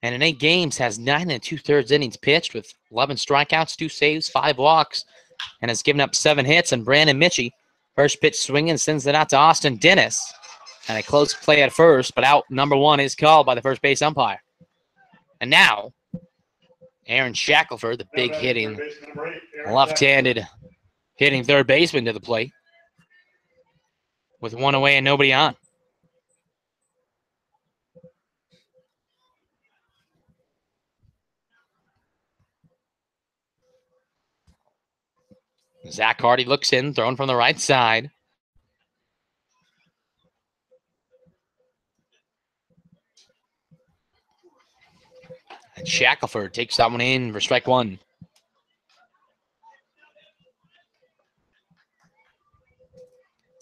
And in 8 games has 9 2/3 innings pitched with 11 strikeouts, 2 saves, 5 walks, and has given up 7 hits. And Brandon Mitchie, first pitch swinging, sends it out to Austin Dennis. And a close play at first, but out number 1 is called by the first base umpire. And now, Aaron Shackelford, the big hitting, left-handed hitting third baseman to the plate with 1 away and nobody on. Zach Hardy looks in, thrown from the right side. And Shackelford takes that one in for strike 1.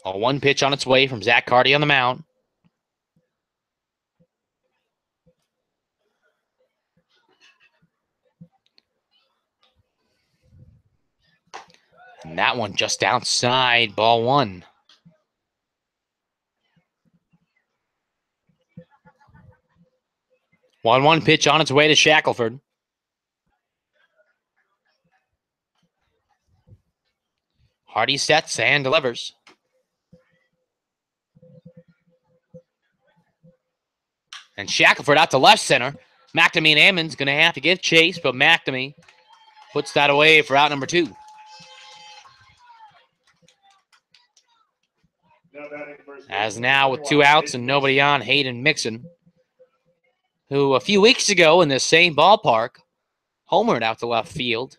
A 1 pitch on its way from Zach Hardy on the mound. And that one just outside, ball 1. 1-1 pitch on its way to Shackelford. Hardy sets and delivers. And Shackelford out to left center. McNamee and Ammons going to have to give chase, but McNamee puts that away for out number 2. As now with 2 outs and nobody on, Hayden Mixon, who a few weeks ago in this same ballpark homered out to left field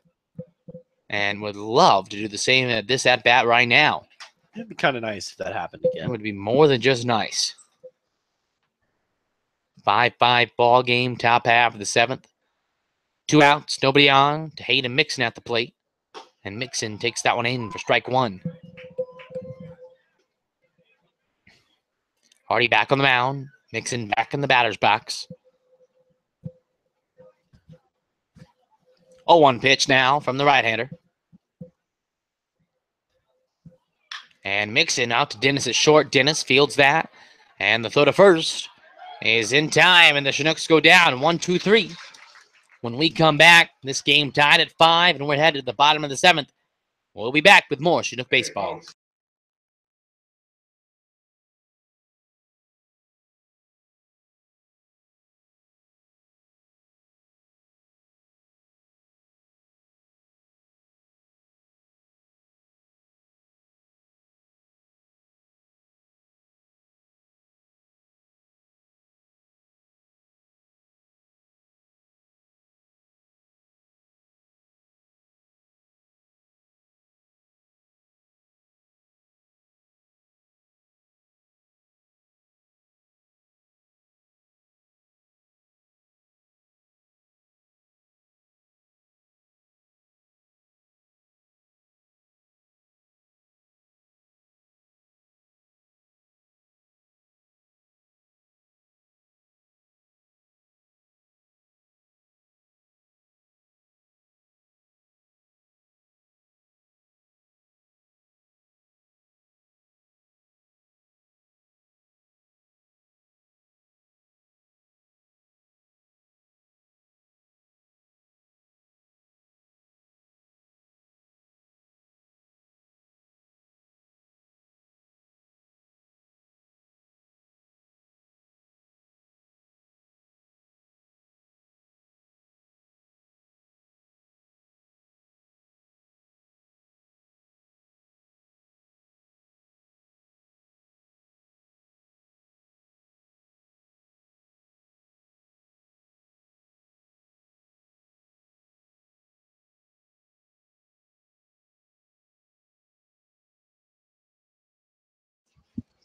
and would love to do the same at this at-bat right now. It'd be kind of nice if that happened It again. would be more than just nice. 5-5 ball game, top half of the 7th. 2 outs, nobody on to Hayden Mixon at the plate. And Mixon takes that one in for strike 1. Hardy back on the mound. Mixon back in the batter's box. 0-1 pitch now from the right-hander. And Mixon out to Dennis at short. Dennis fields that. And the throw to first is in time, and the Chinooks go down 1-2-3. When we come back, this game tied at 5, and we're headed to the bottom of the 7th. We'll be back with more Chinook baseball.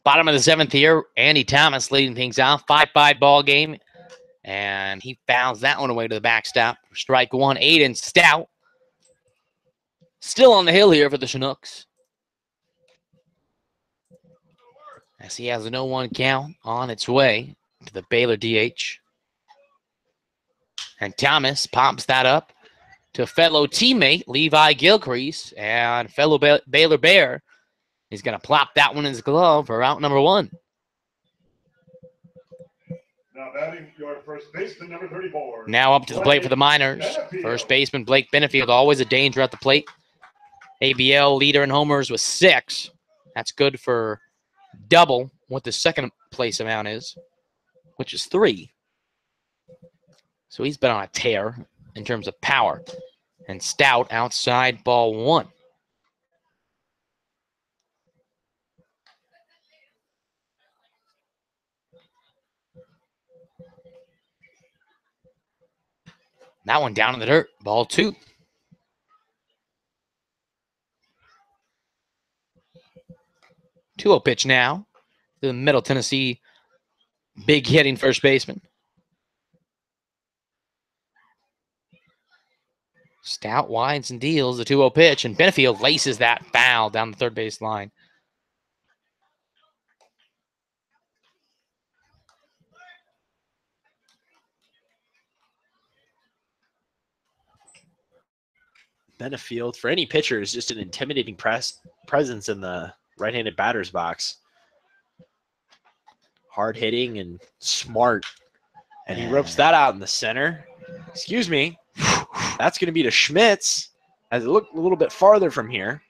Bottom of the 7th here, Andy Thomas leading things off. 5-5 ball game. And he fouls that one away to the backstop. Strike 1, Aiden Stout. Still on the hill here for the Chinooks. As he has a 0-1 count on its way to the Baylor DH. And Thomas pops that up to fellow teammate Levi Gilcrease. And fellow Baylor Bear is going to plop that one in his glove for out number 1. Now batting your first baseman, number 34. Now up to the plate for the Miners. First baseman Blake Benefield, always a danger at the plate. ABL leader in homers with 6. That's good for double what the second place amount is, which is 3. So he's been on a tear in terms of power. And Stout outside ball 1. That one down in the dirt. Ball 2. 2-0 pitch now. The Middle Tennessee big hitting first baseman. Stout winds and deals the 2-0 pitch, and Benefield laces that foul down the third base line. Benefield, for any pitcher, is just an intimidating presence in the right-handed batter's box. Hard hitting and smart And he ropes that out in the center. Excuse me. That's going to be to Schmitz, as it looked a little bit farther from here.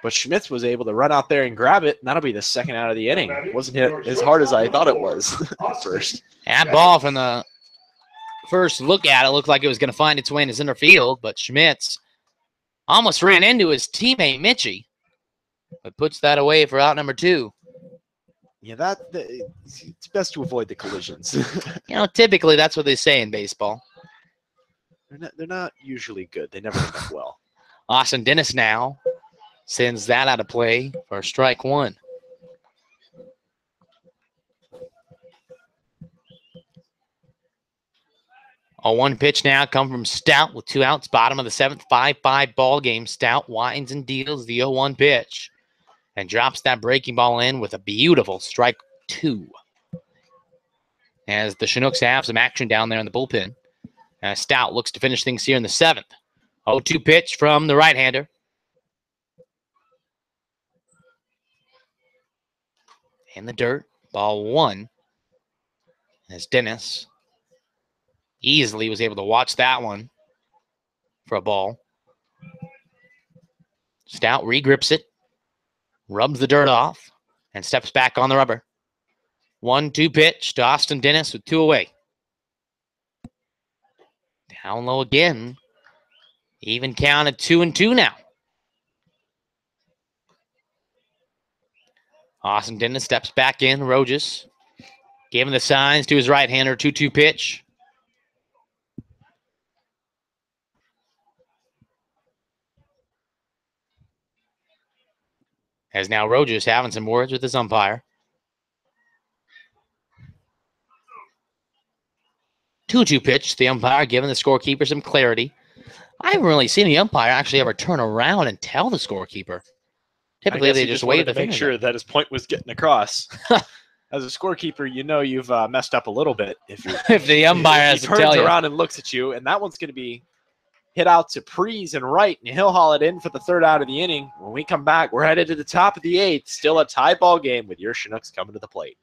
But Schmitz was able to run out there and grab it, and that'll be the second out of the inning. It wasn't hit as hard as I thought it was at first. That ball from the first look at it looked like it was going to find its way in the center field, but Schmitz almost ran into his teammate Mitchie, but puts that away for out number 2. Yeah, it's best to avoid the collisions. You know, typically that's what they say in baseball. They're not usually good. They never end up well. Austin Dennis now sends that out of play for strike 1. A 1 pitch now come from Stout with 2 outs. Bottom of the 7th, 5-5 ball game. Stout winds and deals the 0-1 pitch and drops that breaking ball in with a beautiful strike 2. As the Chinooks have some action down there in the bullpen. As Stout looks to finish things here in the 7th. 0-2 pitch from the right-hander. In the dirt, ball 1. As Dennis easily was able to watch that one for a ball. Stout regrips it, rubs the dirt off, and steps back on the rubber. 1-2 pitch to Austin Dennis with 2 away. Down low again. Even count at 2-2 now. Austin Dennis steps back in. Rojas giving the signs to his right-hander. 2-2 pitch. As now Rojas having some words with his umpire. 2-2 pitch. The umpire giving the scorekeeper some clarity. I haven't really seen the umpire actually ever turn around and tell the scorekeeper. Typically, they just wave to make sure that his point was getting across. As a scorekeeper, you know you've messed up a little bit if the umpire has to tell you. He turns around and looks at you, and that one's going to be hit out to Prees and right, and he'll haul it in for the 3rd out of the inning. When we come back, we're headed to the top of the 8th. Still a tie ball game with your Chinooks coming to the plate.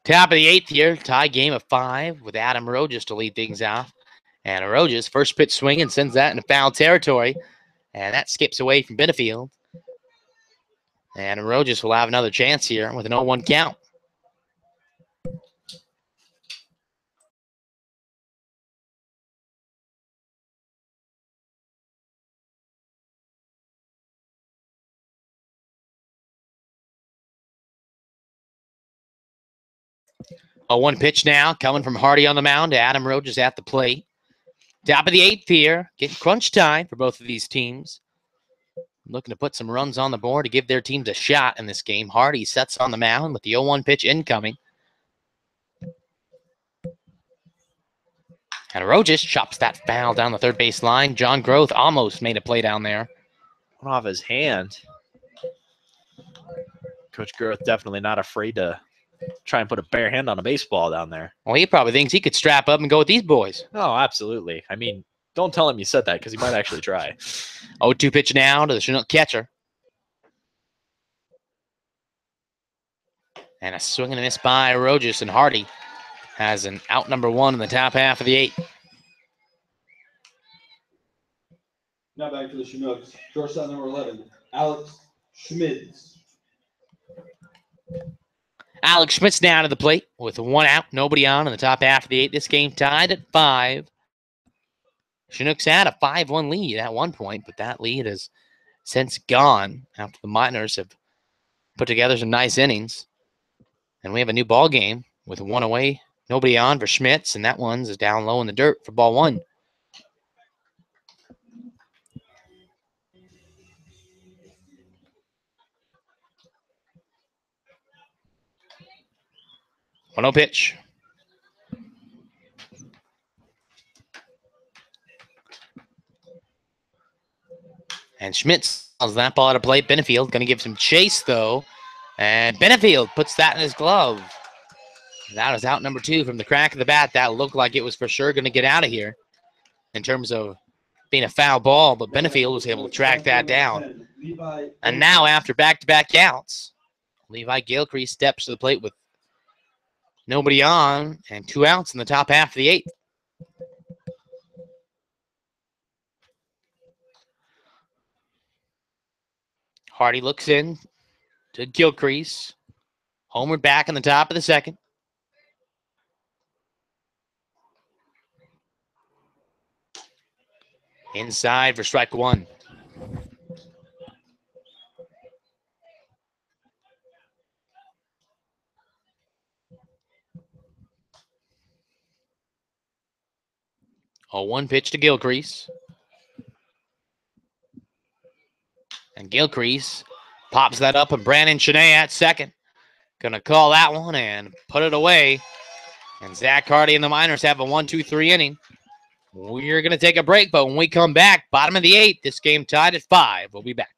Top of the 8th here, tie game of 5 with Adam Rojas to lead things off. And Rojas, first pitch swinging, sends that into foul territory. And that skips away from Benefield. And Rojas will have another chance here with an 0-1 count. 1 pitch now coming from Hardy on the mound. Adam Roach at the plate. Top of the 8th here. Getting crunch time for both of these teams. Looking to put some runs on the board to give their teams a shot in this game. Hardy sets on the mound with the 0-1 pitch incoming. And Rojas chops that foul down the third base line. John Groth almost made a play down there. Went off his hand. Coach Groth definitely not afraid to try and put a bare hand on a baseball down there. Well, he probably thinks he could strap up and go with these boys. Oh, absolutely. I mean, don't tell him you said that because he might actually try. 0-2 pitch now to the Chinook catcher. And a swing and a miss by Rojas, and Hardy has an out number 1 in the top half of the 8th. Now back to the Chinooks. Shortstop number 11, Alex Schmitz. Alex Schmitz down to the plate with 1 out, nobody on in the top half of the 8th. This game tied at 5. Chinooks had a 5-1 lead at one point, but that lead has since gone after the Miners have put together some nice innings. And we have a new ball game with 1 away, nobody on for Schmitz, and that one's is down low in the dirt for ball 1. One 0 pitch. And Schmitz calls that ball out of play. Benefield going to give some chase, though. And Benefield puts that in his glove. That was out number 2 from the crack of the bat. That looked like it was for sure going to get out of here in terms of being a foul ball, but Benefield was able to track that down. And now, after back-to-back counts, Levi Gilcrease steps to the plate with nobody on and 2 outs in the top half of the 8th. Hardy looks in to Gilcrease. Homer back in the top of the 2nd. Inside for strike 1. A 1 pitch to Gilcrease. And Gilcrease pops that up, and Brandon Cheney at second. Going to call that one and put it away. And Zach Hardy and the Miners have a 1-2-3 inning. We're going to take a break, but when we come back, bottom of the 8th, this game tied at 5. We'll be back.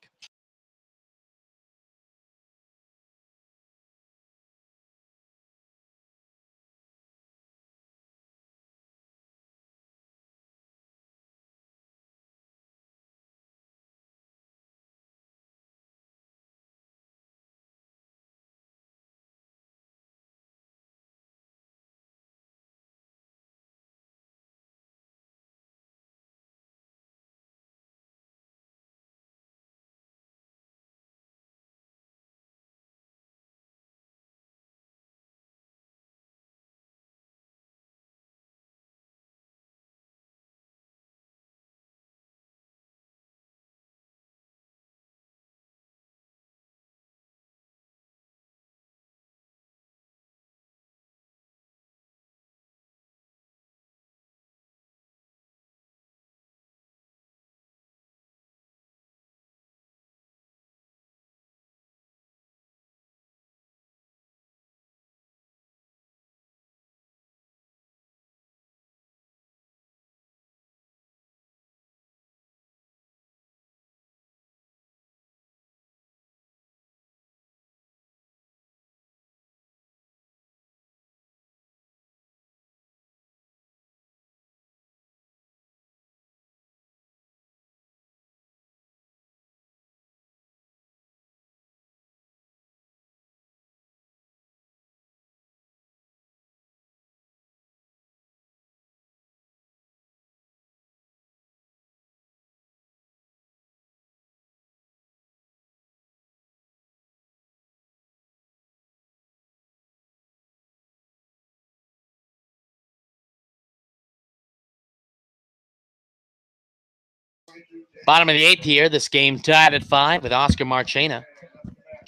Bottom of the 8th here. This game tied at 5 with Oscar Marchena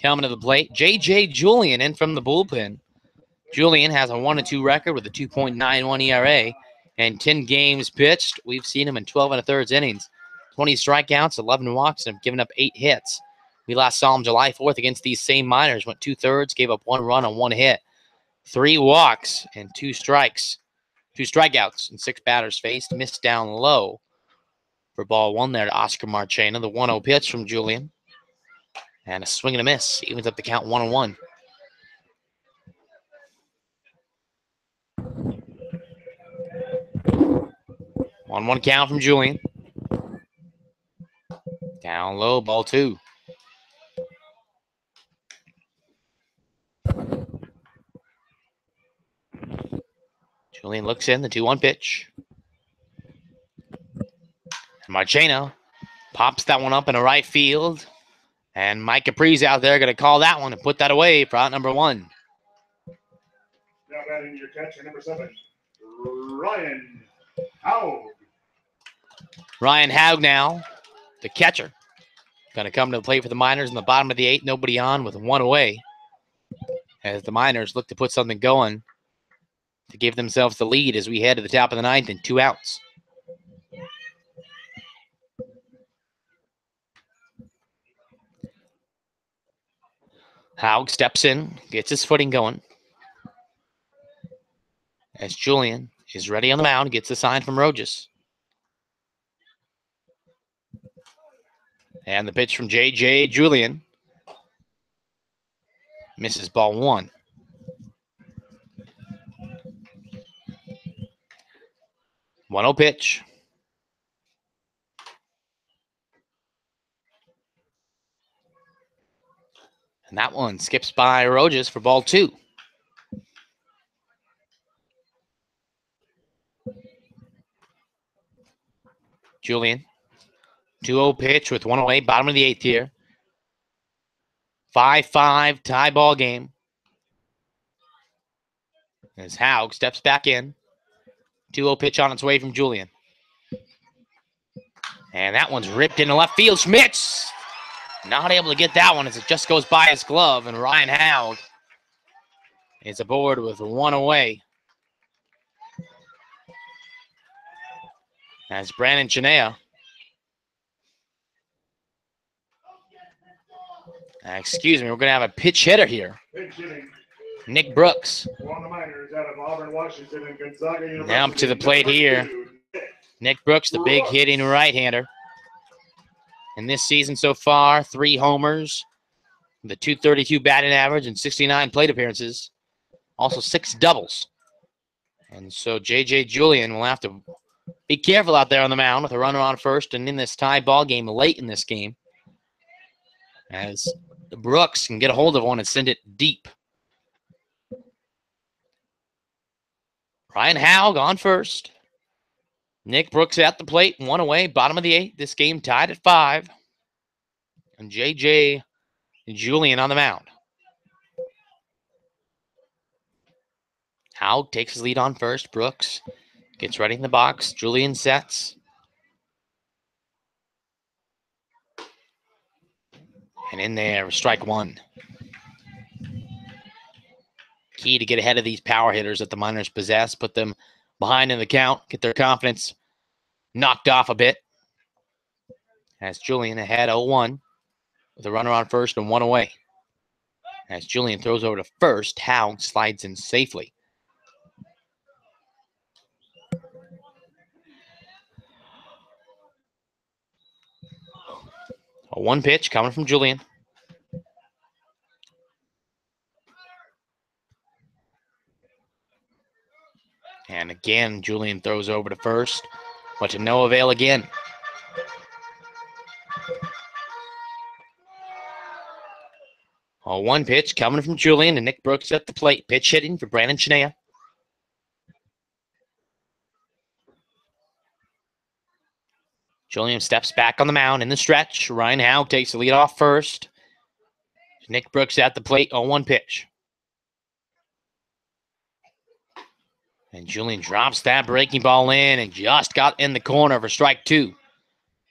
coming to the plate. J.J. Julian in from the bullpen. Julian has a 1-2 record with a 2.91 ERA and 10 games pitched. We've seen him in 12 1/3 innings, 20 strikeouts, 11 walks, and have given up 8 hits. We last saw him July 4th against these same Miners, went 2/3, gave up 1 run on 1 hit, 3 walks, and 2 strikeouts, and 6 batters faced, missed down low for ball 1 there to Oscar Marchena. The 1-0 pitch from Julian. And a swing and a miss. Evens up the count 1-1. 1-1 count from Julian. Down low, ball 2. Julian looks in, the 2-1 pitch. And Marchena pops that one up in the right field. And Mike Capri's out there going to call that one and put that away for out number 1. Now batting your catcher, number 7, Ryan Haug. Ryan Haug now, the catcher. Going to come to the plate for the Miners in the bottom of the 8th. Nobody on with 1 away. As the Miners look to put something going to give themselves the lead as we head to the top of the 9th and 2 outs. Haug steps in, gets his footing going. As Julian is ready on the mound, gets the sign from Rojas. And the pitch from J.J. Julian. Misses ball 1. One-oh pitch. And that one skips by Rojas for ball 2. Julian. 2-0 pitch with 1 away, bottom of the 8th here. 5-5 tie ball game. As Haug steps back in. 2-0 pitch on its way from Julian. And that one's ripped into left field. Schmitz not able to get that one as it just goes by his glove. And Ryan Haug is aboard with 1 away. As Brandon Chinea. Excuse me, we're going to have a pitch hitter here. Pitch hitting. Nick Brooks. On the Miners out of Auburn, Washington, and Gonzaga University. Now up to the plate here. Nick Brooks, the big hitting right-hander. In this season so far, 3 homers, the .232 batting average, and 69 plate appearances. Also 6 doubles. And so J.J. Julian will have to be careful out there on the mound with a runner on first and in this tie ball game late in this game. As Brooks can get a hold of one and send it deep. Ryan Haug on first. Nick Brooks at the plate, 1 away, bottom of the 8th. This game tied at 5. And J.J. Julian on the mound. Haug takes his lead on first. Brooks gets ready in the box. Julian sets. And in there, strike 1. Key to get ahead of these power hitters that the Miners possess, put them behind in the count, get their confidence knocked off a bit. As Julian ahead 0-1 with a runner on first and 1 away. As Julian throws over to first, Haug slides in safely. A 1 pitch coming from Julian. And again, Julian throws over to first, but to no avail again. A 1 pitch coming from Julian, and Nick Brooks at the plate. Pitch hitting for Brandon Chinea. Julian steps back on the mound in the stretch. Ryan Haug takes the lead off first. Nick Brooks at the plate, 0-1 pitch. And Julian drops that breaking ball in and just got in the corner for strike 2.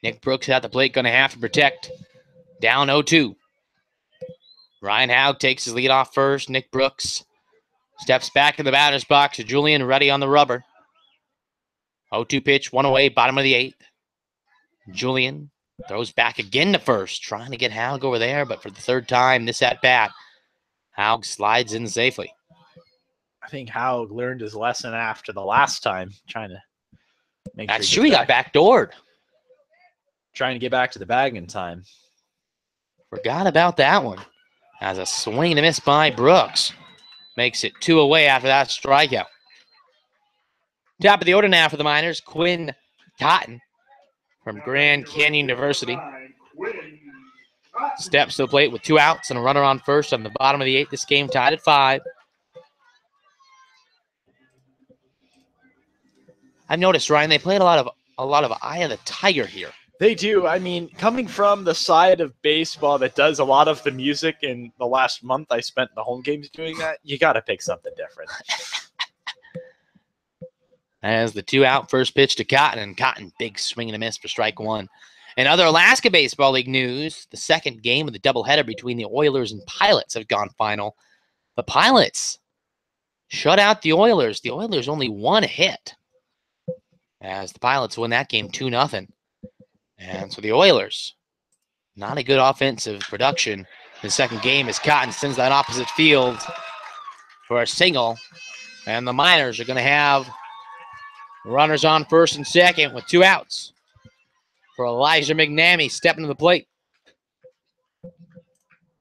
Nick Brooks at the plate, going to have to protect. Down 0-2. Ryan Haug takes his lead off first. Nick Brooks Steps back in the batter's box. Julian ready on the rubber. 0-2 pitch, one away, bottom of the 8th. Julian throws back again to first, trying to get Haug over there, but for the 3rd time this at bat, Haug slides in safely. I think Haug learned his lesson after the last time, trying to make That's sure true. He got backdoored. trying to get back to the bag in time. Forgot about that one. As a swing and a miss by Brooks. Makes it 2 away after that strikeout. Top of the order now for the Miners, Quinn Cotton from Grand Canyon University. Steps to the plate with 2 outs and a runner on first on the bottom of the 8th. This game tied at 5. I've noticed, Ryan, they played a lot of Eye of the Tiger here. They do. I mean, coming from the side of baseball that does a lot of the music, in the last month I spent the home games doing that, you got to pick something different. As the 2-out first pitch to Cotton, and Cotton, big swing and a miss for strike 1. In other Alaska Baseball League news, the second game of the doubleheader between the Oilers and Pilots have gone final. The Pilots shut out the Oilers. The Oilers only 1 hit, as the Pilots win that game 2-0. And so the Oilers, not a good offensive production in the second game, as Cotton sends that opposite field for a single. And the Miners are going to have runners on first and second with 2 outs for Elijah McNamee stepping to the plate.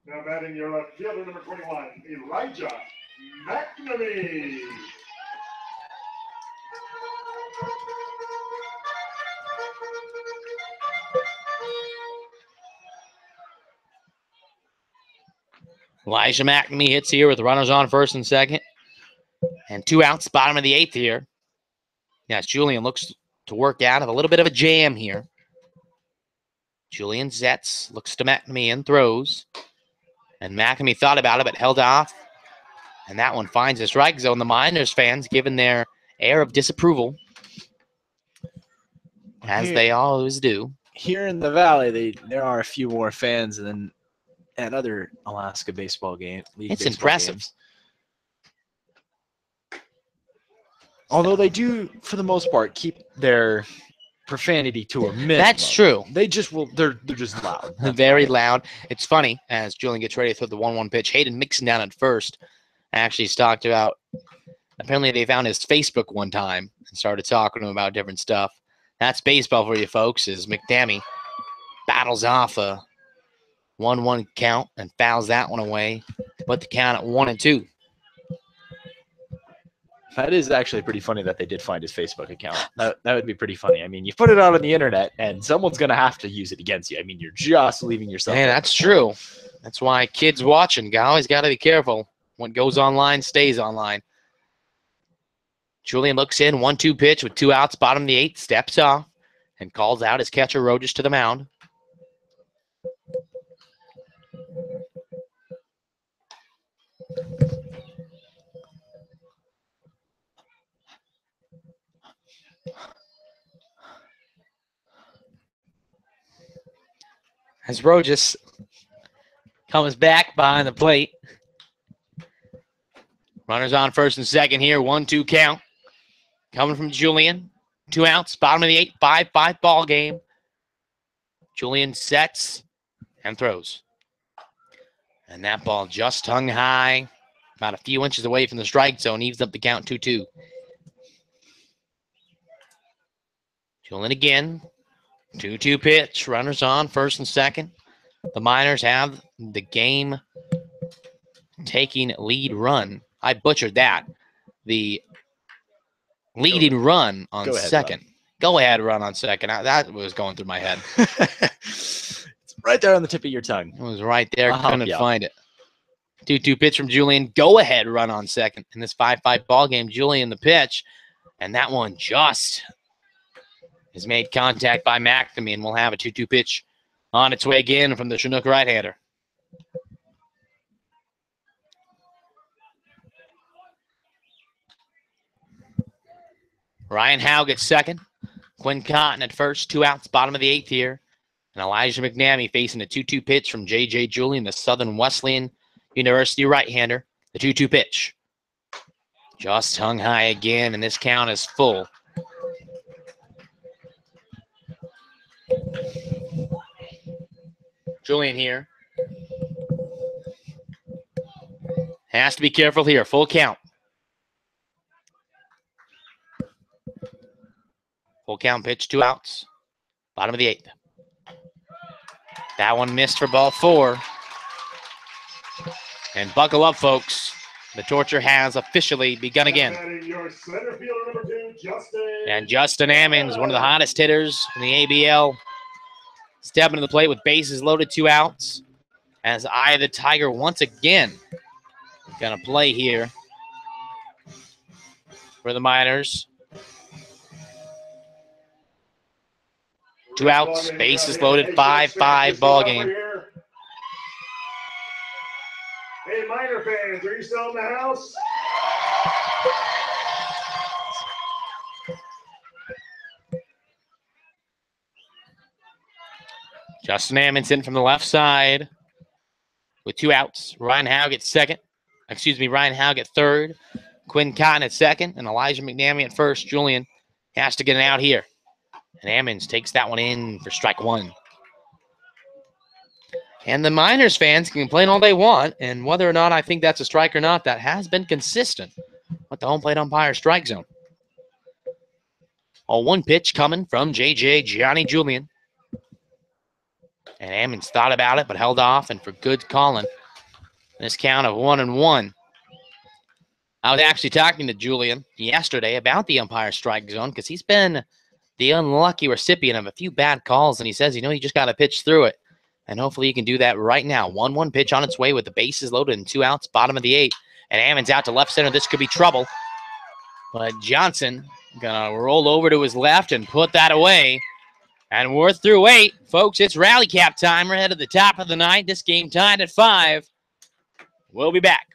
Now batting your left fielder, number 21, Elijah McNamee. Elijah McNamee hits here with runners on first and second. And 2 outs, bottom of the 8th here. Yes, Julian looks to work out of a little bit of a jam here. Julian Zetz looks to McNamee and throws. And McNamee thought about it, but held off. And that one finds the strike zone. The Miners fans giving their air of disapproval, as they always do. Here in the Valley, there are a few more fans than at other Alaska baseball league. It's impressive. Games. Although they do, for the most part, keep their profanity to a minimum. That's true. They just will. They're just loud. Very loud. It's funny, as Julian gets ready to throw the 1-1 pitch. Hayden Mixon down at first actually talked about, apparently they found his Facebook one time and started talking to him about different stuff. That's baseball for you folks, as McNamee battles off a 1-1 count and fouls that one away. Put the count at 1-2. That is actually pretty funny that they did find his Facebook account. That would be pretty funny. I mean, you put it out on the internet, and someone's going to have to use it against you. I mean, you're just leaving yourself. Hey, that's true. That's why kids watching always got to be careful. What goes online stays online. Julian looks in, 1-2 pitch with 2 outs, bottom of the 8th, steps off, and calls out his catcher, Rojas, to the mound. As Rojas comes back behind the plate. Runners on first and second here, 1-2 count. Coming from Julian. 2 outs, bottom of the 8th, 5-5 ball game. Julian sets and throws. And that ball just hung high, about a few inches away from the strike zone, evens up the count 2-2. Julian again. 2-2 pitch, runners on first and second. The Miners have the game taking lead run. I butchered that. The leading run on second. Go ahead, run on second. That was going through my head. It's right there on the tip of your tongue. It was right there. Couldn't find it. 2-2 pitch from Julian. Go ahead, run on second. In this 5-5 ball game, Julian the pitch. And that one just has made contact by McNamee, and we'll have a 2-2 pitch on its way again from the Chinook right-hander. Ryan Haug at second. Quinn Cotton at first. 2 outs, bottom of the 8th here. And Elijah McNamee facing a 2-2 pitch from J.J. Julian, the Southern Wesleyan University right-hander. The 2-2 pitch. Just hung high again, and this count is full. Julian here. Has to be careful here. Full count. Full count pitch, 2 outs. Bottom of the 8th. That one missed for ball 4. And buckle up, folks. The torture has officially begun again. And Justin Ammons, one of the hottest hitters in the ABL, stepping to the plate with bases loaded, 2 outs. As Eye of the Tiger once again gonna play here for the Miners. 2 outs, bases loaded, 5-5 ball game. Hey, Miner fans, are you still in the house? Justin Ammons in from the left side with 2 outs. Ryan Howe gets second. Ryan Howe at third. Quinn Cotton at second. And Elijah McNamee at first. Julian has to get an out here. And Ammons takes that one in for strike 1. And the Miners fans can complain all they want. And whether or not I think that's a strike or not, that has been consistent with the home plate umpire strike zone. Oh, 1 pitch coming from JJ Johnny Julian. And Ammons thought about it, but held off, and for good calling. This count of 1-1. I was actually talking to Julian yesterday about the umpire strike zone because he's been the unlucky recipient of a few bad calls, and he says, you just got to pitch through it. And hopefully you can do that right now. 1-1 pitch on its way with the bases loaded and 2 outs, bottom of the 8th. And Ammons out to left center. This could be trouble. But Johnson going to roll over to his left and put that away. And we're through 8. Folks, it's rally cap time. We're headed to the top of the 9th. This game tied at 5. We'll be back.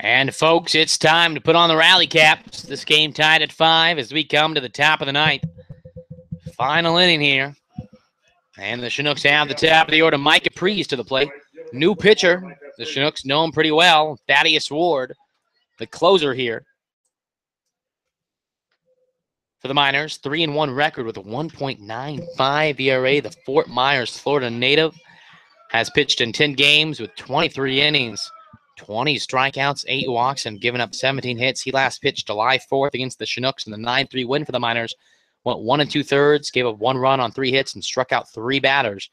And, folks, it's time to put on the rally caps. This game tied at 5 as we come to the top of the 9th. Final inning here. And the Chinooks have the top of the order. Mike Capri's to the plate. New pitcher. The Chinooks know him pretty well. Thaddeus Ward, the closer here. for the Miners. 3-1 record with a 1.95 ERA. The Fort Myers, Florida native has pitched in 10 games with 23 innings, 20 strikeouts, 8 walks, and given up 17 hits. He last pitched July 4th against the Chinooks in the 9-3 win for the Miners. Went 1 2/3, gave up 1 run on 3 hits, and struck out 3 batters.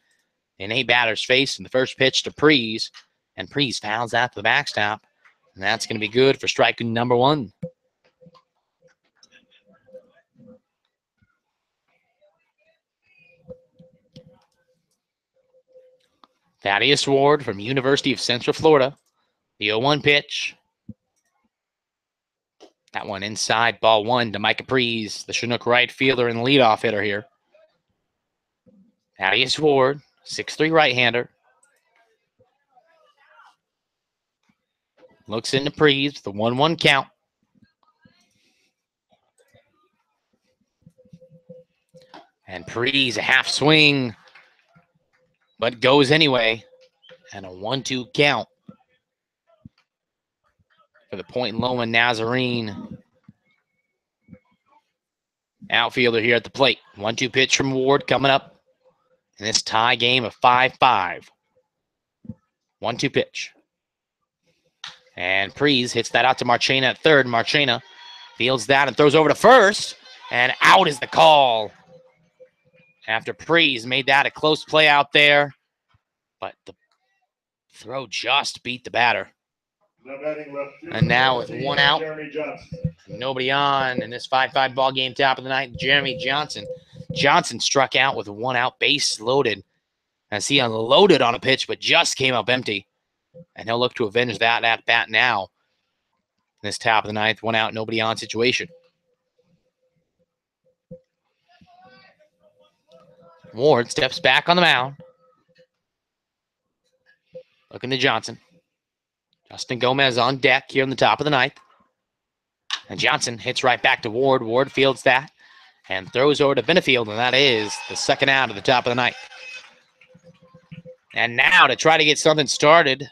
And 8 batters faced in the first pitch to Prees, and Prees fouls out to the backstop. And that's going to be good for strike number 1. Thaddeus Ward from University of Central Florida. The 0-1 pitch. That one inside, ball 1 to Micah Prees, the Chinook right fielder and leadoff hitter here. Thaddeus Ward, 6'3" right-hander. Looks into Prees with the 1-1 count. And Prees, a half swing, but goes anyway. And a 1-2 count for the Point Loma Nazarene outfielder here at the plate. 1-2 pitch from Ward coming up in this tie game of 5-5. 1-2 pitch. And Prees hits that out to Marchena at third. Marchena fields that and throws over to first. And out is the call. After Prees made that a close play out there. But the throw just beat the batter. And now with 1 out, nobody on in this 5-5 ball game, top of the ninth, Jeremy Johnson. Johnson struck out with 1 out, base loaded, as he unloaded on a pitch, but just came up empty. And he'll look to avenge that at bat now. In this top of the ninth, 1 out, nobody on situation. Ward steps back on the mound. Looking to Johnson. Justin Gomez on deck here in the top of the ninth. And Johnson hits right back to Ward. Ward fields that and throws over to Benefield, and that is the 2nd out of the top of the ninth. And now to try to get something started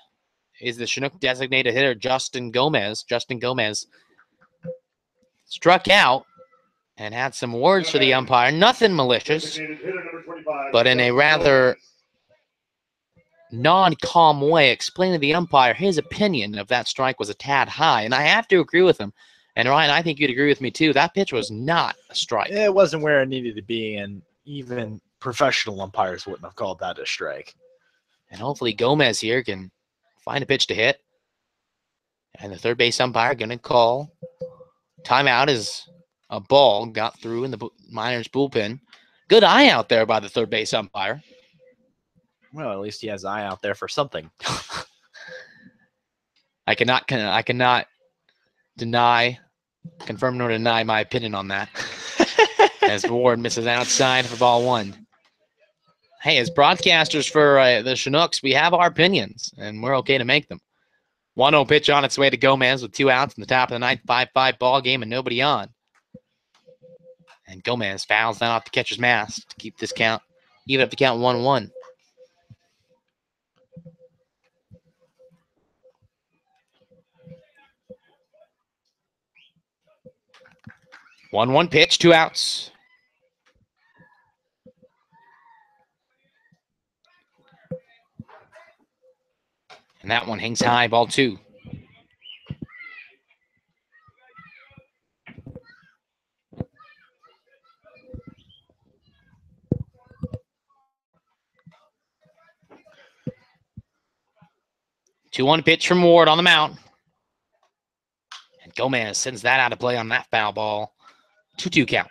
is the Chinook designated hitter, Justin Gomez. Justin Gomez struck out and had some words for the umpire. Nothing malicious, but in a rather non-calm way, explaining to the umpire his opinion of that strike was a tad high. And I have to agree with him. And Ryan, I think you'd agree with me too. That pitch was not a strike. It wasn't where it needed to be, and even professional umpires wouldn't have called that a strike. And hopefully Gomez here can find a pitch to hit. And the third base umpire going to call timeout as a ball got through in the Miners bullpen. Good eye out there by the third base umpire. Well, at least he has an eye out there for something. I cannot confirm nor deny my opinion on that. As Ward misses outside for ball 1. Hey, as broadcasters for the Chinooks, we have our opinions, and we're okay to make them. 1-0 pitch on its way to Gomez with 2 outs in the top of the ninth, 5-5 ball game and nobody on. And Gomez fouls that off the catcher's mask to keep this count, even up the count 1-1. One pitch, 2 outs. And that one hangs high, ball 2. Two-one pitch from Ward on the mound. And Gomez sends that out of play on that foul ball. 2-2 count.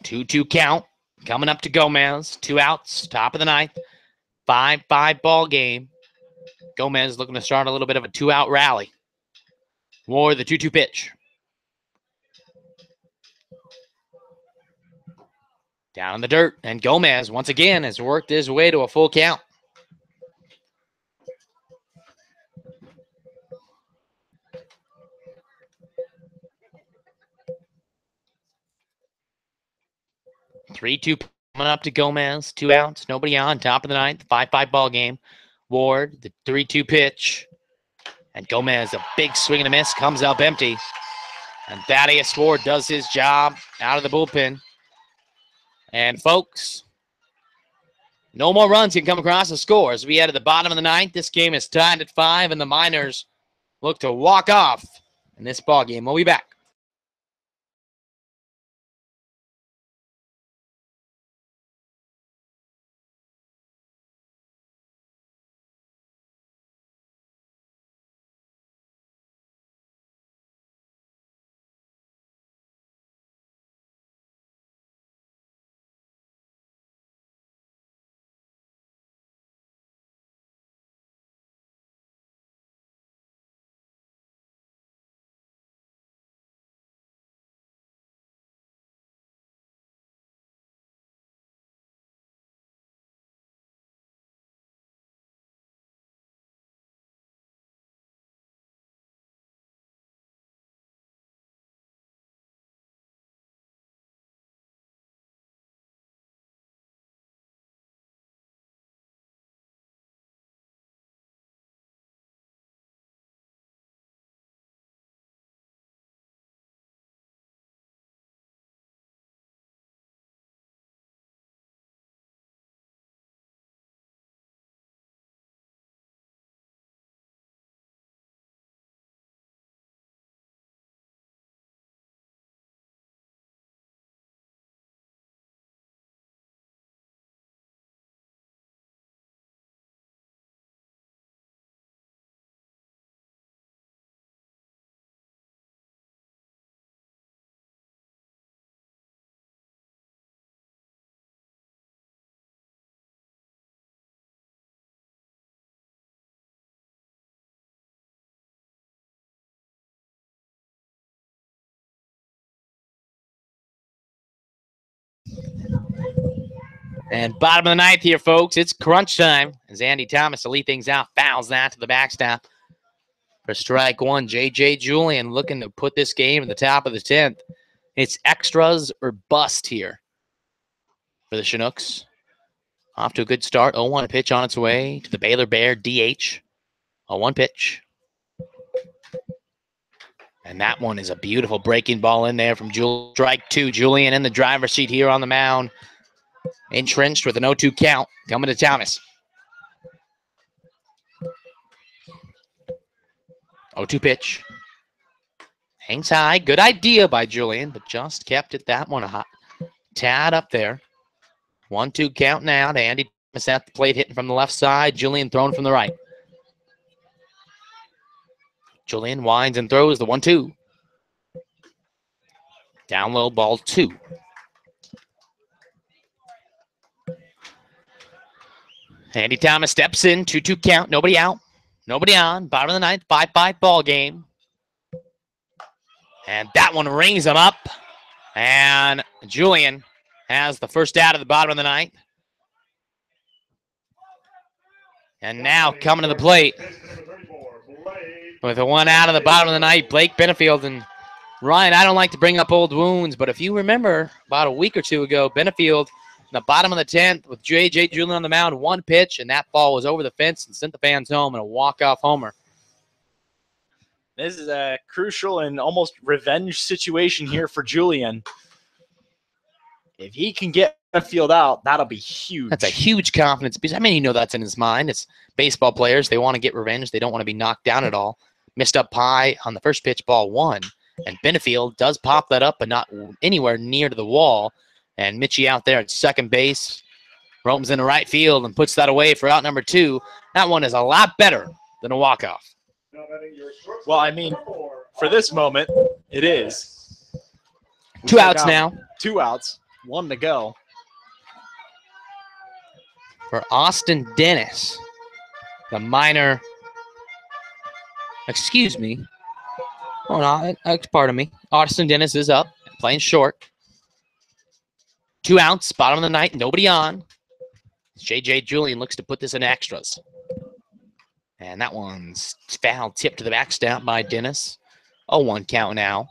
Two count coming up to Gomez. 2 outs, top of the ninth. 5-5 ball game. Gomez looking to start a little bit of a 2-out rally. Ward, the 2-2 pitch. Down in the dirt, and Gomez once again has worked his way to a full count. Three-two Coming up to Gomez, 2 outs, nobody on, top of the ninth, 5-5 ball game. Ward, the 3-2 pitch. And Gomez, a big swing and a miss, comes up empty. And Thaddeus Ward does his job out of the bullpen. And folks, no more runs can come across the score. As we head to the bottom of the ninth, this game is tied at 5, and the Miners look to walk off in this ball game. We'll be back. And bottom of the ninth here, folks. It's crunch time as Andy Thomas to lead things out. Fouls that to the backstop. For strike one, J.J. Julian looking to put this game at the top of the 10th. It's extras or bust here for the Chinooks. Off to a good start. 0-1 pitch on its way to the Baylor Bear DH. 0-1 pitch. And that one is a beautiful breaking ball in there from Julian. Strike two. Julian in the driver's seat here on the mound. Entrenched with an 0-2 count. Coming to Thomas. 0-2 pitch. Hangs high. Good idea by Julian, but just kept it that one a tad up there. 1-2 count now to Andy Thomas at the plate, hitting from the left side. Julian throwing from the right. Julian winds and throws the 1-2. Down low, ball 2. Andy Thomas steps in, 2-2 count, nobody out, nobody on. Bottom of the ninth, 5-5 ball game. And that one rings him up. And Julian has the first out of the bottom of the ninth. And now coming to the plate with a 1 out of the bottom of the ninth, Blake Benefield. And Ryan, I don't like to bring up old wounds, but if you remember about a week or two ago, Benefield in the bottom of the 10th with J.J. Julian on the mound, 1 pitch, and that ball was over the fence and sent the fans home in a walk-off homer. This is a crucial and almost revenge situation here for Julian. If he can get a field out, that'll be huge. That's a huge confidence piece. I mean, you know that's in his mind. It's baseball players. They want to get revenge. They don't want to be knocked down at all. Missed up high on the first pitch, ball 1. And Benefield does pop that up, but not anywhere near to the wall. And Mitchie out there at second base. Rome's in the right field and puts that away for out number 2. That one is a lot better than a walk-off. Well, I mean, for this moment, it is. 2 outs now. 2 outs, 1 to go. For Austin Dennis, the minor. Excuse me. Oh, no, pardon me. Austin Dennis is up, playing short. 2 outs, bottom of the ninth, nobody on. J.J. Julian looks to put this in extras. And that one's foul, tipped to the backstop by Dennis. 0-1 count now.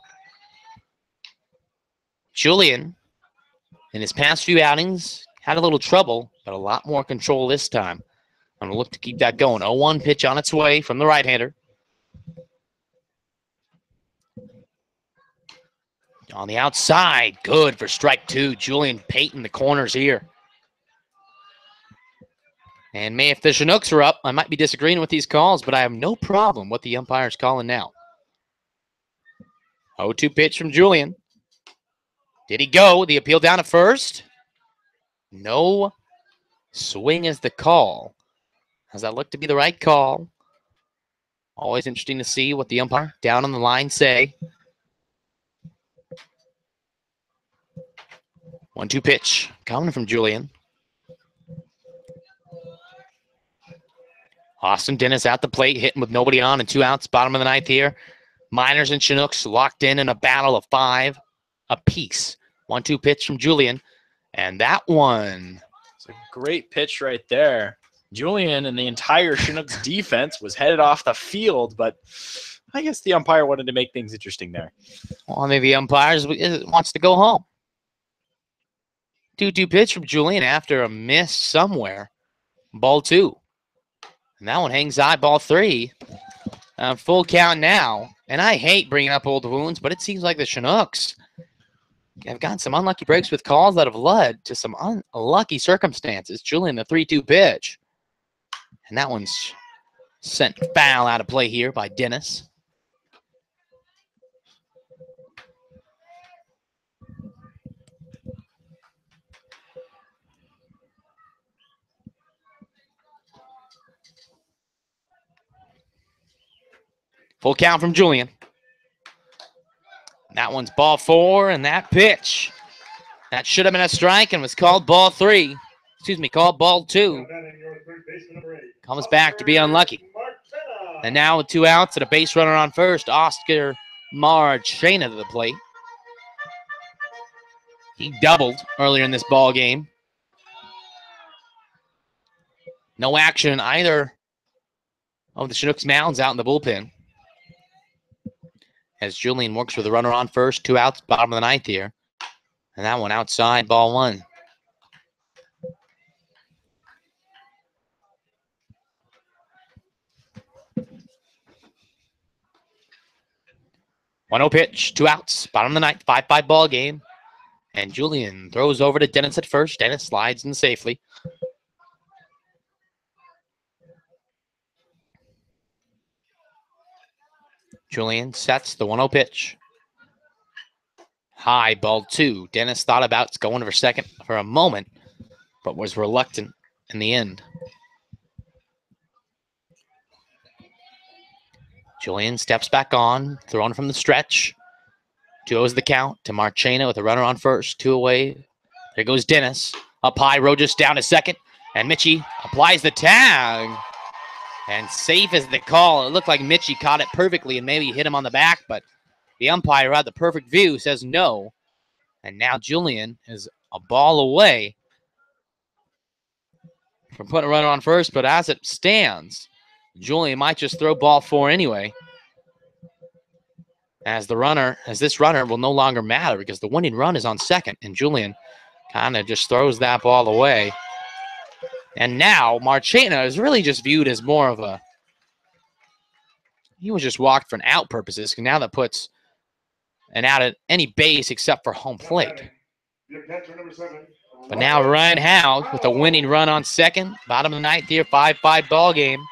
Julian, in his past few outings, Had a little trouble, but a lot more control this time. I'm going to look to keep that going. 0-1 pitch on its way from the right-hander. On the outside, good for strike 2. Julian Payton, the corners here. And if the Chinooks are up, I might be disagreeing with these calls, but I have no problem with the umpire's calling now. 0-2 pitch from Julian. Did he go? The appeal down at first? No. Swing is the call. Does that look to be the right call? Always interesting to see what the umpire down on the line say. 1-2 pitch coming from Julian. Austin Dennis at the plate, hitting with nobody on and 2 outs, bottom of the ninth here. Miners and Chinooks locked in a battle of 5 apiece. 1-2 pitch from Julian. And that one. It's a great pitch right there. Julian and the entire Chinooks defense was headed off the field, but I guess the umpire wanted to make things interesting there. Well, maybe the umpire wants to go home. 2-2 pitch from Julian after a miss somewhere. Ball 2. And that one hangs high, ball 3. Full count now. And I hate bringing up old wounds, but it seems like the Chinooks have gotten some unlucky breaks with calls that have led to some unlucky circumstances. Julian, the 3-2 pitch. And that one's sent foul out of play here by Dennis. Full count from Julian. That one's ball 4, and that pitch. That should have been a strike and was called ball 3. Excuse me, called ball 2. Comes back to be unlucky. And now with 2 outs and a base runner on first, Oscar Marchena to the plate. He doubled earlier in this ball game. No action either of the Chinooks mounds out in the bullpen. As Julian works with a runner on first, 2 outs, bottom of the ninth here. And that one outside, ball 1. One-0 pitch, 2 outs, bottom of the ninth, 5-5 ball game. And Julian throws over to Dennis at first. Dennis slides in safely. Julian sets the 1-0 pitch. High, ball 2. Dennis thought about going for second for a moment, but was reluctant in the end. Julian steps back on, thrown from the stretch. 2-0 is the count to Marchena with a runner on first, 2 away. There goes Dennis. Up high, Rojas down to second, and Mitchie applies the tag. And safe is the call. It looked like Mitchie caught it perfectly and maybe hit him on the back, but the umpire who had the perfect view says no. And now Julian is a ball away from putting a runner on first, but as it stands, Julian might just throw ball 4 anyway. As this runner will no longer matter because the winning run is on second, and Julian kind of just throws that ball away. And now Marchena is really just viewed as more of a, he was just walked for an out purposes. Now that puts an out at any base except for home plate. But now Ryan Howe with a winning run on second, bottom of the ninth here, 5-5 ball game.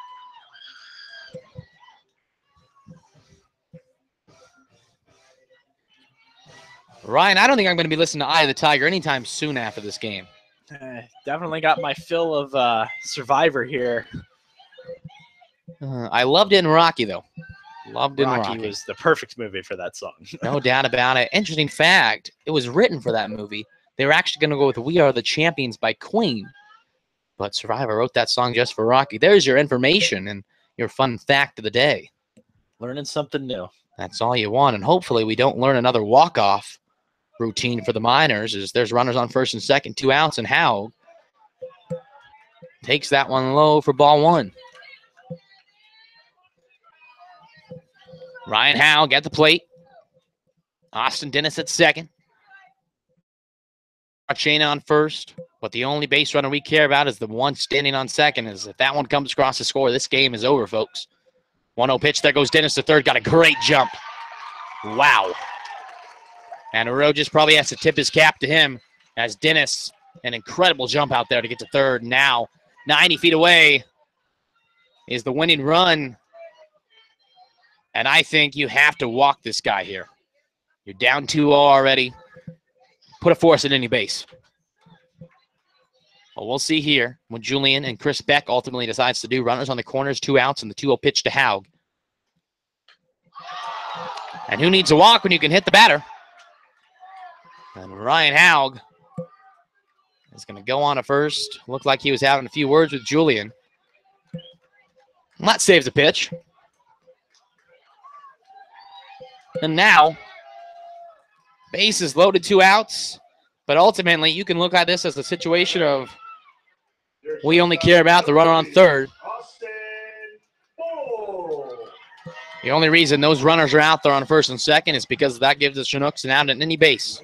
Ryan, I don't think I'm going to be listening to Eye of the Tiger anytime soon after this game. Definitely got my fill of Survivor here. I loved it in Rocky, though. Loved it in Rocky. Rocky was the perfect movie for that song. No doubt about it. Interesting fact, it was written for that movie. They were actually going to go with We Are the Champions by Queen. But Survivor wrote that song just for Rocky. There's your information and your fun fact of the day. Learning something new. That's all you want. And hopefully we don't learn another walk-off routine for the Miners. Is there's runners on first and second, 2 outs, and Howe takes that one low for ball 1. Ryan Howe got the plate. Austin Dennis at second. Marchena on first. But the only base runner we care about is the one standing on second. Is if that one comes across the score, this game is over, folks. 1-0 pitch. There goes Dennis to third. Got a great jump. Wow. And Arroyos probably has to tip his cap to him as Dennis, an incredible jump out there to get to third. Now, 90 feet away is the winning run. And I think you have to walk this guy here. You're down 2-0 already. Put a force at any base. Well, we'll see here when Julian and Chris Beck ultimately decides to do. Runners on the corners, 2 outs, and the 2-0 pitch to Haug. And who needs a walk when you can hit the batter? And Ryan Haug is going to go on to first. Looked like he was having a few words with Julian. And that saves a pitch. And now, bases loaded, 2 outs. But ultimately, you can look at this as a situation of we only care about the runner on third. The only reason those runners are out there on first and second is because that gives the Chinooks an out at any base.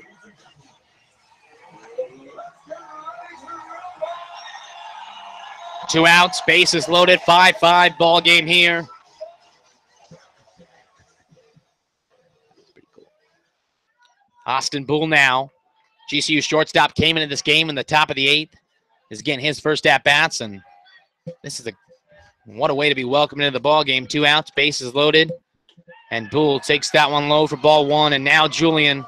Two outs, bases loaded, 5-5 ball game here. Austin Bull now. GCU shortstop came into this game in the top of the 8th. Is getting his first at-bats, and this is what a way to be welcomed into the ball game. 2 outs, bases loaded, and Bull takes that one low for ball 1, and now Julian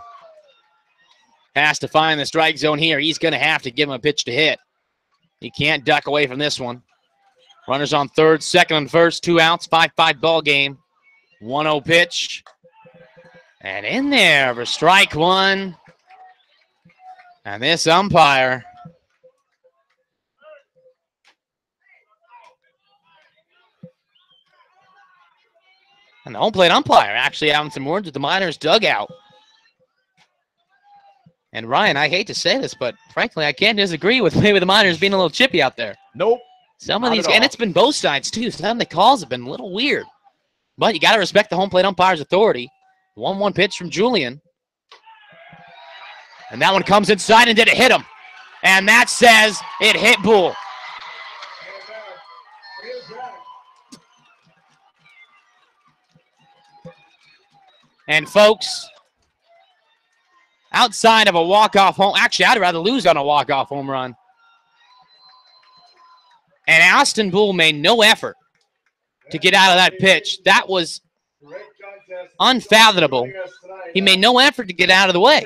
has to find the strike zone here. He's going to have to give him a pitch to hit. He can't duck away from this one. Runners on third, second and first, 2 outs, 5-5 ball game. 1-0 pitch, and in there for strike 1. And this umpire and the home plate umpire actually having some words with the Miners dugout. And Ryan, I hate to say this, but frankly, I can't disagree with maybe the Miners being a little chippy out there. Nope. Some of these, and it's been both sides too. Some of the calls have been a little weird. But you got to respect the home plate umpire's authority. 1-1 pitch from Julian. And that one comes inside, and did it hit him? And that says it hit Bull. And folks, outside of a walk-off home, actually, I'd rather lose on a walk-off home run. And Austin Bull made no effort to get out of that pitch. That was unfathomable. He made no effort to get out of the way.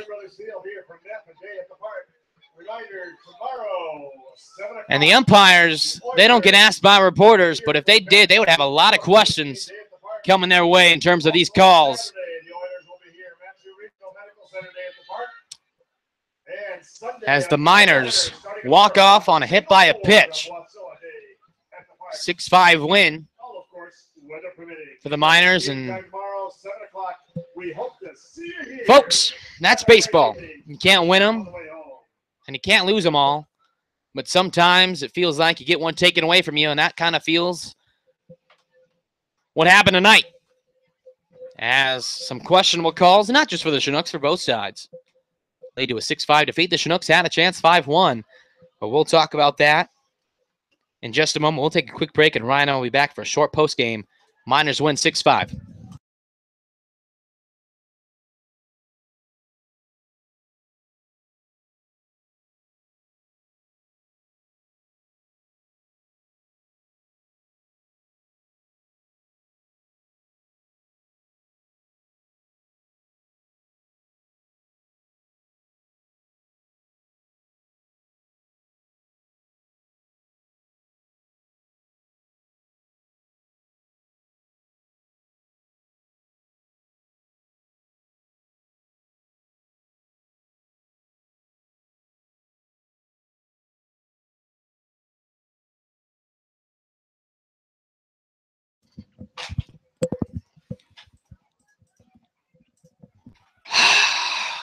And the umpires, they don't get asked by reporters, but if they did, they would have a lot of questions coming their way in terms of these calls. As the Miners walk off on a hit by a pitch. 6-5 win for the Miners. And folks, that's baseball. You can't win them, and you can't lose them all. But sometimes it feels like you get one taken away from you, and that kind of feels what happened tonight. As some questionable calls, not just for the Chinooks, for both sides. They do a 6-5 defeat. The Chinooks had a chance 5-1, but we'll talk about that in just a moment. We'll take a quick break, and Ryan and I will be back for a short post game. Miners win 6-5.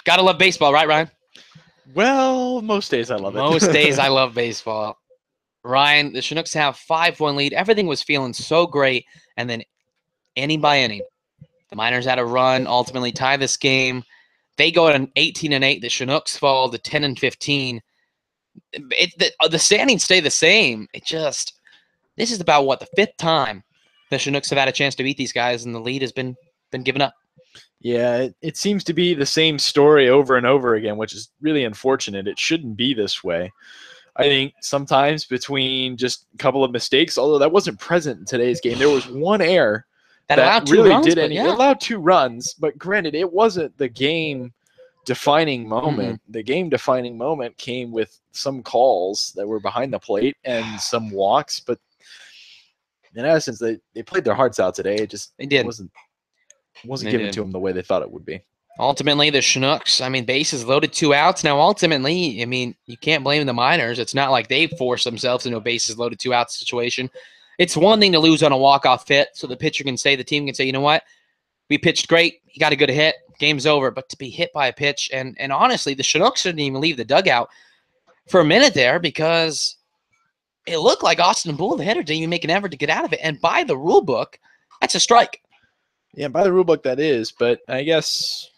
Gotta love baseball, right, Ryan? Well, most days I love it. Most days I love baseball. Ryan, the Chinooks have 5-1 lead. Everything was feeling so great. And then inning by inning, the Miners had a run, ultimately tie this game. They go at an 18-8. The Chinooks fall to 10-15. The standings stay the same. This is about what, the 5th time the Chinooks have had a chance to beat these guys, and the lead has been given up. Yeah, it seems to be the same story over and over again, which is really unfortunate. It shouldn't be this way. I think sometimes between just a couple of mistakes, although that wasn't present in today's game, there was one error That allowed 2 really runs, did but any. yeah. It allowed 2 runs, but granted, it wasn't the game-defining moment. The game-defining moment came with some calls that were behind the plate and some walks, but in essence, they played their hearts out today. It just They did. wasn't They given did. to them the way they thought it would be. Ultimately, the Chinooks, I mean, bases loaded, 2 outs. Now, ultimately, I mean, you can't blame the Miners. It's not like they forced themselves into a bases loaded, 2 out situation. It's one thing to lose on a walk-off hit, so the pitcher can say, the team can say, you know what, we pitched great, he got a good hit, game's over. But to be hit by a pitch, and honestly, the Chinooks didn't even leave the dugout for a minute there because it looked like Austin Bull, the hitter, didn't even make an effort to get out of it. And by the rule book, that's a strike. Yeah, by the rule book that is, but I guess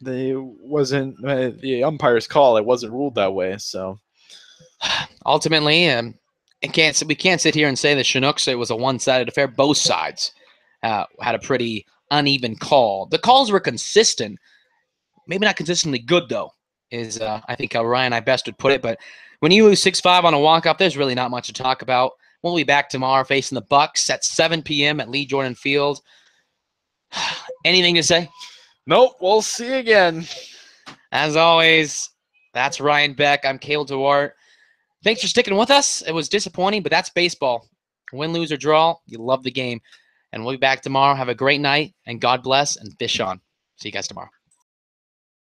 the umpire's call. It wasn't ruled that way, so Ultimately, we can't sit here and say the Chinooks, it was a one-sided affair. Both sides had a pretty uneven call. The calls were consistent, maybe not consistently good though, is I think how Ryan I best would put it. But when you lose 6-5 on a walk-off, there's really not much to talk about. We'll be back tomorrow facing the Bucks at 7 p.m. at Lee Jordan Field. Anything to say? nope. We'll see again. As always, that's Ryan Beck. I'm Cale Duarte. Thanks for sticking with us. It was disappointing, but that's baseball. Win, lose, or draw, you love the game. And we'll be back tomorrow. Have a great night, and God bless, and fish on. See you guys tomorrow.